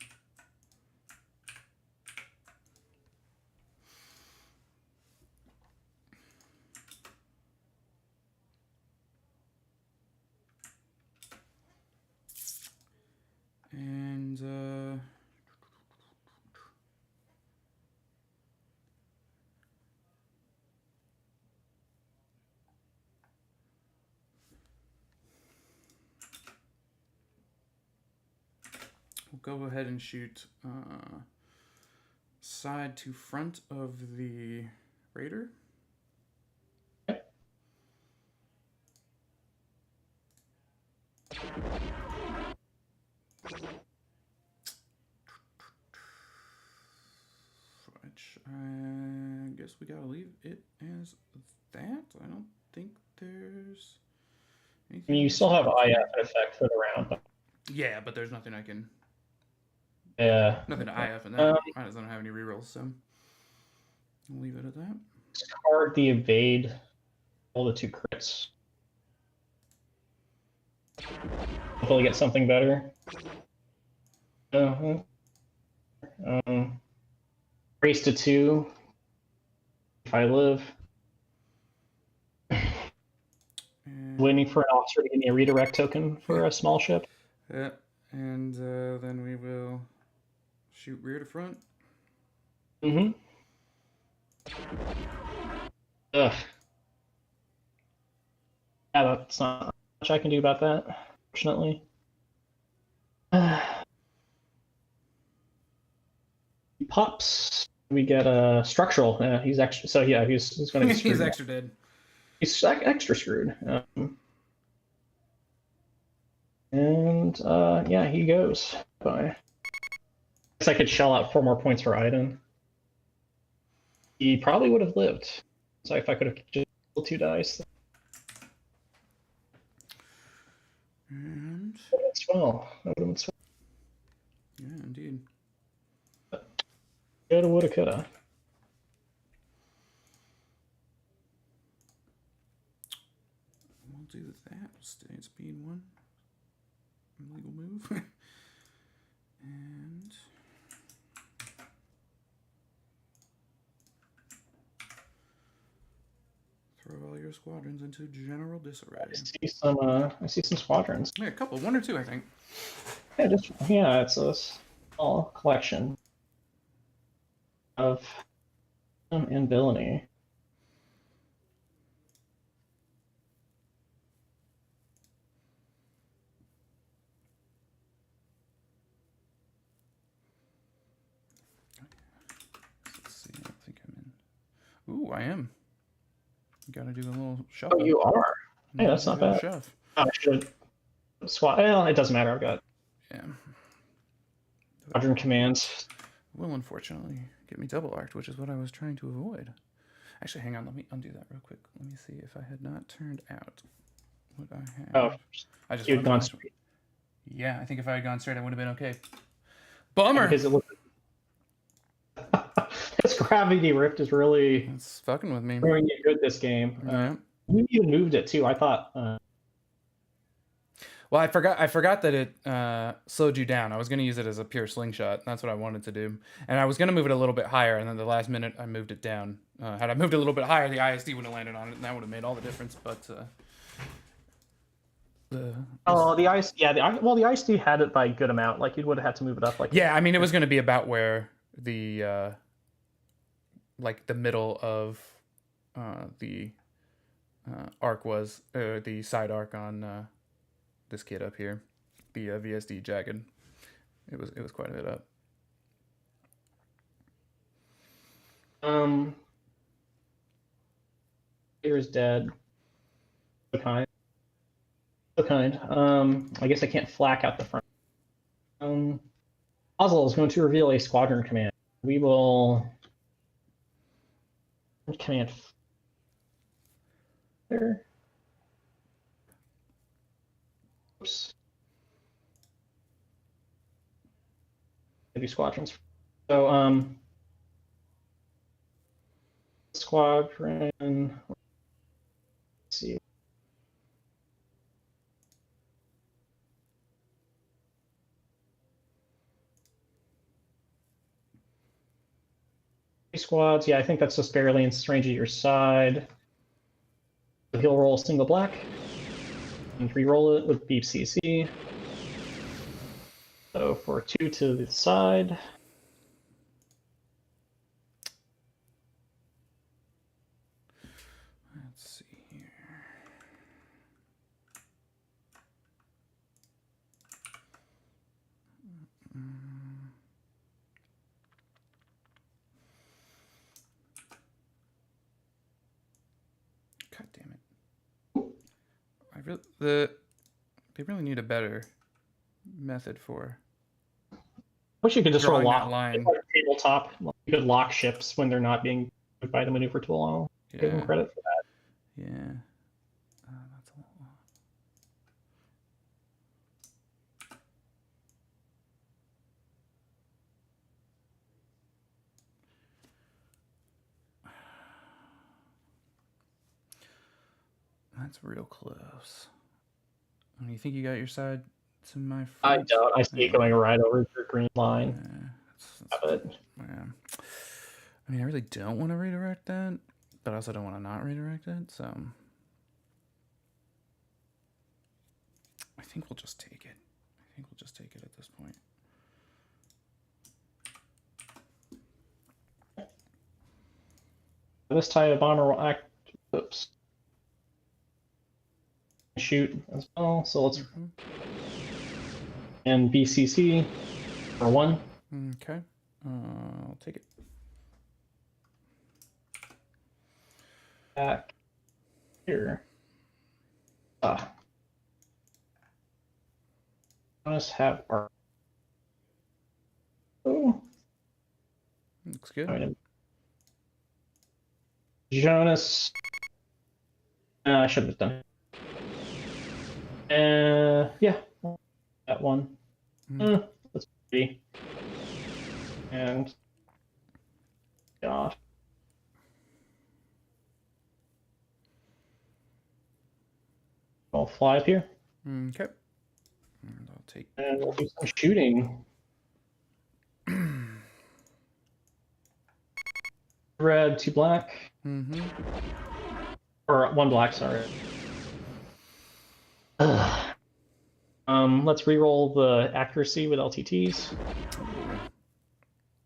go ahead and shoot side to front of the Raider. Which I guess we gotta leave it as that. I don't think there's anything. You still have IF effect for the round. But... Yeah, but there's nothing I can. Yeah. Nothing to IF in that. I just don't have any rerolls, so I'll leave it at that. Discard the evade. Roll the 2 crits. Hopefully get something better. Race to 2. If I live. And, Waiting for an officer to give me a redirect token for a small ship. yeah, and then we will shoot rear to front. Mm-hmm. Ugh. Yeah, that's not much I can do about that, fortunately. He pops. We get a structural. He's extra. So yeah, he's going to be screwed. He's extra dead. He's extra screwed. And yeah, he goes. Bye. Guess I could shell out 4 more points for Iden. He probably would have lived. So if I could have just rolled 2 dice. And That would have been swell. That would have been swell. yeah, indeed. Coulda, woulda, coulda. We'll do that. We'll stay at speed 1. Illegal move. And throw all your squadrons into general disarray. I see some squadrons. Yeah, a couple, 1 or 2, I think. Yeah, it's a small collection of and villainy. Let's see. I don't think I'm in. Ooh, I am. Gotta do a little shuffle. Oh, you are. Hey, that's not bad. Shove. I should swap. Well, it doesn't matter. I've got Yeah. squadron commands. Will unfortunately get me double arced, which is what I was trying to avoid. Actually, hang on. Let me undo that real quick. Let me see if I had not turned out what I had. Oh, I just you'd wanted gone to- straight. Yeah, I think if I had gone straight, I would have been okay. Bummer. Because it looked. This gravity rift is really It's fucking with me. doing you good this game. Yeah. You even moved it too. I thought. Well, I forgot that it slowed you down. I was going to use it as a pure slingshot. That's what I wanted to do. And I was going to move it a little bit higher, and then the last minute I moved it down. Had I moved it a little bit higher, the ISD would have landed on it, and that would have made all the difference. But the IC, yeah, the ISD had it by a good amount. Like you would have had to move it up. Like yeah, I mean, it was going to be about where the like the middle of the arc was, the side arc on this kid up here, the VSD jagged. It was quite a bit up. Here's dead. So kind. So kind. I guess I can't flak out the front. Oswald is going to reveal a squadron command. We will command there. Oops. Maybe squadrons. So squadron. Let's see. Squads, yeah, I think that's just barely in range of your side. So he'll roll a single black and re-roll it with beep CC. So for 2 to the side. Let's see here. God damn it. They really need a better method for Wish you could just sort of drawing that lock line. like tabletop. You could lock ships when they're not being moved by the maneuver tool. I'll give them Yeah. credit for that. Yeah. That's a lot. That's real close. You think you got your side to my I front? don't. I see it going right over your green Yeah, line. but yeah. I mean, I really don't want to redirect that, but I also don't want to not redirect it. So I think we'll just take it. I think we'll just take it at this point. This type of bomber will act. Oops. Shoot as well. So let's and BCC for 1. Okay. I'll take it. Back here. Let's have our. Oh, Looks good. Jonas. I should have done it. Yeah, that one. That's pretty. And God. I'll fly up here. Okay. And I'll take. And we'll do some shooting. Red, 2 black. Or 1 black, sorry. Let's re-roll the accuracy with LTTs.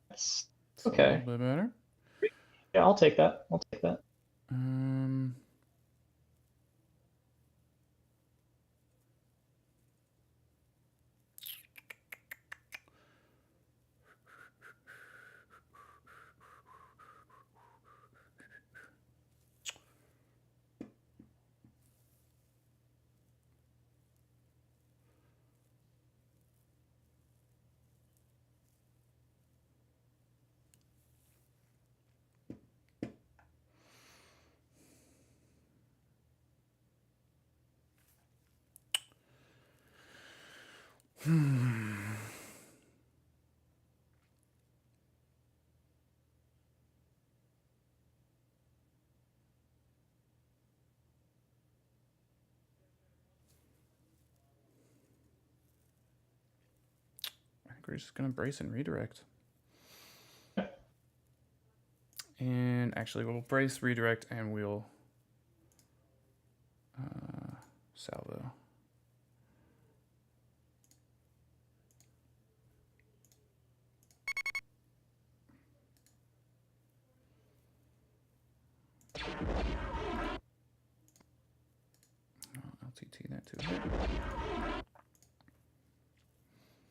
That's okay. A little bit better. Yeah, I'll take that. I'll take that. I think we're just gonna brace and redirect. And actually, we'll brace, redirect, and we'll salvo. LTT that too.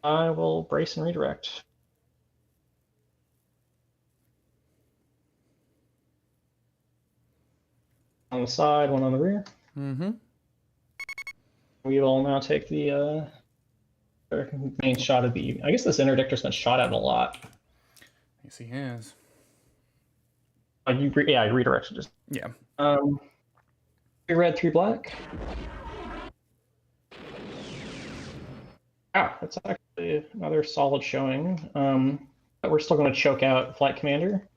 I will brace and redirect. On the side, 1 on the rear. We will now take the main shot of the. I guess this interdictor's been shot at a lot. Yes, he has. I redirected just. Yeah. 3 red, 3 black. That's actually another solid showing. But we're still going to choke out Flight Commander.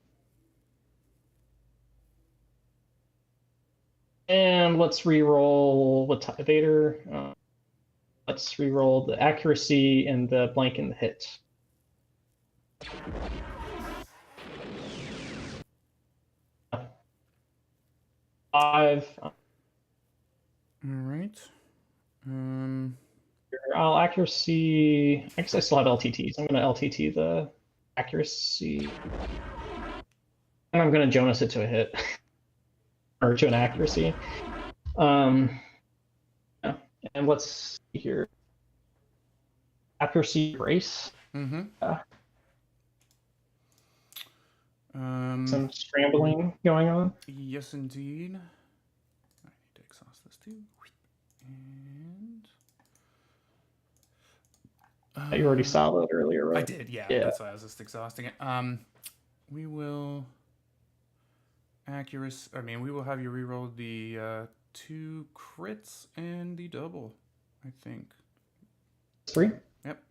And let's re-roll with Vader. Let's re-roll the accuracy and the blank and the hit. Five. All right. I'll accuracy. I guess I still have LTTs. I'm going to LTT the accuracy. And I'm going to Jonas it to a hit. Or to an accuracy. Yeah. And let's see here. Accuracy brace. Some Some scrambling going on. Yes, indeed. 2. And You already saw that earlier, right? I did, yeah. Yeah. That's why I was just exhausting it. We will we will have you reroll the 2 crits and the double, I think. 3? Yep.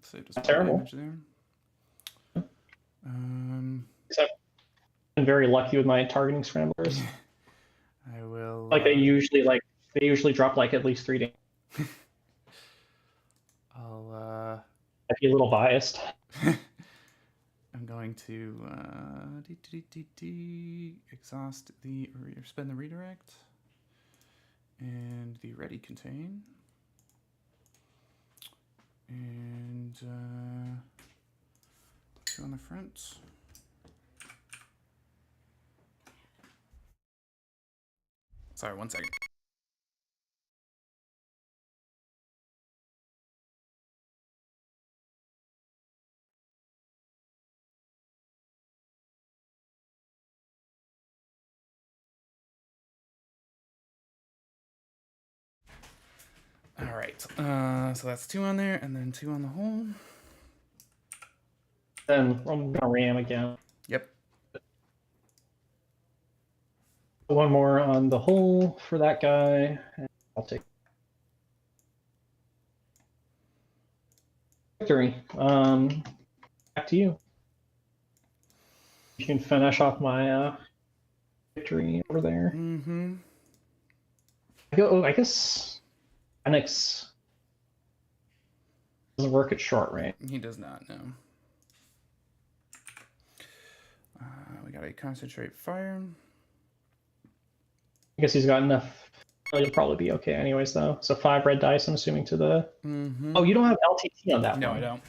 Saved us some Terrible. damage there. Except I'm very lucky with my targeting scramblers. I will. Like they usually drop like at least 3 damage. I'll. I'd be a little biased. I'm going to exhaust spend the redirect and the ready contain and 2 on the front. Sorry, 1 second. All right, so that's 2 on there, and then 2 on the hole. Then I'm gonna ram again. Yep. 1 more on the hole for that guy. And I'll take victory. Back to you. You can finish off my victory over there. Mm-hmm. I guess Phoenix doesn't work at short range. He does not, no. We got a concentrate fire. I guess he's got enough. He'll probably be okay anyways, though. So 5 red dice, I'm assuming, to the... Mm-hmm. Oh, you don't have LTT on that one. No, I don't.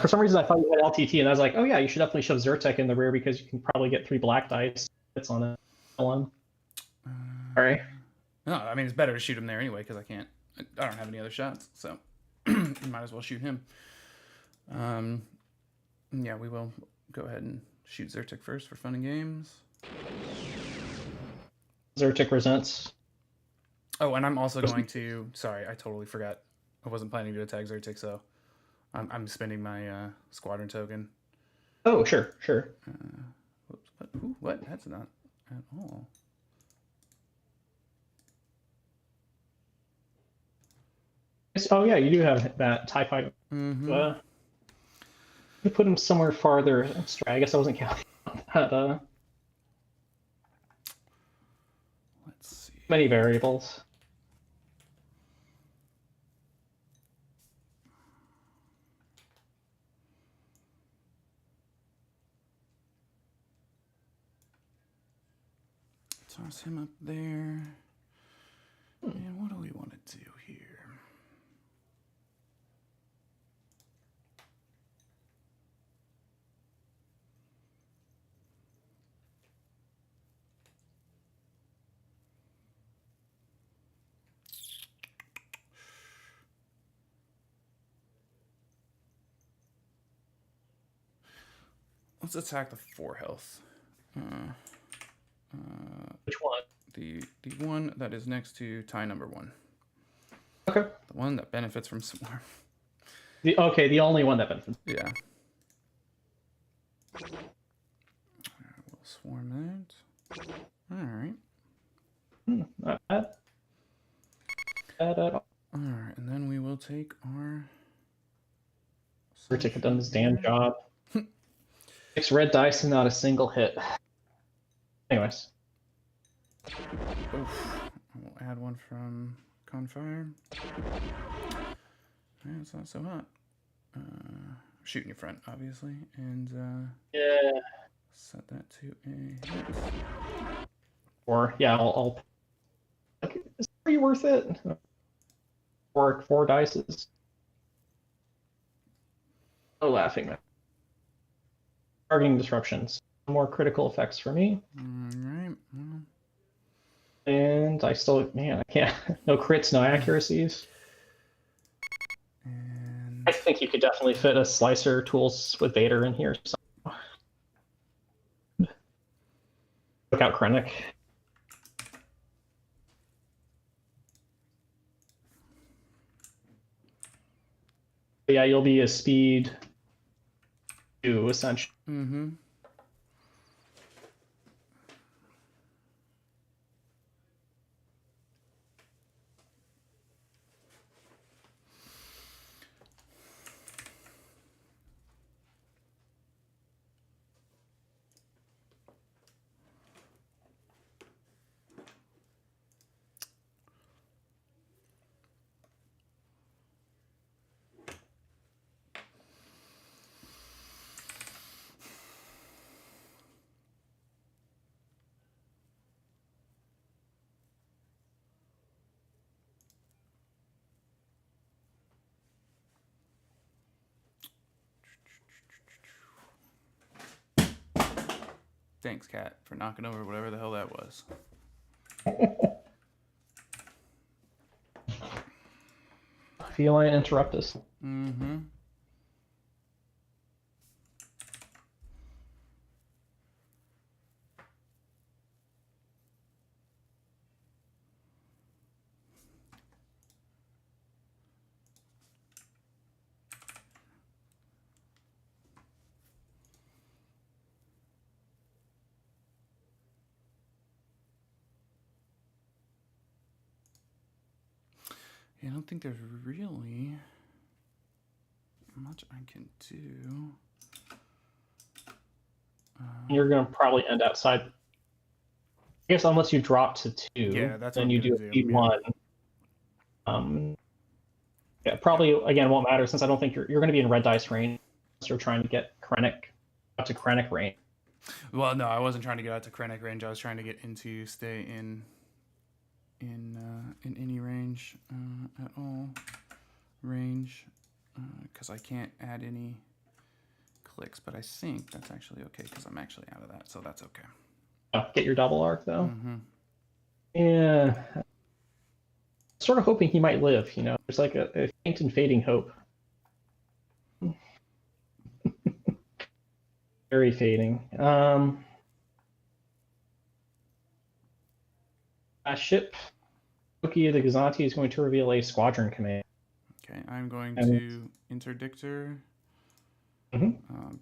For some reason, I thought you had LTT, and I was like, oh yeah, you should definitely shove Zyrtec in the rear because you can probably get 3 black dice. It's on it. All right. No, I mean, it's better to shoot him there anyway because I don't have any other shots, so you might as well shoot him. Yeah, we will go ahead and shoot Zyrtec first for fun and games. Zyrtec resents. Oh, and I'm also going to... Sorry, I totally forgot. I wasn't planning to attack Zyrtec, so I'm spending my squadron token. Oh, sure. Whoops, what? Ooh, what? That's not at all. Oh yeah, you do have that TIE fighter. Mm-hmm. You put him somewhere farther. I guess I wasn't counting on that. Let's see. Many variables. Toss him up there. And what do we want to do here? Let's attack the 4 health. Which one? The one that is next to tie number 1. Okay. The one that benefits from swarm. The only one that benefits. Yeah. We'll swarm that. All right. Not bad. Bad at all. All right, and then we will take our. Zyrtec had done his damn job. 6 red dice and not a single hit. Anyways. Oof. We'll add 1 from Confire. Yeah, it's not so hot. Shooting your front, obviously, and Yeah. set that to a hit. Or yeah, I'll like, is it pretty worth it? 4 dices. No laughing, man. Targeting disruptions. More critical effects for me. All right. Well. And I still, man, I can't. No crits, no accuracies. And I think you could definitely fit a slicer tools with Vader in here. So. Look out Krennic. But yeah, you'll be a speed 2, essentially. Mm-hmm. Thanks, Cat, for knocking over whatever the hell that was. Feline Interruptus. Mm-hmm. I don't think there's really much I can do. You're going to probably end outside. I guess unless you drop to 2, Yeah, that's what then I'm you gonna do a do, speed yeah. 1. Yeah, probably again won't matter since I don't think you're going to be in red dice range. Unless you're trying to get Krennic up to Krennic range. Well, no, I wasn't trying to get out to Krennic range. I was trying to get into stay in any range at all. Range, because I can't add any clicks, but I think that's actually okay because I'm actually out of that, so that's okay. Oh, get your double arc though. Mm-hmm. Yeah, sort of hoping he might live. You know, there's like a faint and fading hope. Very fading. A ship, Loki the Gazanti is going to reveal a squadron command. Okay, I'm going to interdictor. Bring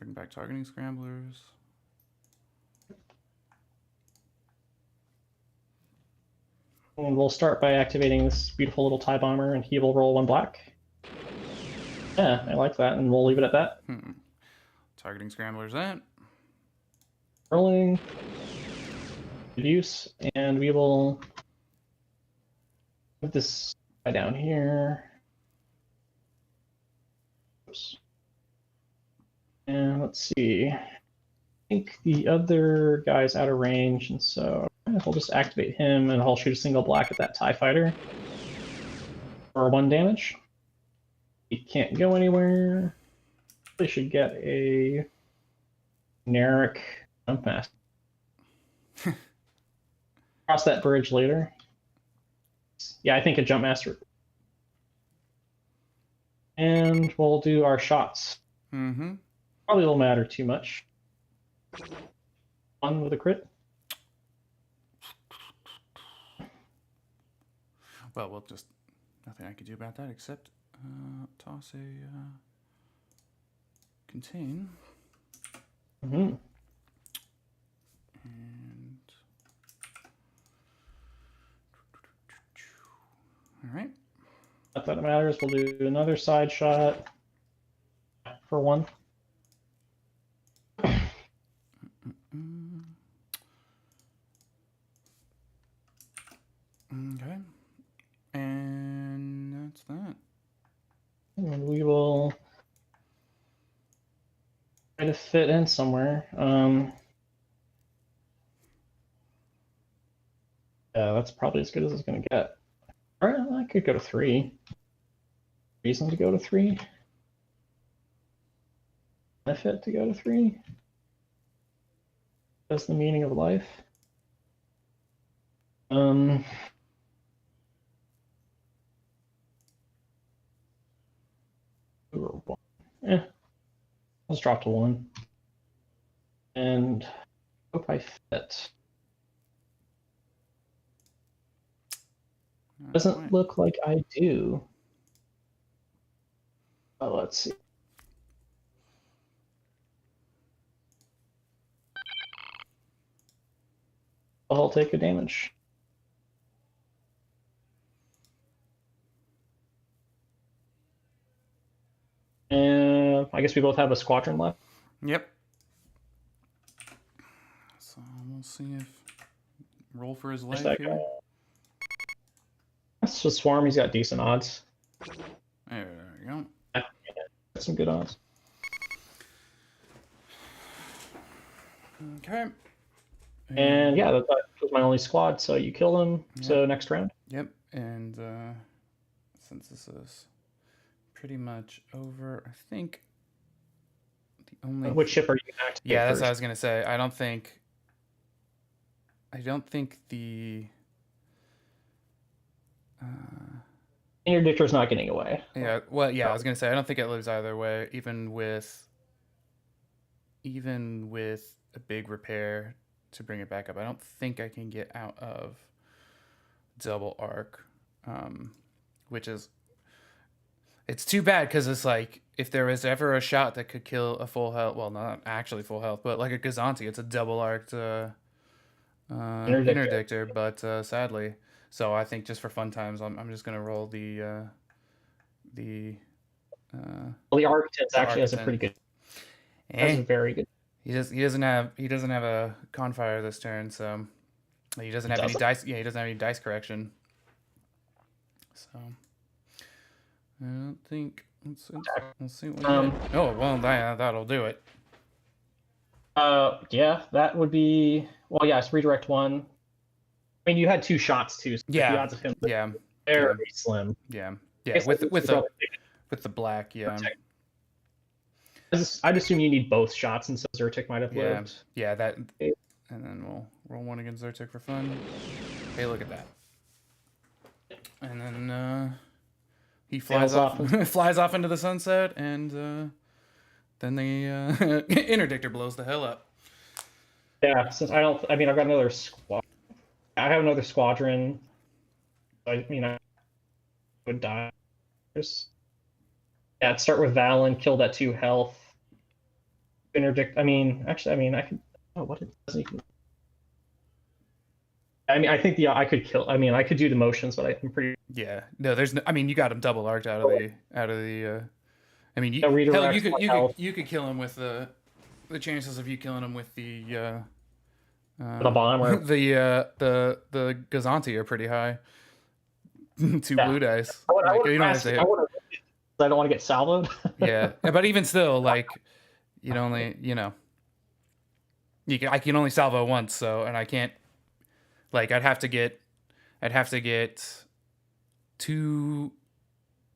back targeting scramblers. And we'll start by activating this beautiful little TIE bomber, and he will roll 1 black. Yeah, I like that, and we'll leave it at that. Targeting scramblers that. Rolling. Good use, and we will put this guy down here. Oops. And let's see. I think the other guy's out of range, and so we'll just activate him, and I'll shoot a single black at that TIE fighter for 1 damage. He can't go anywhere. They should get a generic jump master. Cross that bridge later. Yeah, I think a jump master. And we'll do our shots. Mm-hmm. Probably won't matter too much. 1 with a crit. Well, we'll just nothing I can do about that except toss a contain. Mm-hmm. And all right. Not that it matters. We'll do another side shot for 1. Okay. And that's that. And we will try to fit in somewhere. Yeah, that's probably as good as it's going to get. All right, I could go to 3. Reason to go to 3? Benefit to go to 3? That's the meaning of life. Let's drop to 1. And hope I fit. Doesn't look like I do. Oh, let's see. I'll take a damage. And I guess we both have a squadron left. Yep. So we'll see if roll for his life here. That's a swarm. He's got decent odds. There we go. Got some good odds. Okay. And yeah, that was my only squad. So you kill him. Yep. So next round. Yep. And since this is pretty much over, I think the only Which ship are you going to yeah, that's first? what I was gonna say. I don't think the Interdictor's not getting away. yeah, well, yeah, I was gonna say I don't think it lives either way, even with a big repair to bring it back up. I don't think I can get out of double arc, which is it's too bad because it's like if there was ever a shot that could kill a full health, well, not actually full health, but like a Gazanti, it's a double arced interdictor, but sadly. So I think just for fun times, I'm just gonna roll the Well, the Architect actually has a pretty good. That's a very good. He doesn't have a Confire this turn, so he doesn't have any dice. Yeah, he doesn't have any dice correction. So I don't think. Let's see what we get. Oh well, that'll do it. Yeah, that would be. Well, yeah, it's redirect one. I mean, you had 2 shots too. So Yeah. the odds of him Yeah. very slim. Yeah. Guess With that the black. Yeah. I'd assume you need both shots, and so Zyrtec might have lived. Yeah. That. And then we'll roll one against Zyrtec for fun. Hey, look at that. And then he flies off flies off into the sunset, and then the interdictor blows the hell up. Yeah, since I've got another squad. I have another squadron. I mean, I would die. Yeah, I'd start with Valen, kill that 2 health. Interdict. I could. Oh, what? It doesn't even. I mean, I think I could kill. I mean, I could do the motions, but I'm pretty. Yeah. No, there's no. I mean, you got him double arced out of the. I mean, hell, you could kill him with the chances of you killing him with the bomb or the Gazanti are pretty high. 2 blue dice. I don't want to get salvoed. Yeah, but even still, like you'd only, I can only salvo once, so and I can't. Like I'd have to get 2.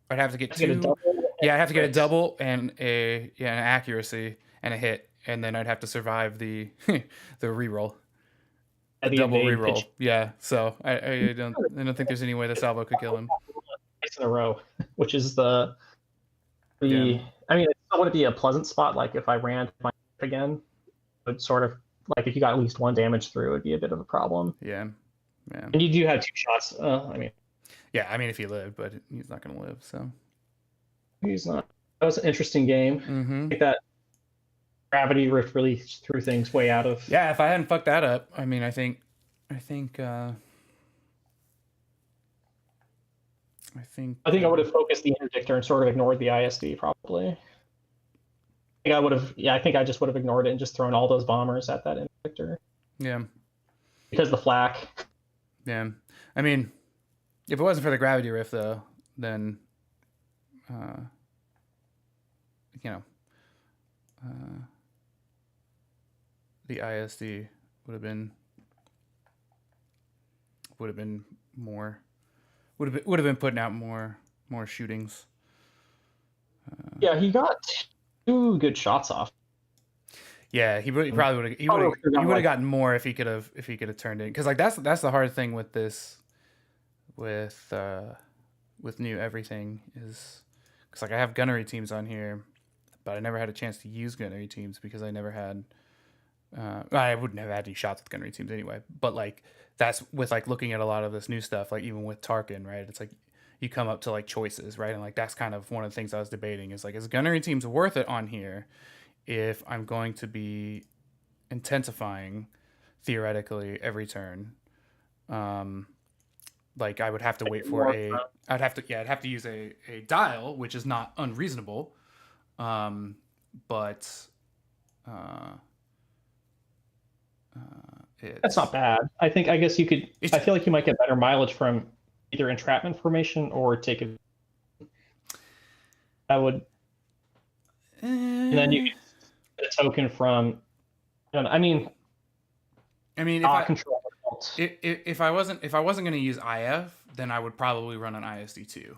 I'd have to get 2. Yeah, I'd have to get a double and an accuracy and a hit, and then I'd have to survive the the reroll. A double reroll. Yeah, so I don't think there's any way the salvo could kill him. In a row, which is the. I mean, it still wouldn't be a pleasant spot. Like if I ran my again, it would sort of like if you got at least 1 damage through, it would be a bit of a problem. Yeah. And you do have 2 shots. Yeah, I mean if he lived, but he's not gonna live, so. He's not. That was an interesting game. Mm-hmm. I think that Gravity Rift really threw things way out of. Yeah, if I hadn't fucked that up, I mean, I think. I would have focused the interdictor and sort of ignored the ISD probably. I think I just would have ignored it and just thrown all those bombers at that interdictor. Yeah. Because the flak. Yeah. I mean, if it wasn't for the gravity rift though, then the ISD would have been putting out more shootings. Yeah, he got 2 good shots off. Yeah, he probably would have gotten more if he could have turned it, because like that's the hard thing with this with new everything is because like I have gunnery teams on here, but I never had a chance to use gunnery teams because I never had I wouldn't have had any shots with gunnery teams anyway. But like that's with like looking at a lot of this new stuff, like even with Tarkin, right? It's like you come up to like choices, right? And like that's kind of one of the things I was debating is like, is gunnery teams worth it on here if I'm going to be intensifying theoretically every turn? Like I would have to wait for I'd have to use a dial, which is not unreasonable. But That's not bad. I guess you could. I feel like you might get better mileage from either entrapment formation or take a. I would. And then you get a token from. I mean, if I wasn't going to use IF, then I would probably run an ISD2.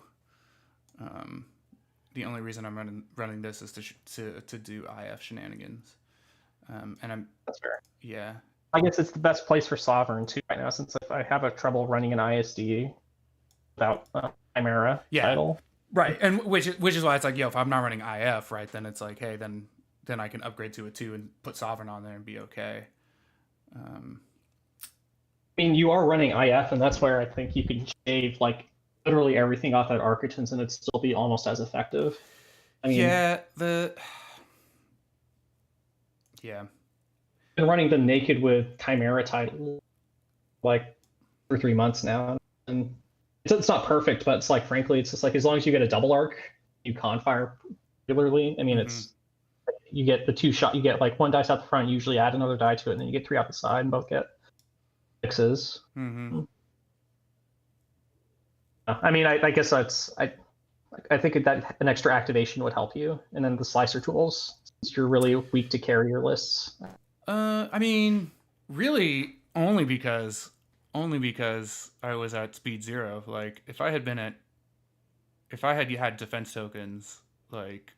The only reason I'm running this is to do IF shenanigans. That's fair. Yeah. I guess it's the best place for Sovereign too right now, since if I have a trouble running an ISD without Chimera title. Right, and which is why it's like, yo, if I'm not running IF, right, then it's like, hey, then I can upgrade to a 2 and put Sovereign on there and be okay. I mean, you are running IF, and that's where I think you can shave like literally everything off at Architons, and it'd still be almost as effective. I mean, been running them naked with Chimera title like 2 or 3 months now, and it's not perfect, but it's like, frankly, it's just like as long as you get a double arc, you con fire regularly. I mean, it's you get the 2 shot, you get like 1 dice out the front, usually add another die to it, and then you get 3 out the side, and both get 6s. I mean, I guess that's I think that an extra activation would help you, and then the slicer tools, since you're really weak to carrier lists. I mean, really only because I was at speed 0. Like if I had had defense tokens, like,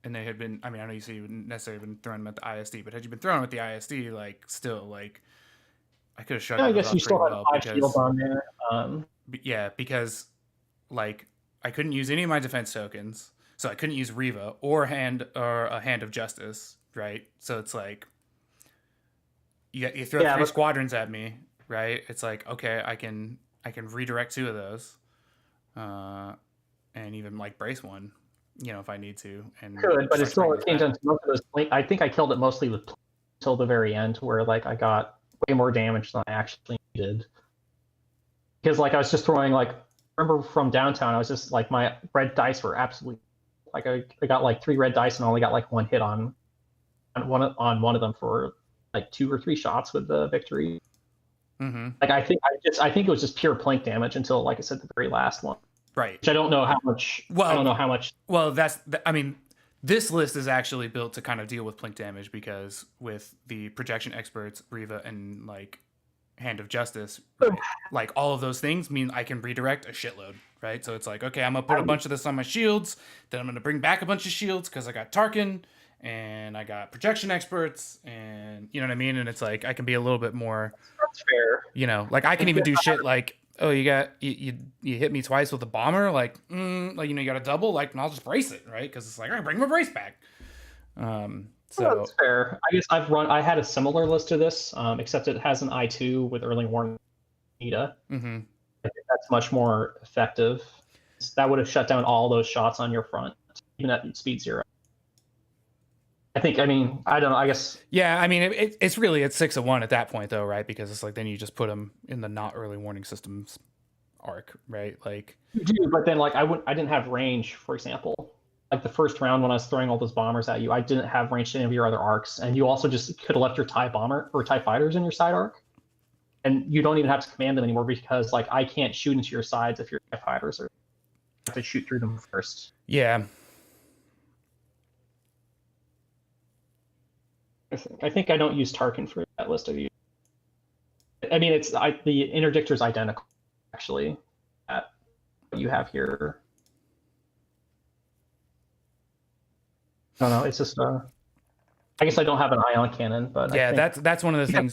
and they had been, I mean, I know you say you wouldn't necessarily been throwing them at the ISD, but had you been throwing them at the ISD, like still, like I could have shut. Yeah, I guess you still had 5 shields on there. Yeah, because like I couldn't use any of my defense tokens, so I couldn't use Riva or a hand of justice, right? So it's like you throw 3 squadrons at me, right? It's like, okay, I can redirect 2 of those, and even like brace 1, if I need to. And could, but it still came down to most of those. I think I killed it mostly with till the very end, where like I got way more damage than I actually needed. Because like I was just throwing like, remember from downtown, I was just like, my red dice were absolutely like I got like 3 red dice and only got like 1 hit on one of them for like 2 or 3 shots with the victory. Like I think it was just pure plink damage until, like I said, the very last one. Right. Which I don't know how much. Well, I don't know how much. Well, I mean, this list is actually built to kind of deal with plink damage, because with the projection experts, Riva, and like Hand of Justice, right, like all of those things mean I can redirect a shitload, right? So it's like, okay, I'm gonna put a bunch of this on my shields, then I'm gonna bring back a bunch of shields because I got Tarkin and I got projection experts, and you know what I mean. And it's like I can be a little bit more. That's fair. Like I can even do shit like, oh, you hit me twice with a bomber, like you got a double, like, and I'll just brace it, right? Because it's like, all right, bring my brace back. So that's fair. I guess I had a similar list to this, except it has an I2 with early warning Nita. I think that's much more effective. That would have shut down all those shots on your front, even at speed 0. I mean, I don't know, I guess. Yeah, I mean, it's really at 6 of 1 at that point, though, right? Because it's like, then you just put them in the not early warning systems arc, right? Like, you do, but then like I didn't have range, for example. Like the first round when I was throwing all those bombers at you, I didn't have range to any of your other arcs, and you also just could have left your TIE bomber or TIE fighters in your side arc, and you don't even have to command them anymore, because like I can't shoot into your sides if your TIE fighters are. I have to shoot through them first. Yeah. I think I don't use Tarkin for that list of you. I mean, the interdictor is identical, actually. At what you have here. I don't know. It's just I guess I don't have an ion cannon, but yeah, that's one of the things.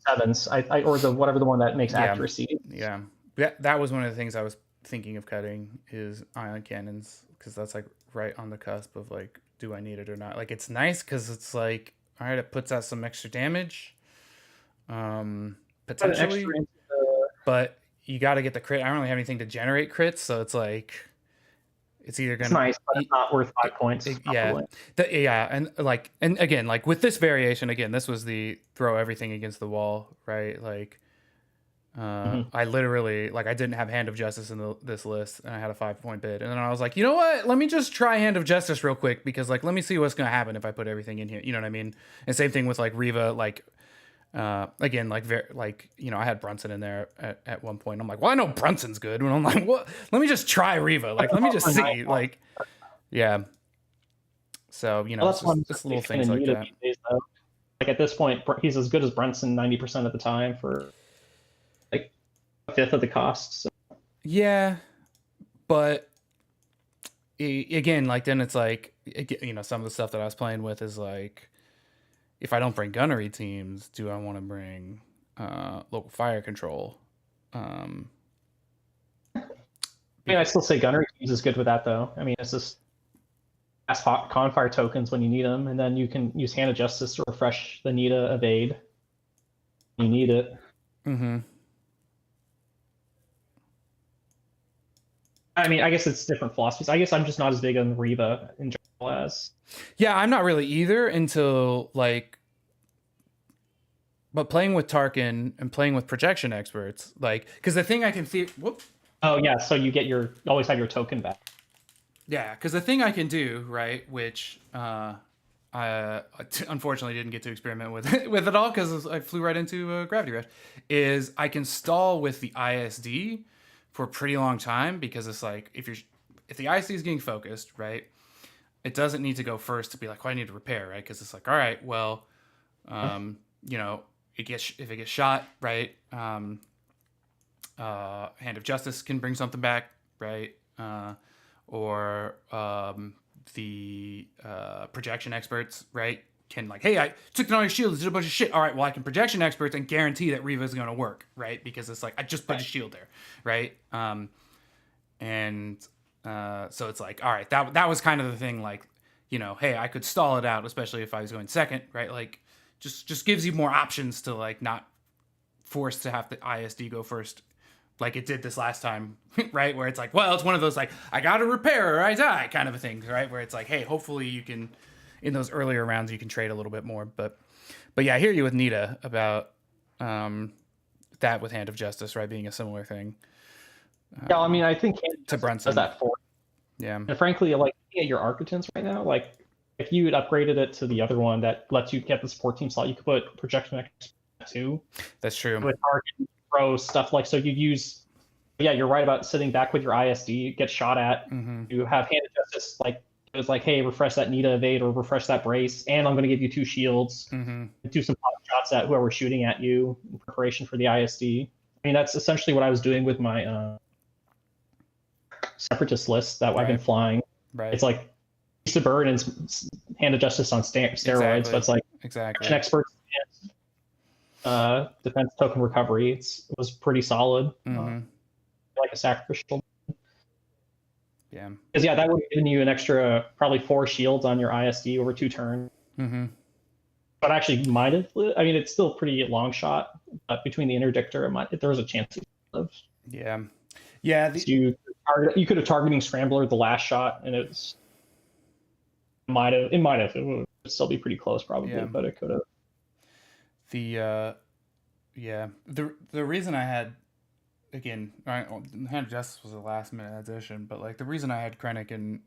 Sevens, or the one that makes accuracy. Yeah, that was one of the things I was thinking of cutting, is ion cannons, because that's like right on the cusp of like, do I need it or not? Like, it's nice because it's like, All right, it puts out some extra damage. Put an Potentially, extra into the... but you got to get the crit. I don't really have anything to generate crits, so it's like it's either It's gonna nice, but it's not worth 5 points. yeah, and again, like with this variation, again, this was the throw everything against the wall, right? Like, I literally like I didn't have Hand of Justice in this list, and I had a 5-point bid, and then I was like, you know what? Let me just try Hand of Justice real quick because like let me see what's gonna happen if I put everything in here. You know what I mean? And same thing with like Riva, like. Again, like I had Brunson in there at one point. I'm like, well, I know Brunson's good, and I'm like, what? Let me just try Riva. Like, let me just see. Like, yeah. So Well, that's just little things like that. Days, like at this point, he's as good as Brunson 90% of the time for like a fifth of the cost. So. Yeah, but again, like then it's like some of the stuff that I was playing with is like. If I don't bring gunnery teams, do I want to bring local fire control? I mean, I still say gunnery teams is good with that, though. I mean, it's just fast confire tokens when you need them, and then you can use Hand of Justice to refresh the Nita evade. You need it. Mm-hmm. I mean, I guess it's different philosophies. I guess I'm just not as big on Riva in general as. Yeah, I'm not really either until like. But playing with Tarkin and playing with projection experts, like, because the thing I can see. Whoop. Oh yeah, so you always have your token back. Yeah, because the thing I can do, right, which I unfortunately didn't get to experiment with it all because I flew right into Gravity Rush, is I can stall with the ISD for a pretty long time because it's like if the ISD is getting focused, right, it doesn't need to go first to be like, oh, I need to repair, right? Because it's like, all right, well, if it gets shot, right, Hand of Justice can bring something back, right, or the projection experts, right, can like, hey, I took down all your shields, did a bunch of shit. All right, well, I can projection experts and guarantee that Riva is going to work, right, because it's like I just put a shield there, right, so it's like, all right, that was kind of the thing, like, hey, I could stall it out, especially if I was going second, right, like. Just gives you more options to like not forced to have the ISD go first like it did this last time, right? Where it's like, well, it's one of those like I gotta repair or I die kind of a thing, right? Where it's like, hey, hopefully you can in those earlier rounds you can trade a little bit more. But yeah, I hear you with Nita about that with Hand of Justice, right, being a similar thing. Yeah, I mean, I think to Brunson does that for. Yeah, and frankly, like looking at your Architects right now, like. If you had upgraded it to the other one that lets you get the support team slot, you could put projection too. That's true. With Tarkin, Pro stuff like so, you use. Yeah, you're right about sitting back with your ISD, get shot at. Mm-hmm. You have Hand of Justice, like it was like, hey, refresh that Nita evade or refresh that brace, and I'm going to give you 2 shields. Mm-hmm. Do some pot shots at whoever's shooting at you in preparation for the ISD. I mean, that's essentially what I was doing with my Separatist list that I've been flying. Right. It's like. To burn and Hand of Justice on steroids, exactly. So it's like exactly experts, defense token recovery. It was pretty solid, like a sacrificial. Yeah, because that would have given you an extra probably 4 shields on your ISD over 2 turns. Mm-hmm. But actually, might have. I mean, it's still pretty long shot. But between the interdictor, there was a chance of. Yeah. So you could have targeting Scrambler the last shot, and it would still be pretty close probably, but it could have. The reason I had Hand of Justice was a last minute addition, but like the reason I had Krennic and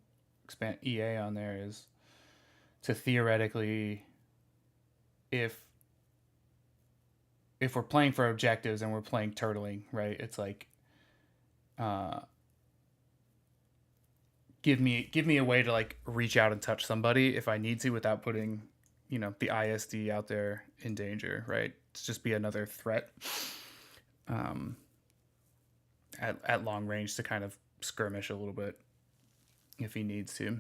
expand EA on there is to theoretically, if we're playing for objectives and we're playing turtling, right, it's like give me a way to like reach out and touch somebody if I need to without putting, the ISD out there in danger, right? To just be another threat at long range to kind of skirmish a little bit if he needs to.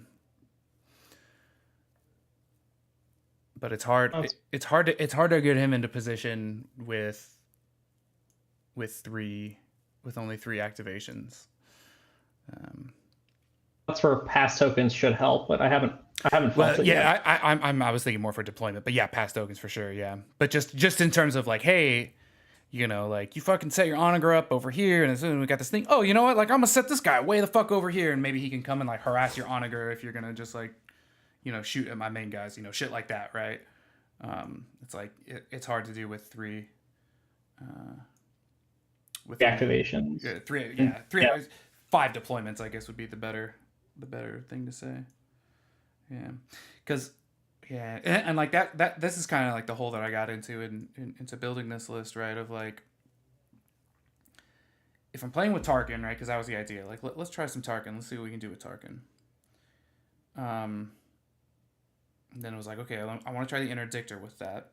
But it's hard. It's hard to get him into position with only 3 activations. That's for past tokens should help, but I haven't I haven't felt Well, it yet. yeah, I was thinking more for deployment, but yeah, pass tokens for sure, yeah. But just in terms of like, hey, you know, like you fucking set your onager up over here, and then we got this thing. Oh, you know what? Like I'm gonna set this guy way the fuck over here, and maybe he can come and like harass your onager if you're gonna just like, you know, shoot at my main guys, you know, shit like that, right? It's like it's hard to do with three. With Activations. three, 5 deployments, I guess would be the better thing to say. Yeah, because and like that this is kind of like the hole that I got into into building this list, right? Of like, if I'm playing with Tarkin, right? Because that was the idea. Like, let's try some Tarkin. Let's see what we can do with Tarkin. And then it was like, okay, I want to try the Interdictor with that.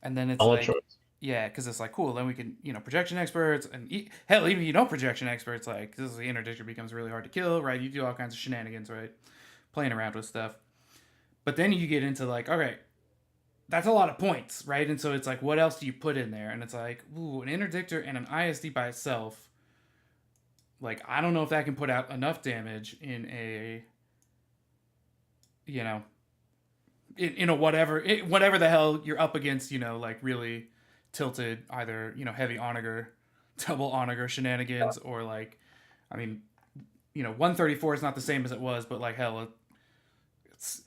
And then it's like, yeah, because it's like, cool. Then we can, you know, projection experts, and hell, even if you don't projection experts, like this is the Interdictor becomes really hard to kill, right? You do all kinds of shenanigans, right? Playing around with stuff. But then you get into like, okay, that's a lot of points, right? And so it's like, what else do you put in there? And it's like, ooh, an Interdictor and an ISD by itself. Like, I don't know if that can put out enough damage in a, you know, in a whatever the hell you're up against, you know, like really tilted either, you know, heavy onager, double onager shenanigans, or like, I mean, you know, 134 is not the same as it was, but like hell,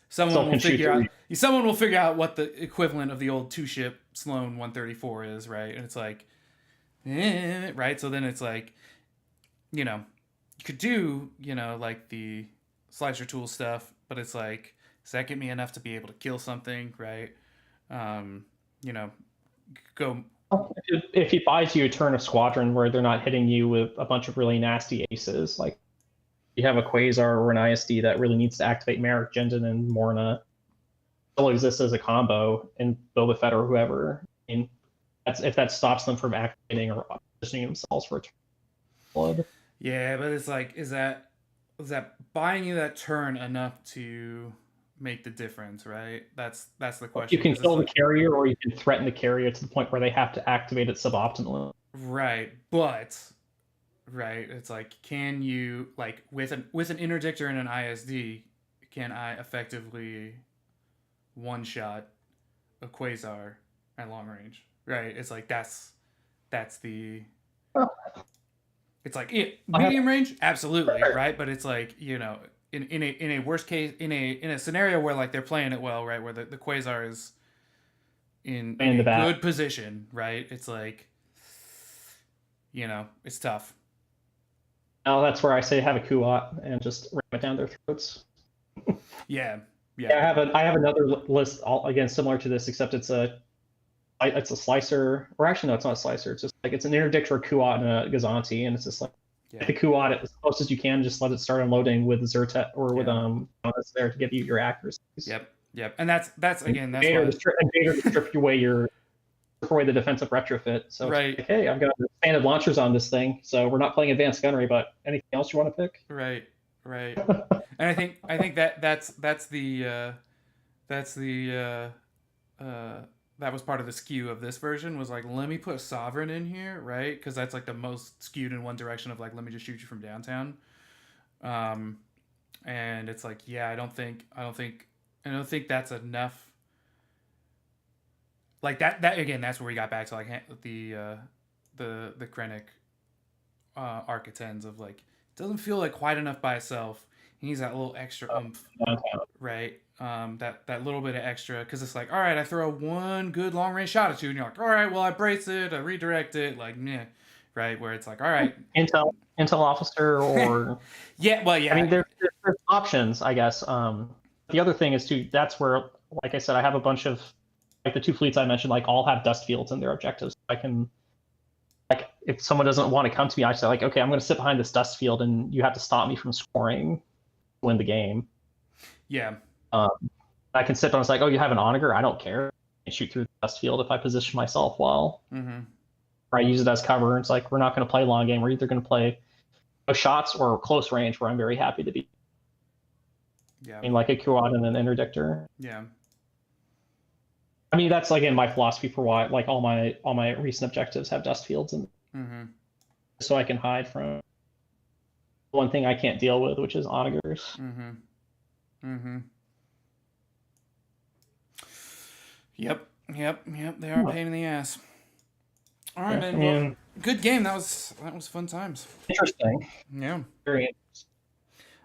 someone will figure out what the equivalent of the old 2-ship Sloan 134 is, right? And it's like, right? So then it's like, you know, you could do, you know, like the slicer tool stuff, but it's like, does that get me enough to be able to kill something, right? You know, go. If he buys you a turn of squadron where they're not hitting you with a bunch of really nasty aces, like you have a Quasar or an ISD that really needs to activate Merrick, Jendon, and Morna, still exists as a combo in Boba Fett or whoever. I mean, if that stops them from activating or positioning themselves for a turn of blood. Yeah, but it's like, is that buying you that turn enough to make the difference, right? That's the question. You can kill the carrier, or you can threaten the carrier to the point where they have to activate it suboptimally. Right, but it's like, can you, like, with an Interdictor and an ISD, can I effectively one-shot a Quasar at long range? Right? It's like that's the. It's like medium range, absolutely, right? But it's like, you know, in a worst case, in a scenario where like they're playing it well, right, where the Quasar is in a good position, right? It's like, you know, it's tough. Oh, that's where I say have a Kuat and just ram it down their throats. Yeah. I have another list again similar to this, except it's a slicer, or actually no, it's not a slicer. It's just like it's an Interdictor, Kuat, and a Gazanti, and it's just like the Kuat as close as you can. Just let it start unloading with Zertet or with Bonus there to give you your accuracy. Yep. And that's again that's Vader to strip away the defensive retrofit. So right. Like, hey, I've got expanded launchers on this thing, so we're not playing advanced gunnery, but anything else you want to pick? Right. And I think that's that was part of the skew of this version, was like, let me put Sovereign in here, right? Because that's like the most skewed in one direction of like, let me just shoot you from downtown. And it's like, yeah, I don't think that's enough. Like that again, that's where we got back to like the Krennic architens of like, it doesn't feel like quite enough by itself. He needs that little extra oomph, right? That little bit of extra, because it's like, all right, I throw one good long range shot at you, and you're like, all right, well, I brace it, I redirect it, like, meh, right? Where it's like, all right, intel officer, or yeah. I mean, there's options, I guess. The other thing is too, that's where, like I said, I have a bunch of, like the 2 fleets I mentioned, like all have dust fields in their objectives. I can, like, if someone doesn't want to come to me, I say like, okay, I'm going to sit behind this dust field, and you have to stop me from scoring, win the game. Yeah. I can sit down and it's like, oh, you have an onager? I don't care. I shoot through the dust field if I position myself well. Or I use it as cover. It's like, we're not going to play long game. We're either going to play shots or close range, where I'm very happy to be. Yeah. I mean, like a Kuat and an Interdictor. Yeah. I mean, that's again my philosophy for why, like, all my recent objectives have dust fields, and so I can hide from one thing I can't deal with, which is onagers. Mm-hmm. Yep. They are a pain in the ass. All right, man. Well, good game. That was fun times. Interesting. Yeah. Very interesting.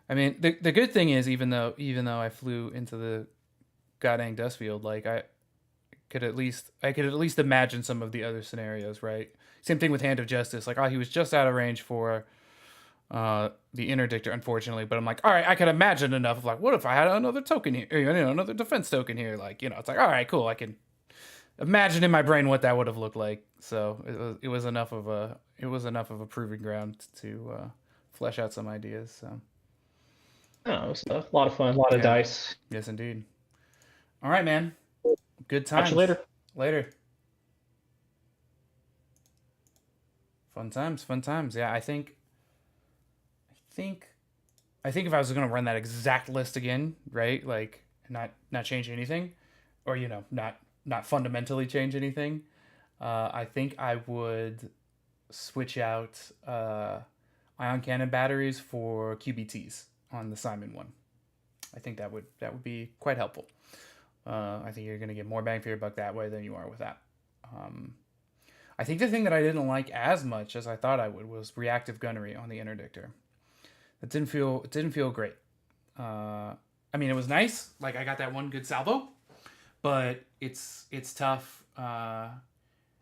I mean, the good thing is, even though I flew into the goddamn dust field, like I could at least imagine some of the other scenarios, right? Same thing with Hand of Justice. Like, he was just out of range for the interdictor, unfortunately. But I'm like, all right, I could imagine enough of like, what if I had another token here, another defense token here? Like, it's like, all right, cool. I can imagine in my brain what that would have looked like. So it was enough of a proving ground to flesh out some ideas. So. Oh, it was a lot of fun, a lot of dice. Yes, indeed. All right, man. Good times. Catch you later. Later. Fun times. Yeah, I think if I was gonna run that exact list again, right? Like not change anything, or not fundamentally change anything. I think I would switch out ion cannon batteries for QBTs on the Simon one. I think that would be quite helpful. I think you're going to get more bang for your buck that way than you are with that. I think the thing that I didn't like as much as I thought I would was reactive gunnery on the interdictor. It didn't feel great. I mean, it was nice. Like, I got that one good salvo, but it's tough.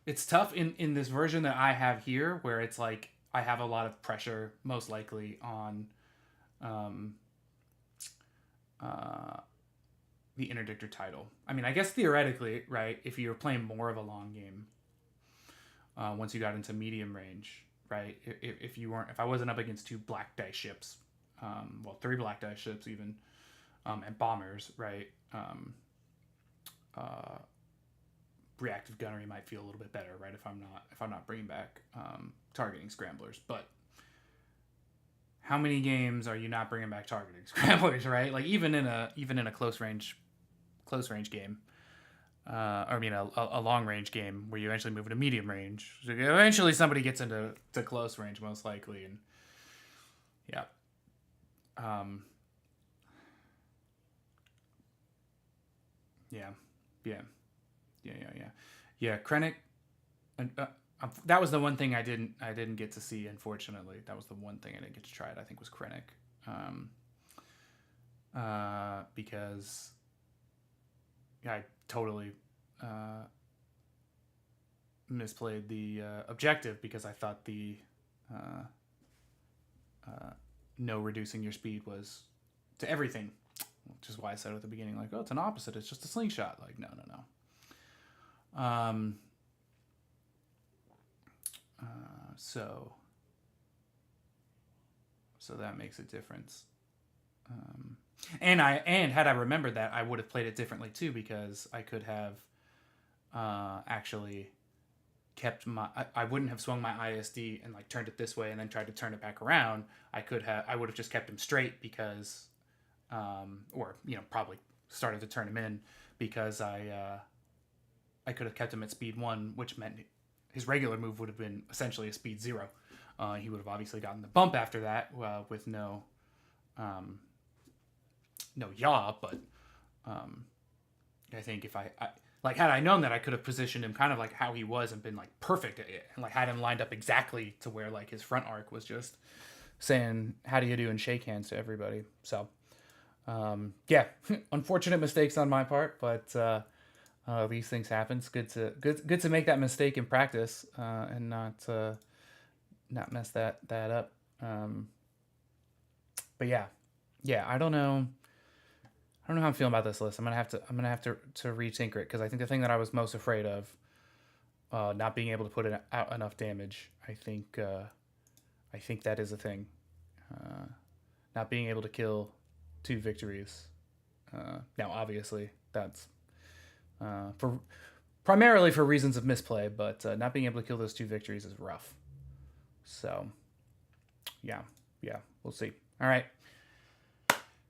It's tough in this version that I have here, where it's like I have a lot of pressure, most likely on the interdictor title. I mean, I guess theoretically, right, if you're playing more of a long game, once you got into medium range, right, if I wasn't up against 2 black dice ships, 3 black dice ships even, and bombers, right, reactive gunnery might feel a little bit better, right, if I'm not bringing back targeting scramblers. But how many games are you not bringing back targeting scramblers, right? Like, even in a close range game, a long range game where you eventually move into medium range. So eventually somebody gets into close range, most likely, and yeah. Yeah. Krennic, that was the one thing I didn't get to see, unfortunately. That was the one thing I didn't get to try it, I think, was Krennic. Because I totally misplayed the objective, because I thought the no reducing your speed was to everything, which is why I said at the beginning, like, oh, it's an opposite, it's just a slingshot. Like, no. So that makes a difference. And had I remembered that, I would have played it differently too, because I could have actually kept I wouldn't have swung my ISD and like turned it this way and then tried to turn it back around. I would have just kept him straight, because probably started to turn him in, because I could have kept him at speed 1, which meant his regular move would have been essentially a speed 0. He would have obviously gotten the bump after that, with no yaw, but I think if I had I known that, I could have positioned him kind of like how he was and been like perfect at it, and like had him lined up exactly to where like his front arc was just saying how do you do and shake hands to everybody. So yeah, unfortunate mistakes on my part, but these things happen. It's good to make that mistake in practice, and not mess that up. But yeah, I don't know how I'm feeling about this list. I'm gonna have to retinker it, because I think the thing that I was most afraid of, not being able to put out enough damage. I think that is a thing. Not being able to kill 2 victories. Now, obviously, that's primarily for reasons of misplay, but not being able to kill those 2 victories is rough. So, yeah, we'll see. All right,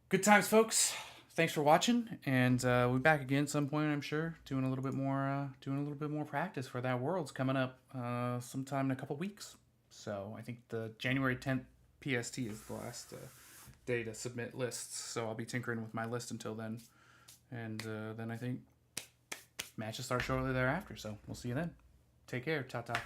good times, folks. Thanks for watching, and we'll be back again some point, I'm sure, doing a little bit more practice for that Worlds coming up sometime in a couple weeks. So I think the January 10th PST is the day to submit lists, so I'll be tinkering with my list until then, and then I think matches start shortly thereafter. So we'll see you then. Take care. Ta ta.